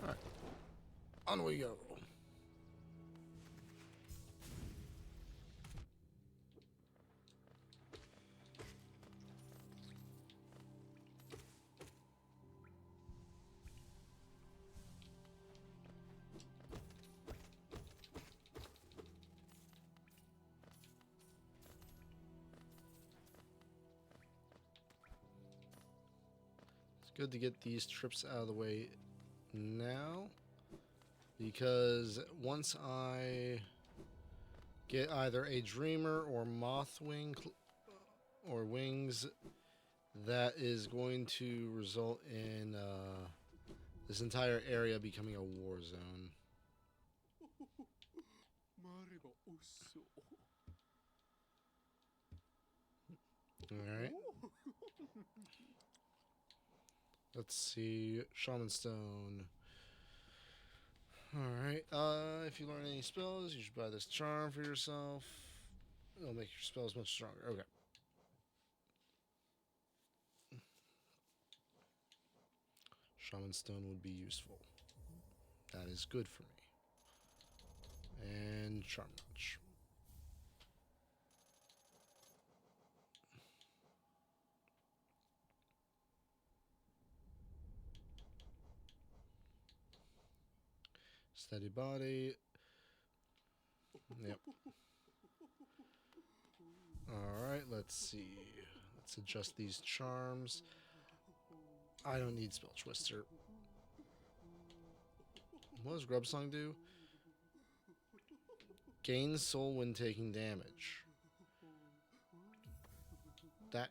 S1: Alright, on we go. It's good to get these trips out of the way now, because once I get either a Dreamer or Mothwing or Wings, that is going to result in this entire area becoming a war zone. Alright. Let's see. Shaman Stone. Alright. If you learn any spells, you should buy this charm for yourself. It'll make your spells much stronger. Okay. Shaman Stone would be useful. That is good for me. And Charm Notch. Steady body. Yep. Alright, let's see. Let's adjust these charms. I don't need Spell Twister. What does Grub Song do? Gain soul when taking damage. That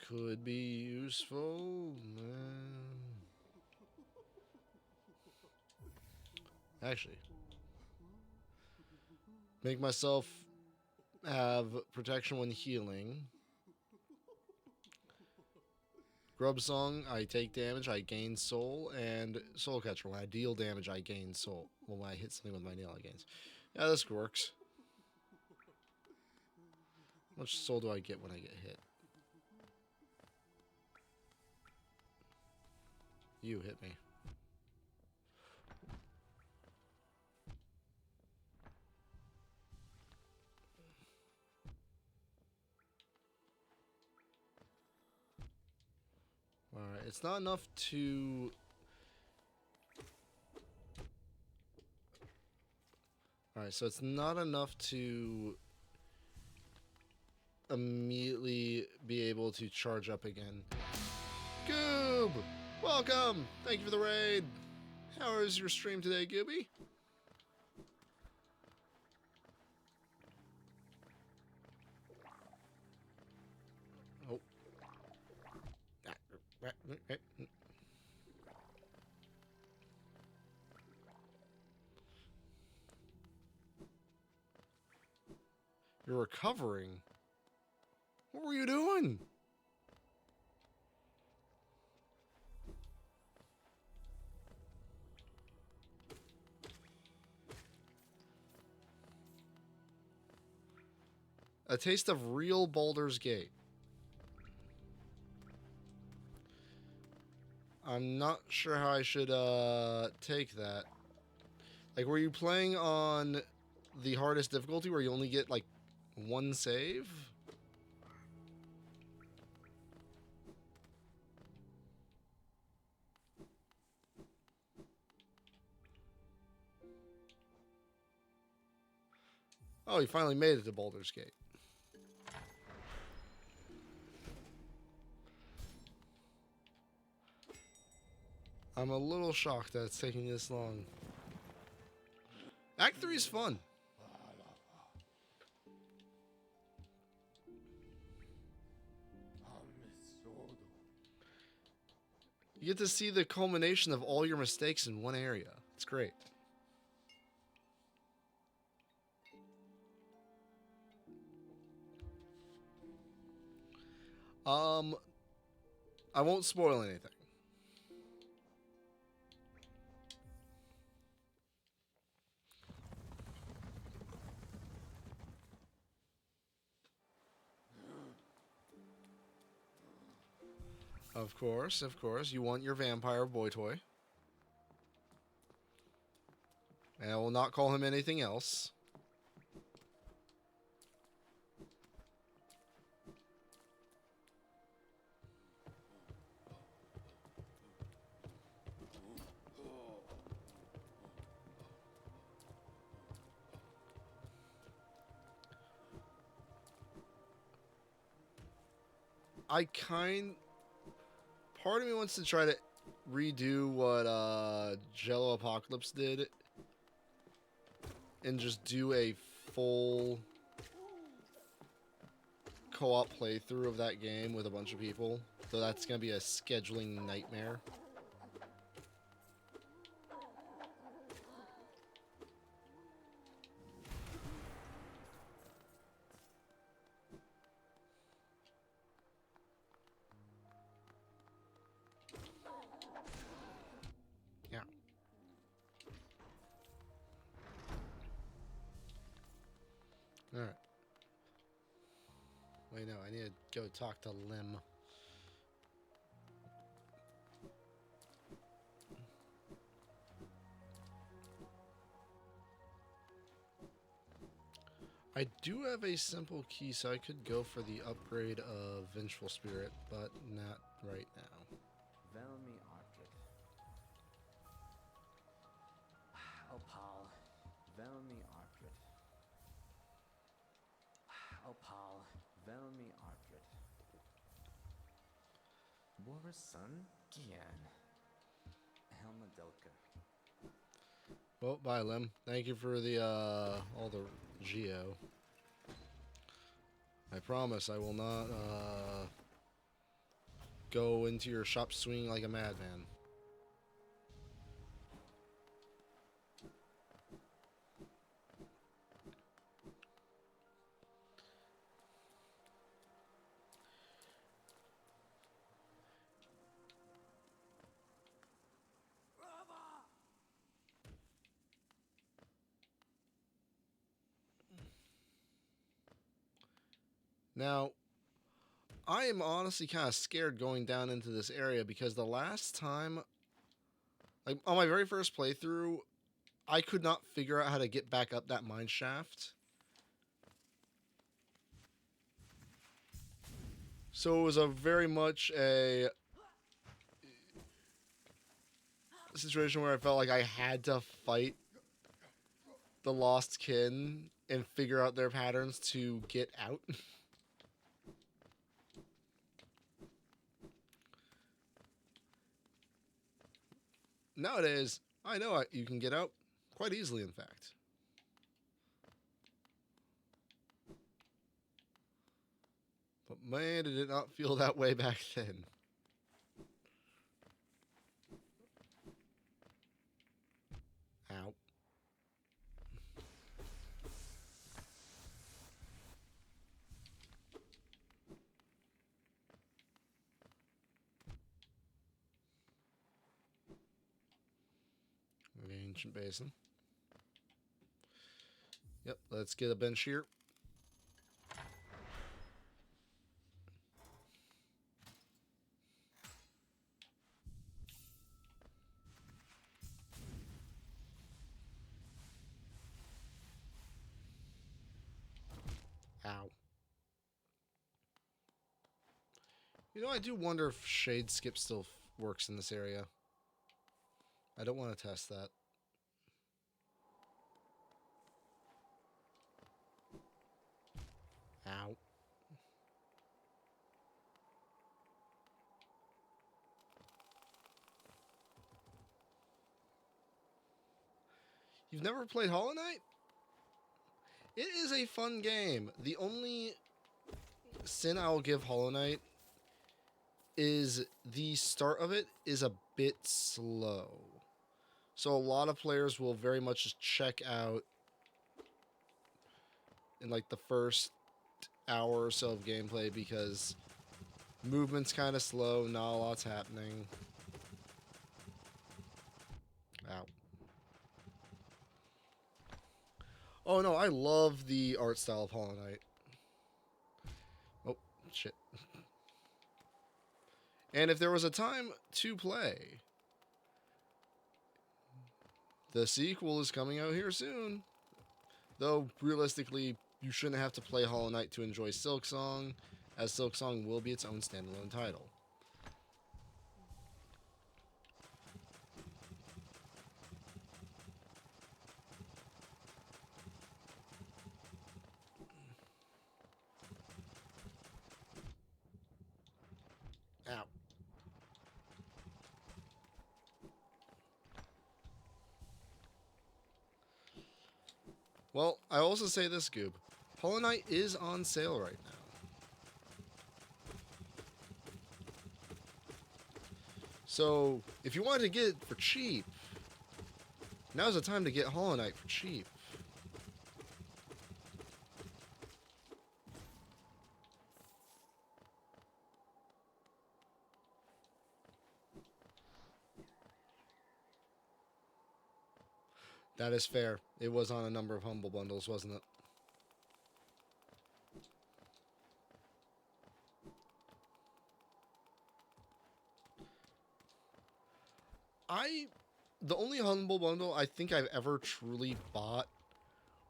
S1: could be useful. Actually, make myself have protection when healing. Grub Song, I take damage, I gain soul, and Soul Catcher, when I deal damage, I gain soul. Well, when I hit something with my nail, I gain. Yeah, this works. How much soul do I get when I get hit? You hit me. Alright, it's not enough to... Alright, so it's not enough to immediately be able to charge up again. Goob! Welcome! Thank you for the raid! How is your stream today, Gooby? Oh. You're recovering? What were you doing? A taste of real Baldur's Gate. I'm not sure how I should take that. Like, were you playing on the hardest difficulty where you only get like one save? Oh, he finally made it to Baldur's Gate. I'm a little shocked that it's taking this long. Act 3 is fun. You get to see the culmination of all your mistakes in one area. It's great. I won't spoil anything. Of course, you want your vampire boy toy. And I will not call him anything else. Part of me wants to try to redo what Jello Apocalypse did and just do a full co-op playthrough of that game with a bunch of people. So that's going to be a scheduling nightmare. Yeah. Alright. Wait, no, I need to go talk to Lim. I do have a simple key, so I could go for the upgrade of Vengeful Spirit, but not right now.
S2: Velmi Artrit. Opal. Velmi Artrit. Opal. Velmi Artrit. Warasun Gian. Helmadelka.
S1: Well, bye, Lim. Thank you for the, all the Geo. I promise I will not, go into your shop swinging like a madman. Now, I am honestly kind of scared going down into this area because the last time, like on my very first playthrough, I could not figure out how to get back up that mine shaft. So it was a very much a situation where I felt like I had to fight the lost kin and figure out their patterns to get out. Nowadays, I know you can get out quite easily, in fact. But man, did it not feel that way back then. Ow. Ancient basin. Yep, let's get a bench here. Ow. You know, I do wonder if Shade Skip still works in this area. I don't want to test that. Ow. You've never played Hollow Knight? It is a fun game. The only sin I will give Hollow Knight is the start of it is a bit slow. So a lot of players will very much just check out in like the first hour or so of gameplay because movement's kind of slow, not a lot's happening. Ow. Oh no, I love the art style of Hollow Knight. Oh, shit. And if there was a time to play, the sequel is coming out here soon. Though, realistically, you shouldn't have to play Hollow Knight to enjoy Silksong, as Silksong will be its own standalone title. Ow. Well, I also say this, Goob. Hollow Knight is on sale right now. So, if you wanted to get it for cheap, now's the time to get Hollow Knight for cheap. That is fair. It was on a number of Humble Bundles, wasn't it? The only Humble Bundle I think I've ever truly bought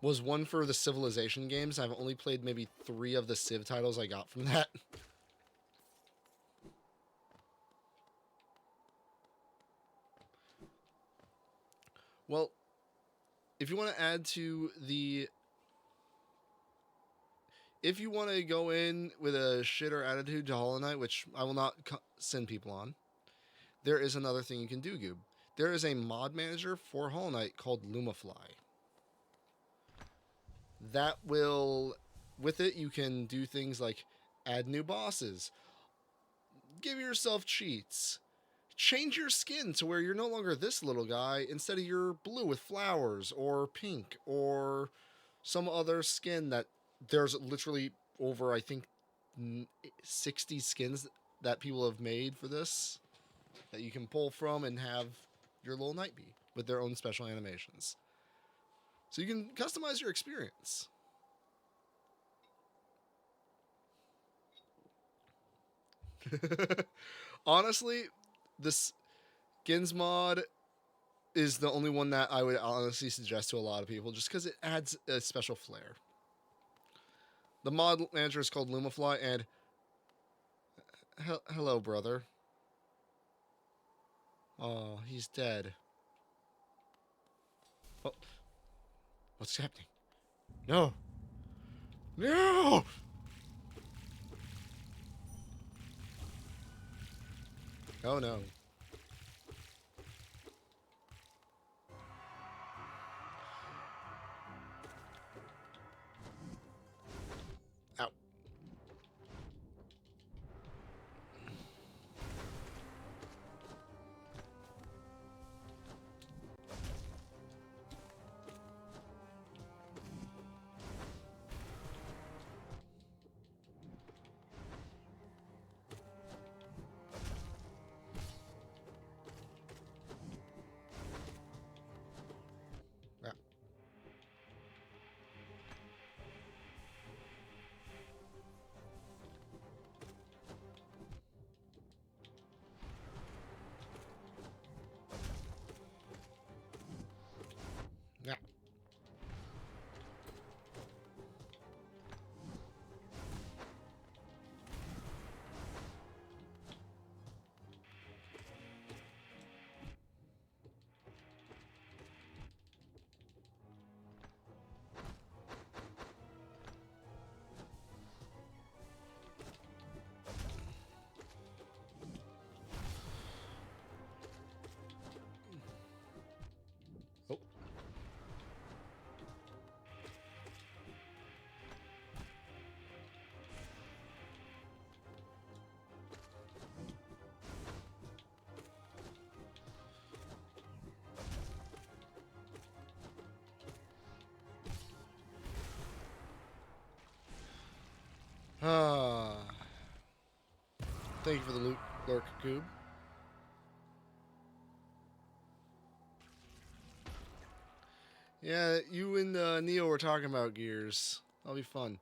S1: was one for the Civilization games. I've only played maybe 3 of the Civ titles I got from that. Well, if you want to add to the... If you want to go in with a shitter attitude to Hollow Knight, which I will not send people on, there is another thing you can do, Goob. There is a mod manager for Hollow Knight called Lumafly. That will... With it, you can do things like add new bosses, give yourself cheats, change your skin to where you're no longer this little guy. Instead of you're blue with flowers or pink or some other skin that there's literally over, I think, 60 skins that people have made for this that you can pull from and have your little knight be with their own special animations. So you can customize your experience. Honestly, this Skins mod is the only one that I would honestly suggest to a lot of people just because it adds a special flair. The mod manager is called Lumafly, and hello, brother. Oh, he's dead. Oh, what's happening? No. No! Oh no. Ow. Ah. Yeah. Oh. Ah. Thank you for the loot, Lurk Cube. Yeah, you and Neo were talking about Gears. That'll be fun.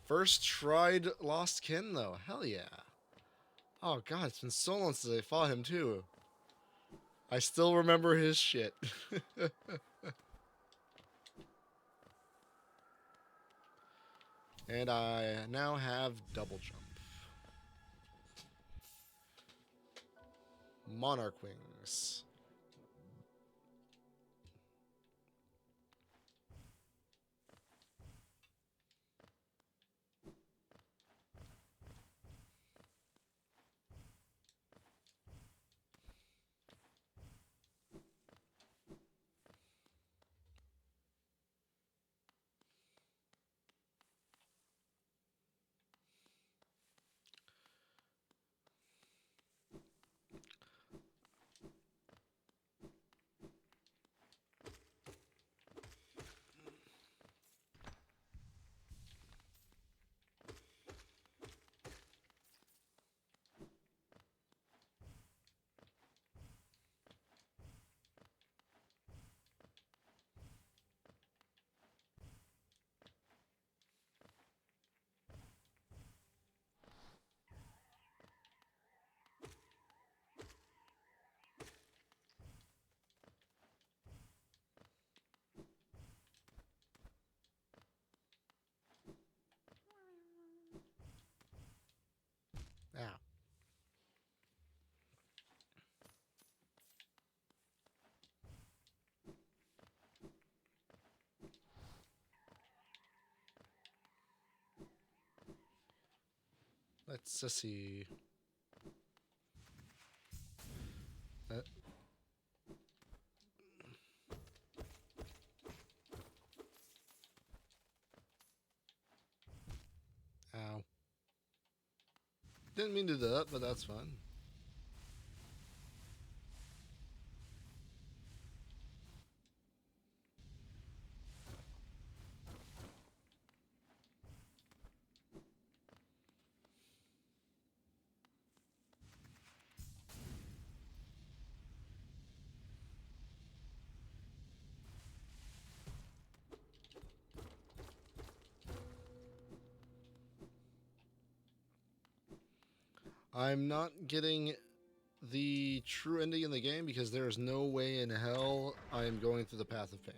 S1: First tried Lost Kin, though. Hell yeah. Oh, God, it's been so long since I fought him, too. I still remember his shit. And I now have double jump. Monarch Wings. Ow. Let's see. Uh, Ow. Didn't mean to do that, but that's fine. I'm not getting the true ending in the game because there is no way in hell I am going through the path of pain.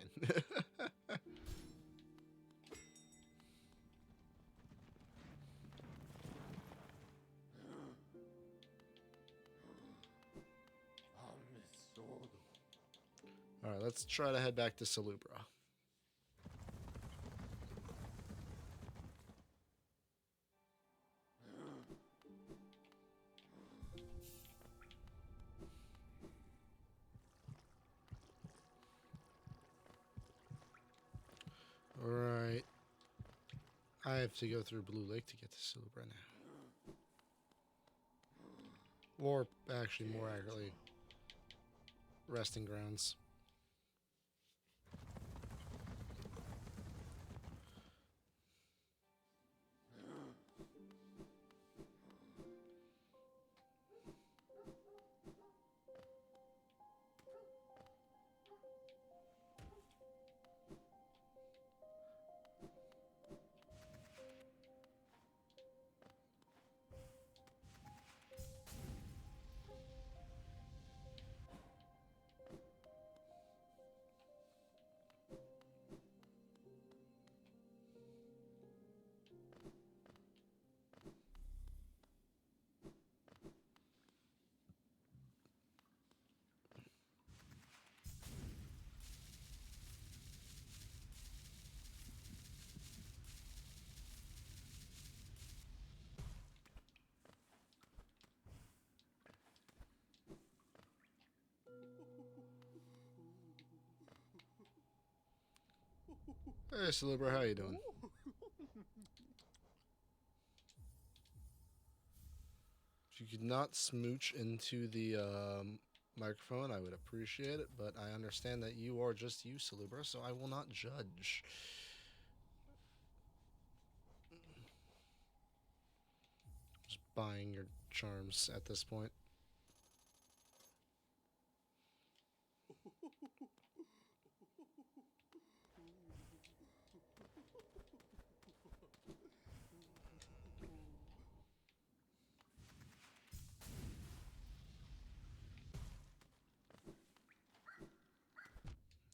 S1: Alright, let's try to head back to Salubra. Alright. I have to go through Blue Lake to get to Salubra now. Or, actually, more accurately, Resting Grounds. Hey, Salubra, how you doing? If you could not smooch into the microphone, I would appreciate it, but I understand that you are just you, Salubra, so I will not judge. Just buying your charms at this point.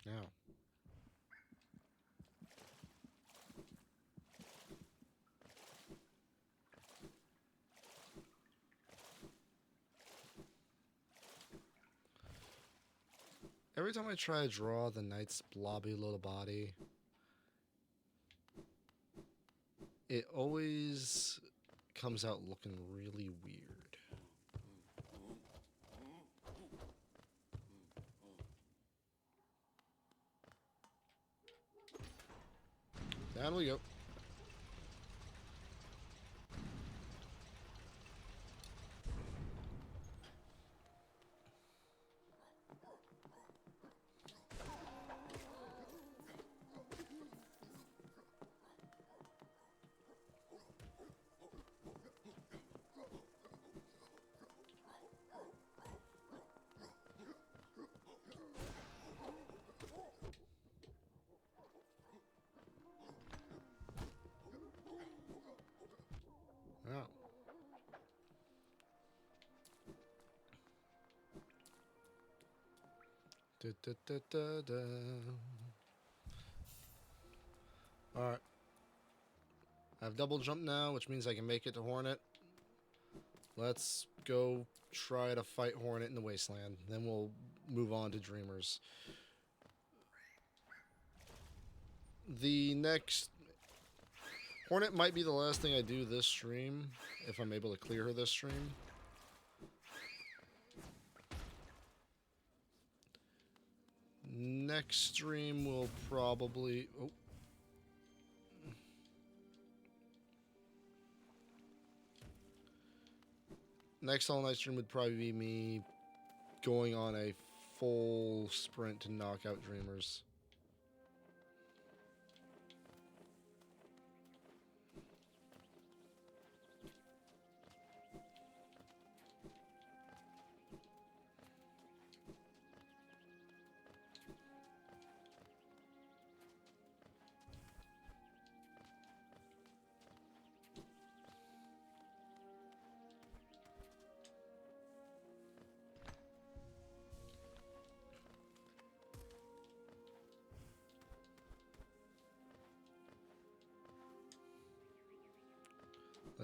S1: Now. Every time I try to draw the knight's blobby little body, it always comes out looking really weird. Down we go. Oh. Da, da, da, da, da. Alright. I have double jump now, which means I can make it to Hornet. Let's go try to fight Hornet in the Wasteland. Then we'll move on to Dreamers. The next... Hornet might be the last thing I do this stream, if I'm able to clear her this stream. Next stream will probably... Oh. Next All Night stream would probably be me going on a full sprint to knock out Dreamers.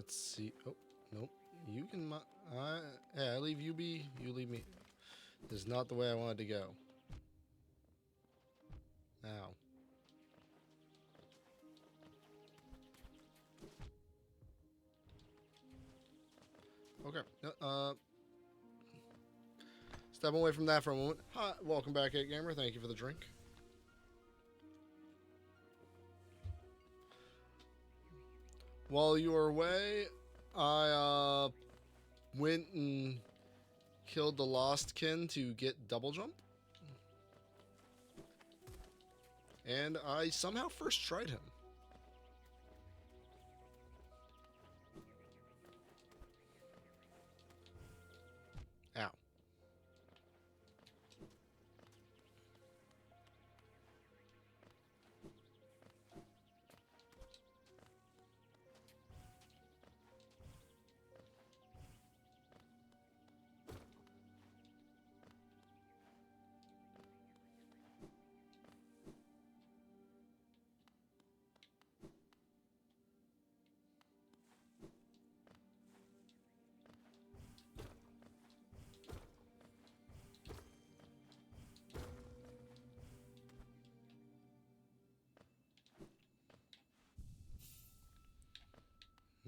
S1: Let's see. Oh, nope. You can. Yeah, I leave you be. You leave me. This is not the way I wanted to go. Now. Okay. Step away from that for a moment. Hi, welcome back, 8Gamer. Thank you for the drink. While you were away, I went and killed the Lost Kin to get double jump. And I somehow first tried him. Ow.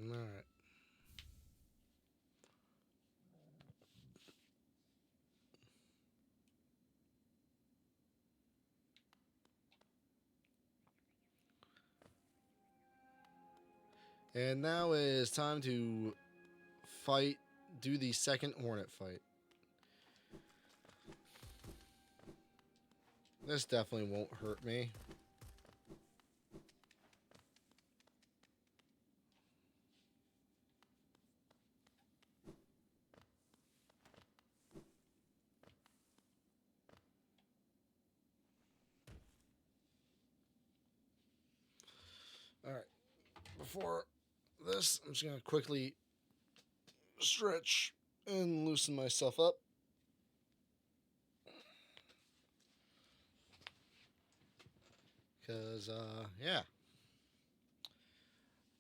S1: Alright. And now it is time to fight, do the second Hornet fight. This definitely won't hurt me. Alright. Before this, I'm just going to quickly stretch and loosen myself up. Because, yeah.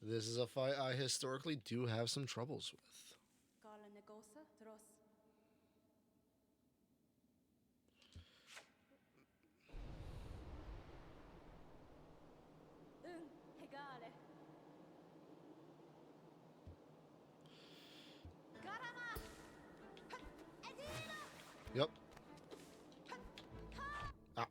S1: This is a fight I historically do have some troubles with. Yep. Ah.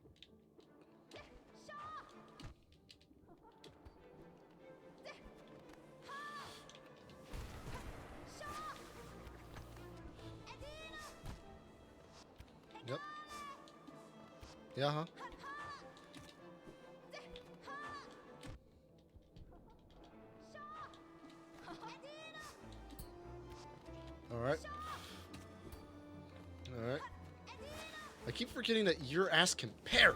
S1: Yep. Yeah, huh? Alright. Alright. I keep forgetting that your ass can parry.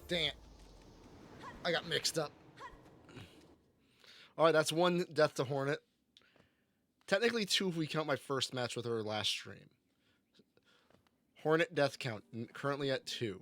S1: Damn. I got mixed up. Alright, that's one death to Hornet. Technically two if we count my first match with her last stream. Hornet death count, currently at 2.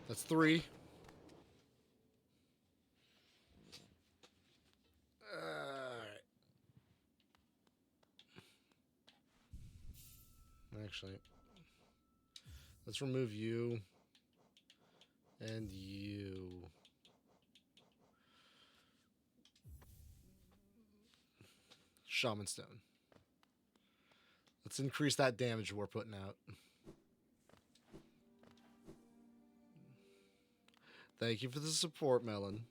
S1: That's 3. Alright. Actually, let's remove you and you. Shaman Stone. Let's increase that damage we're putting out. Thank you for the support, Melon.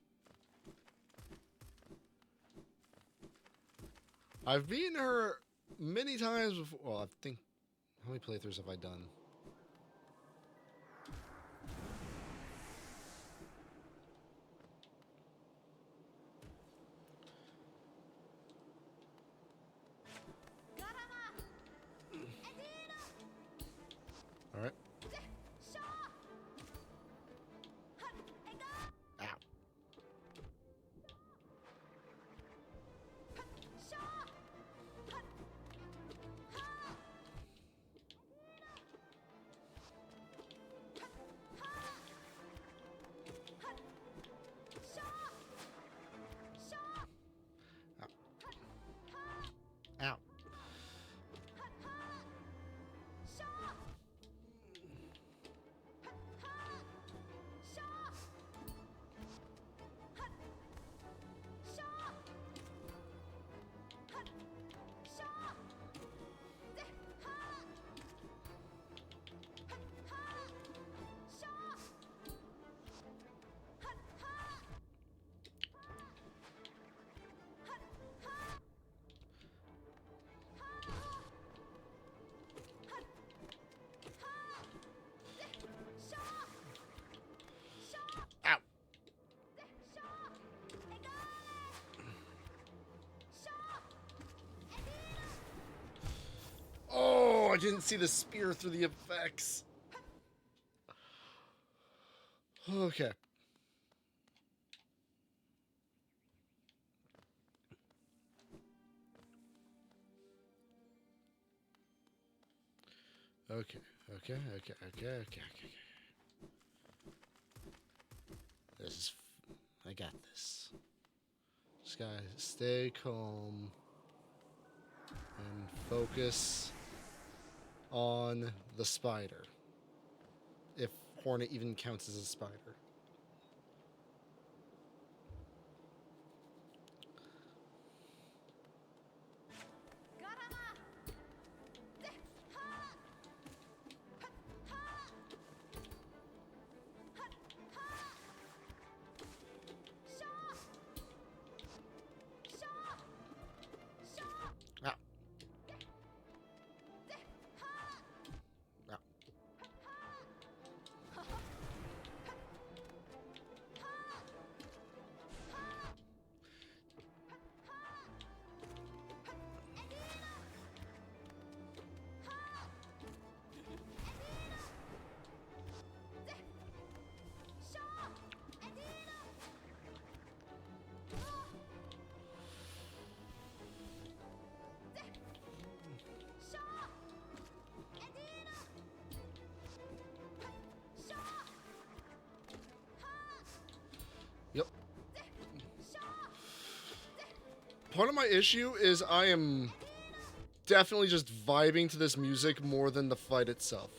S1: I've beaten her many times before. Well, I think... How many playthroughs have I done? Alright. Ow. Ow. Ow. Oh, I didn't see the spear through the effects. Okay. Okay. This is... I got this. Just gotta stay calm and focus on the spider. If Hornet even counts as a spider. Ow. Ow. Yep. Part of my issue is I am definitely just vibing to this music more than the fight itself.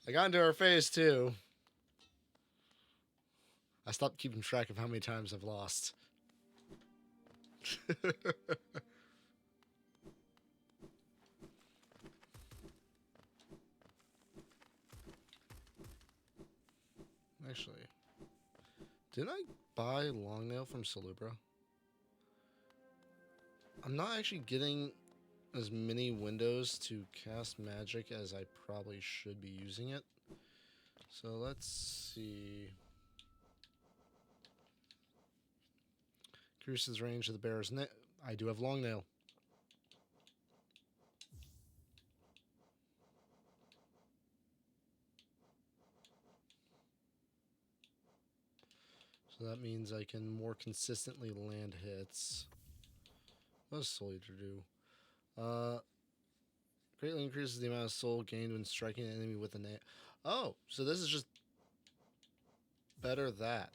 S1: I got into her face too. I stopped keeping track of how many times I've lost. Actually, Didn't I buy Longnail from Salubra? I'm not actually getting as many windows to cast magic as I probably should be using it. So let's see. Increases range of the bearer's net. I do have Longnail. So that means I can more consistently land hits. What does Soul Eater do? Greatly increases the amount of soul gained when striking an enemy with a nail. Oh, so this is just better that.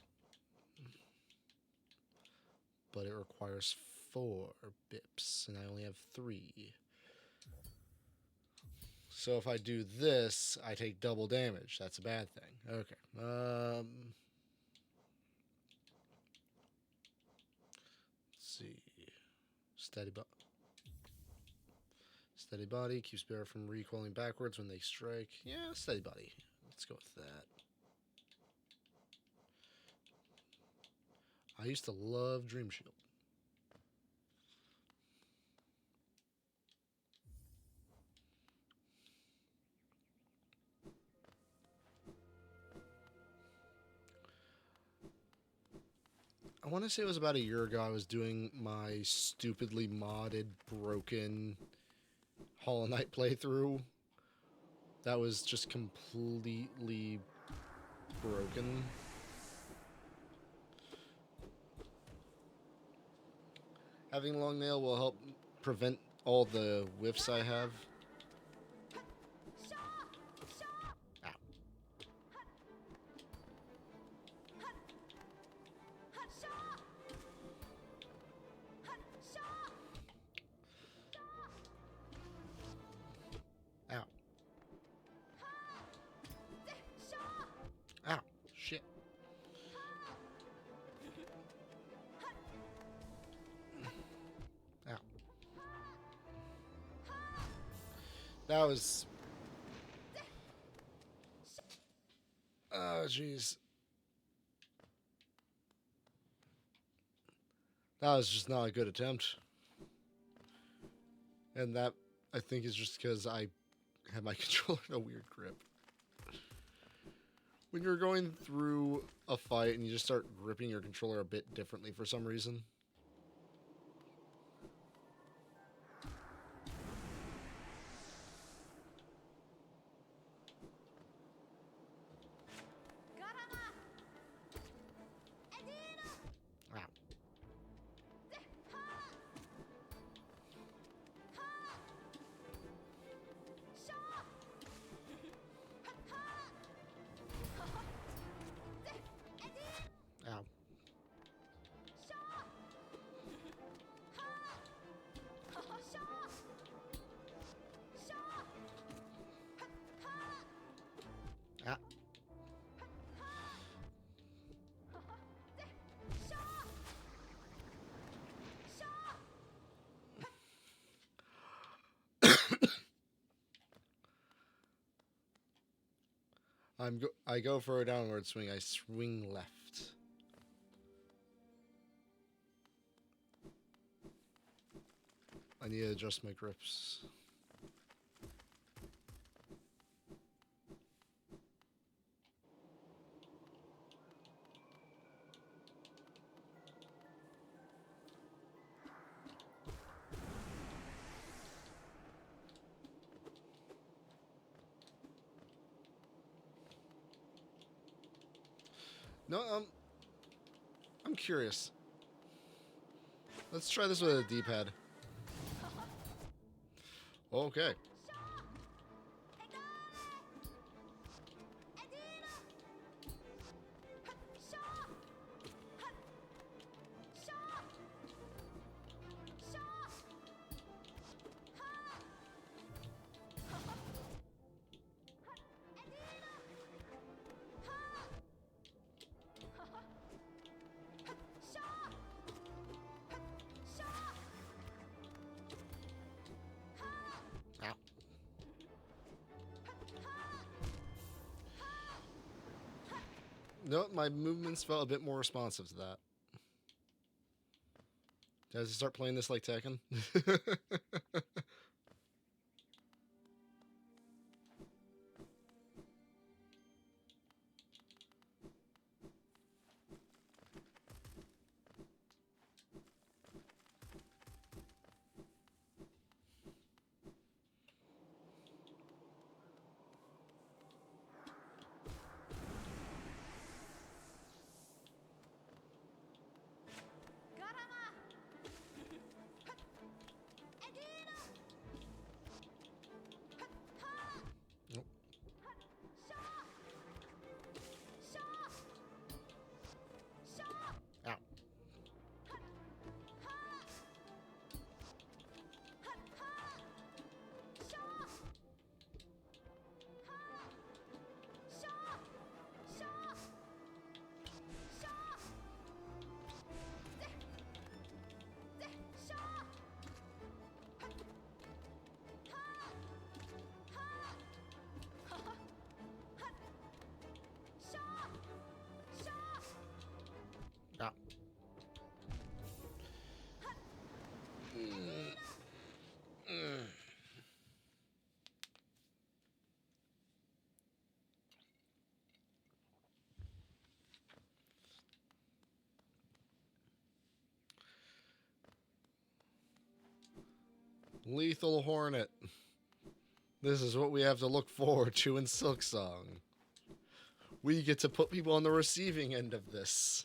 S1: But it requires 4 bips, and I only have 3. So if I do this, I take double damage. That's a bad thing. Okay. Let's see. Steady body keeps bearer from recoiling backwards when they strike. Yeah, steady body. Let's go with that. I used to love Dream Shield. I want to say it was about a year ago I was doing my stupidly modded, broken Hollow Knight playthrough. That was just completely broken. Having long nail will help prevent all the whiffs I have. Ow. Ow. Ow. Shit. Ow. That was... Oh, jeez. That was just not a good attempt. And that, I think, is just because I have my controller in a weird grip. When you're going through a fight and you just start gripping your controller a bit differently for some reason. Ow. Ow. Ah. I go for a downward swing. I swing left. I need to adjust my grips. No, I'm curious. Let's try this with a D-pad. Okay. Ow. No, my movements felt a bit more responsive to that. Did I start playing this like Tekken? Nope. Ow. Ow. Lethal Hornet. This is what we have to look forward to in Silksong. We get to put people on the receiving end of this.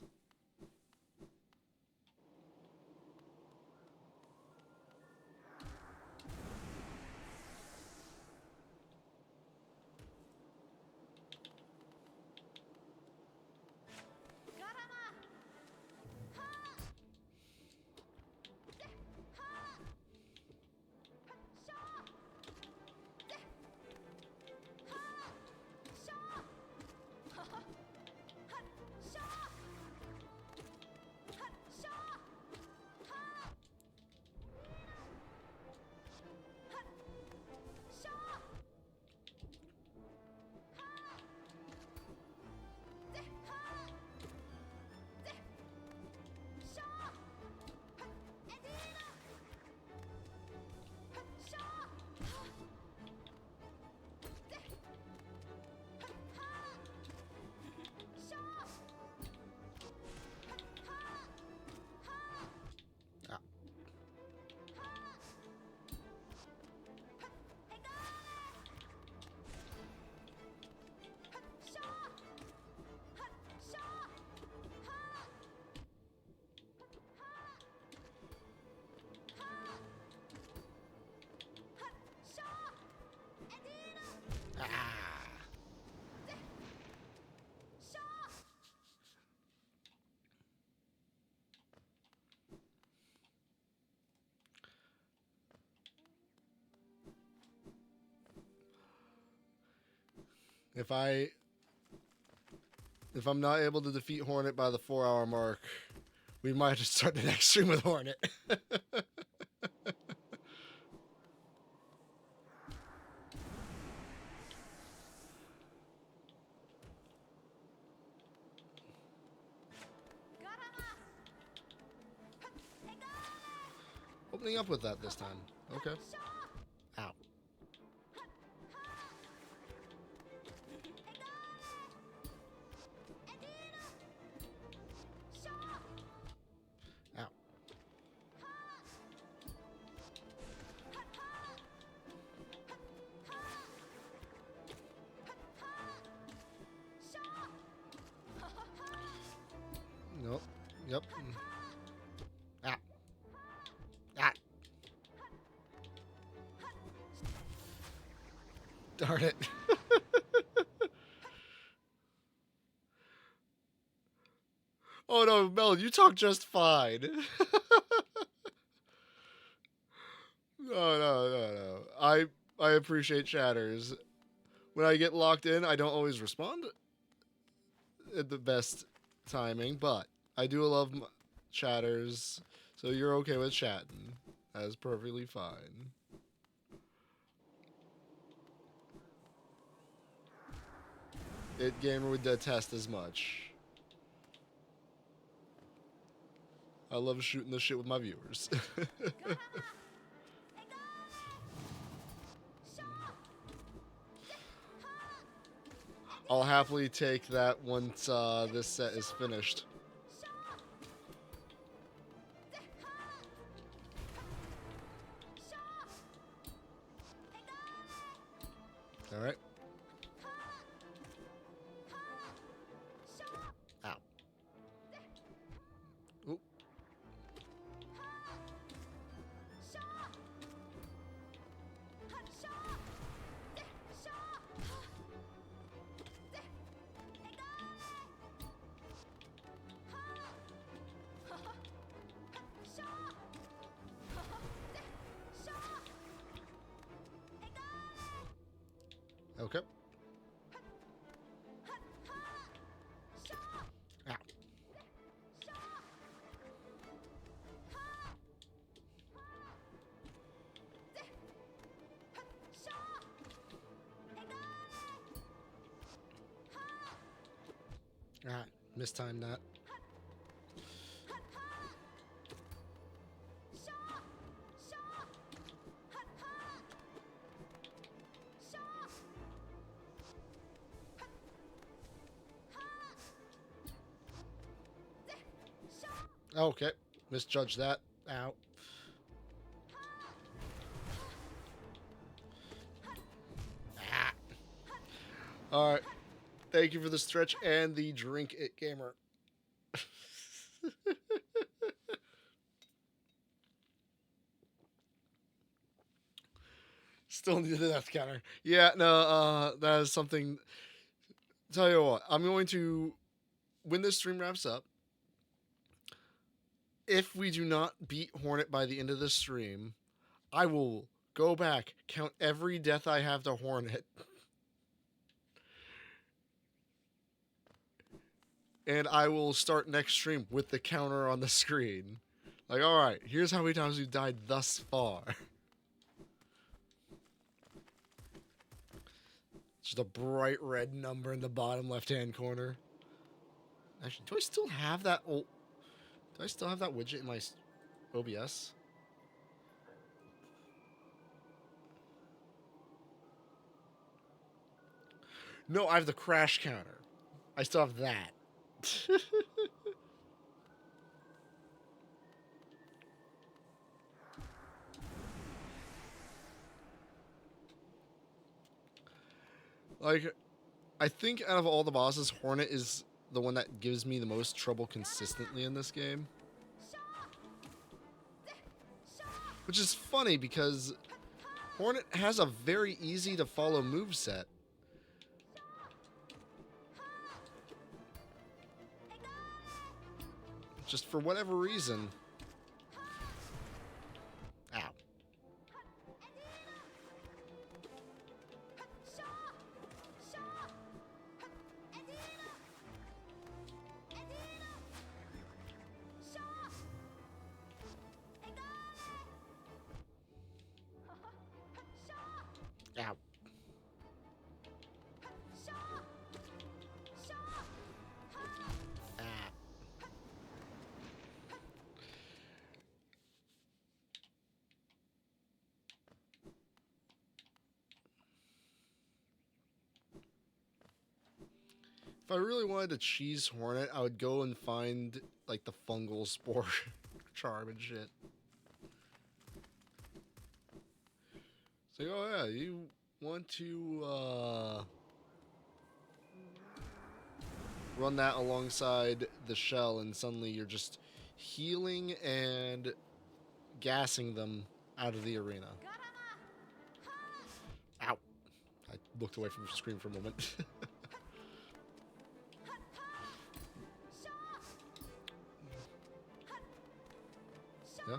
S1: If I'm not able to defeat Hornet by the 4-hour mark, we might just start the next stream with Hornet. Opening up with that this time. Okay. Ow. Ow. Nope. Yep. Ah. Ah. Darn it. Oh no, Mel, you talk just fine. No. I appreciate chatters. When I get locked in, I don't always respond at the best timing, but I do love chatters, so you're okay with chatting. That's perfectly fine. It Gamer would detest as much. I love shooting the shit with my viewers. I'll happily take that once this set is finished. All right. Ow. Oop. Okay. Ow. Ah, mistimed that. Okay, misjudged that. Ow. Ah. All right. Thank you for the stretch and the drink it gamer. Still need the death counter. Yeah, no, that is something. Tell you what, I'm going to, when this stream wraps up, if we do not beat Hornet by the end of the stream, I will go back, count every death I have to Hornet, and I will start next stream with the counter on the screen. Like, alright, here's how many times we've died thus far. Just a bright red number in the bottom left-hand corner. Actually, do I still have that old... Do I still have that widget in my OBS? No, I have the crash counter. I still have that. Like, I think out of all the bosses, Hornet is the one that gives me the most trouble consistently in this game. Which is funny because Hornet has a very easy to follow moveset. Just for whatever reason. Ow. Ow. Ah. If I really wanted to cheese Hornet, I would go and find, like, the fungal spore charm and shit. It's like, oh yeah, you want to, run that alongside the shell, and suddenly you're just healing and gassing them out of the arena. Ow. I looked away from the screen for a moment. Yeah?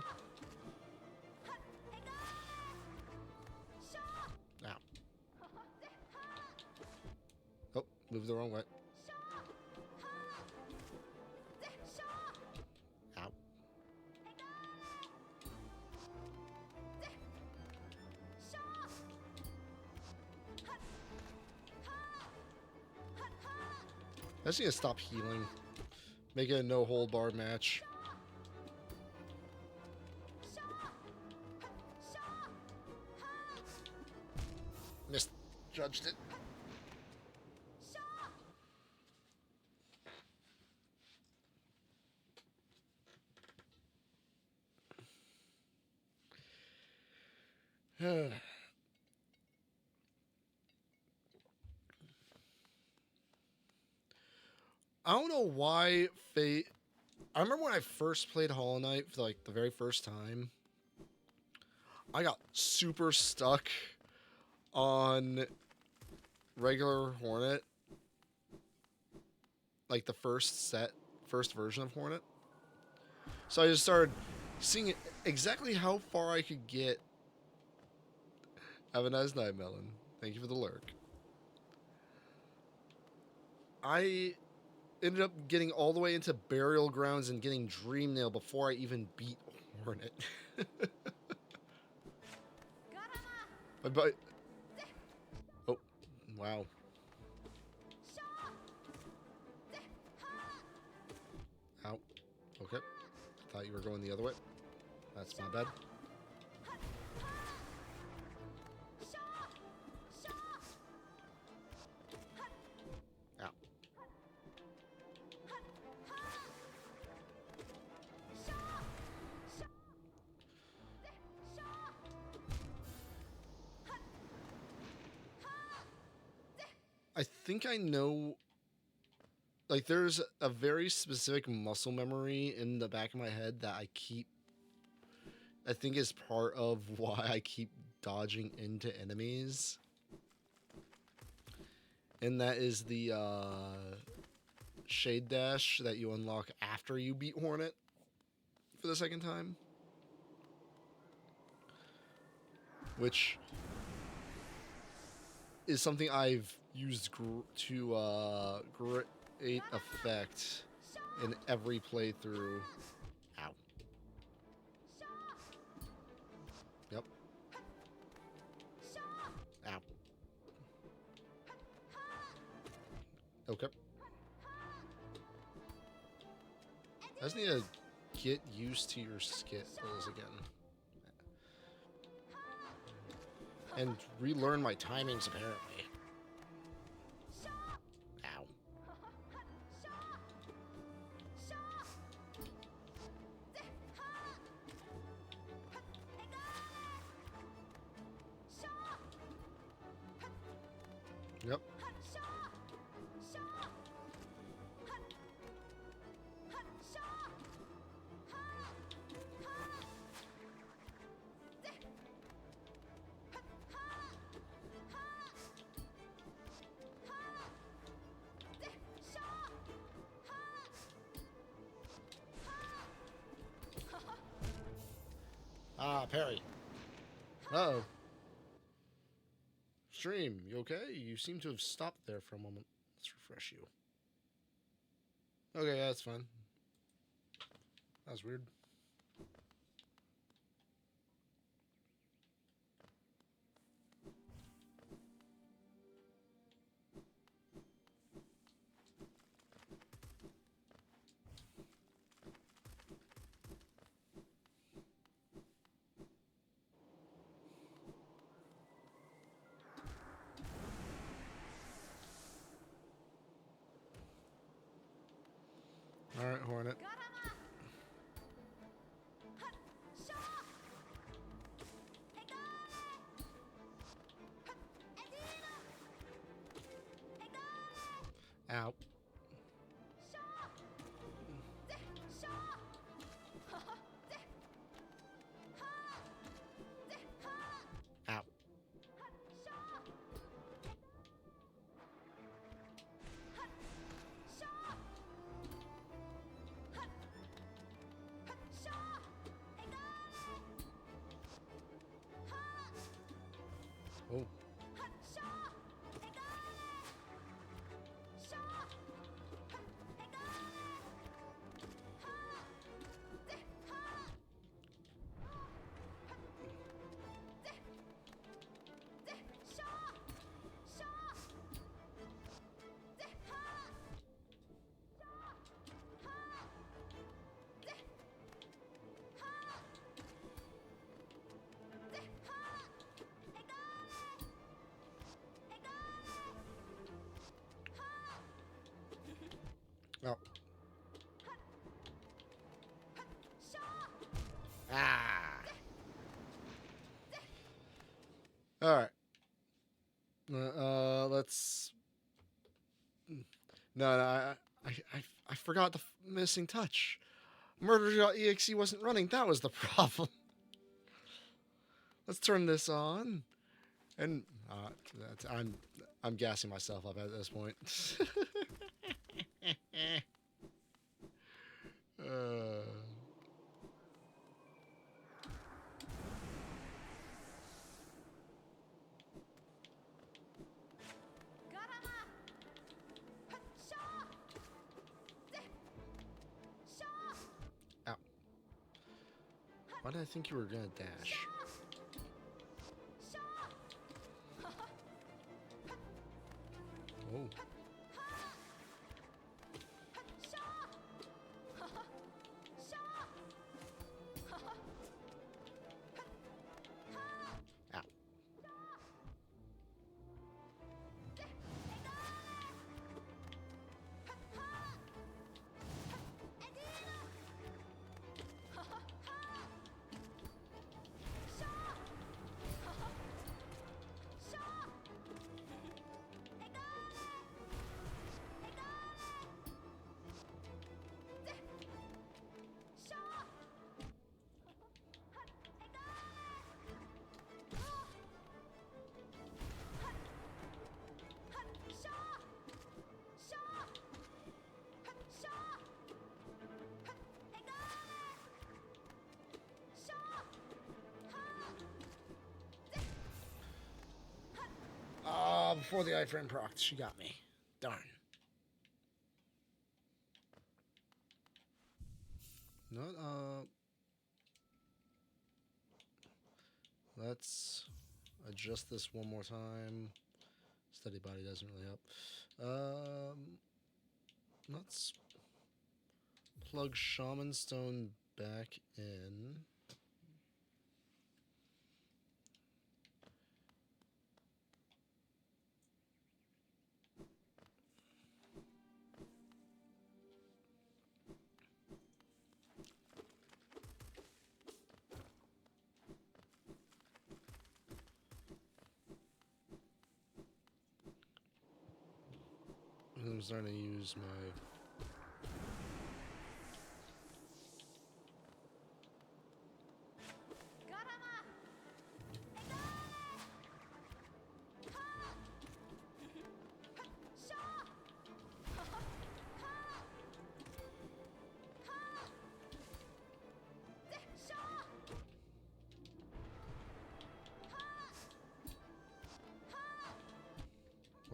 S1: Ow. Oh, moved the wrong way. Ow. I just need to stop healing. Make it a no-hold-barred match. judged it. I don't know why Fate. I remember when I first played Hollow Knight for like the very first time. I got super stuck on regular Hornet, like the first version of Hornet. So I just started seeing exactly how far I could get. Have a nice night, Melon. Thank you for the lurk. I ended up getting all the way into Burial Grounds and getting Dreamnail before I even beat Hornet. But oh, wow. Ow. Okay. I thought you were going the other way. That's my bad. Ow. I think I know. Like, there's a very specific muscle memory in the back of my head that I think is part of why I keep dodging into enemies. And that is the Shade Dash that you unlock after you beat Hornet for the second time. Which is something I've used to great effect in every playthrough. Ow. Yep. Ow. Okay. I just need to get used to your skills again. And relearn my timings, apparently. Ow. Yep. Ah, parry. Uh-oh. Stream, you okay? You seem to have stopped there for a moment. Let's refresh you. Okay, yeah, that's fine. That was weird. Alright, Hornet. Ow. Ow. Oh. Ah. All right. Let's. No, I forgot the missing touch. Murder.exe wasn't running. That was the problem. Let's turn this on, and I'm gassing myself up at this point. uh, ow. Why did I think you were gonna dash? Oh. Ow. Before the iframe procced, she got me. Darn. Not, let's adjust this one more time. Steady body doesn't really help. Let's plug Shaman Stone back in. I'm starting to use my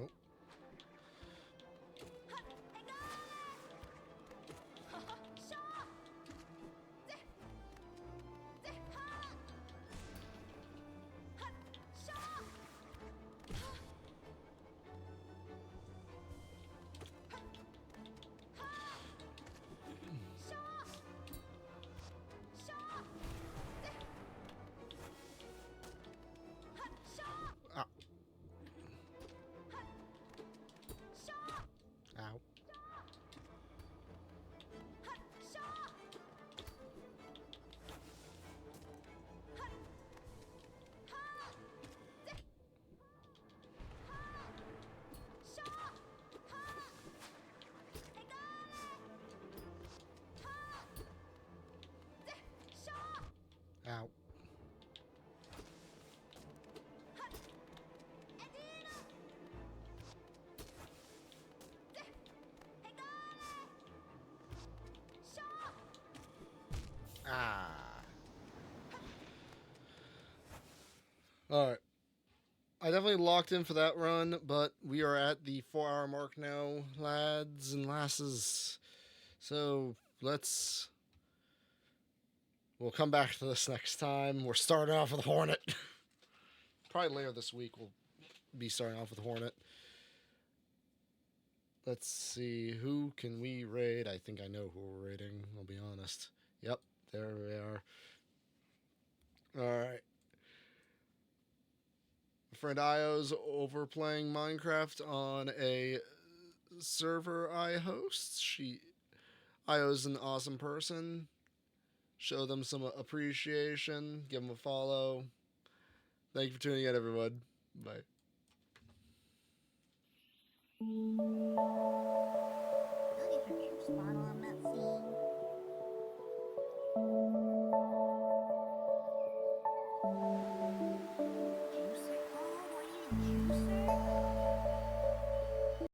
S1: oh. Ow. Ow. Ow. Ah. Alright. I definitely locked in for that run, but we are at the 4-hour mark now, lads and lasses. So we'll come back to this next time. We're starting off with Hornet. Probably later this week we'll be starting off with Hornet. Let's see, who can we raid? I think I know who we're raiding, I'll be honest. Yep, there we are. Alright. My friend Io's overplaying Minecraft on a server I host. Io's an awesome person. show them some appreciation, give them a follow. Thank you for tuning in, everyone. Bye.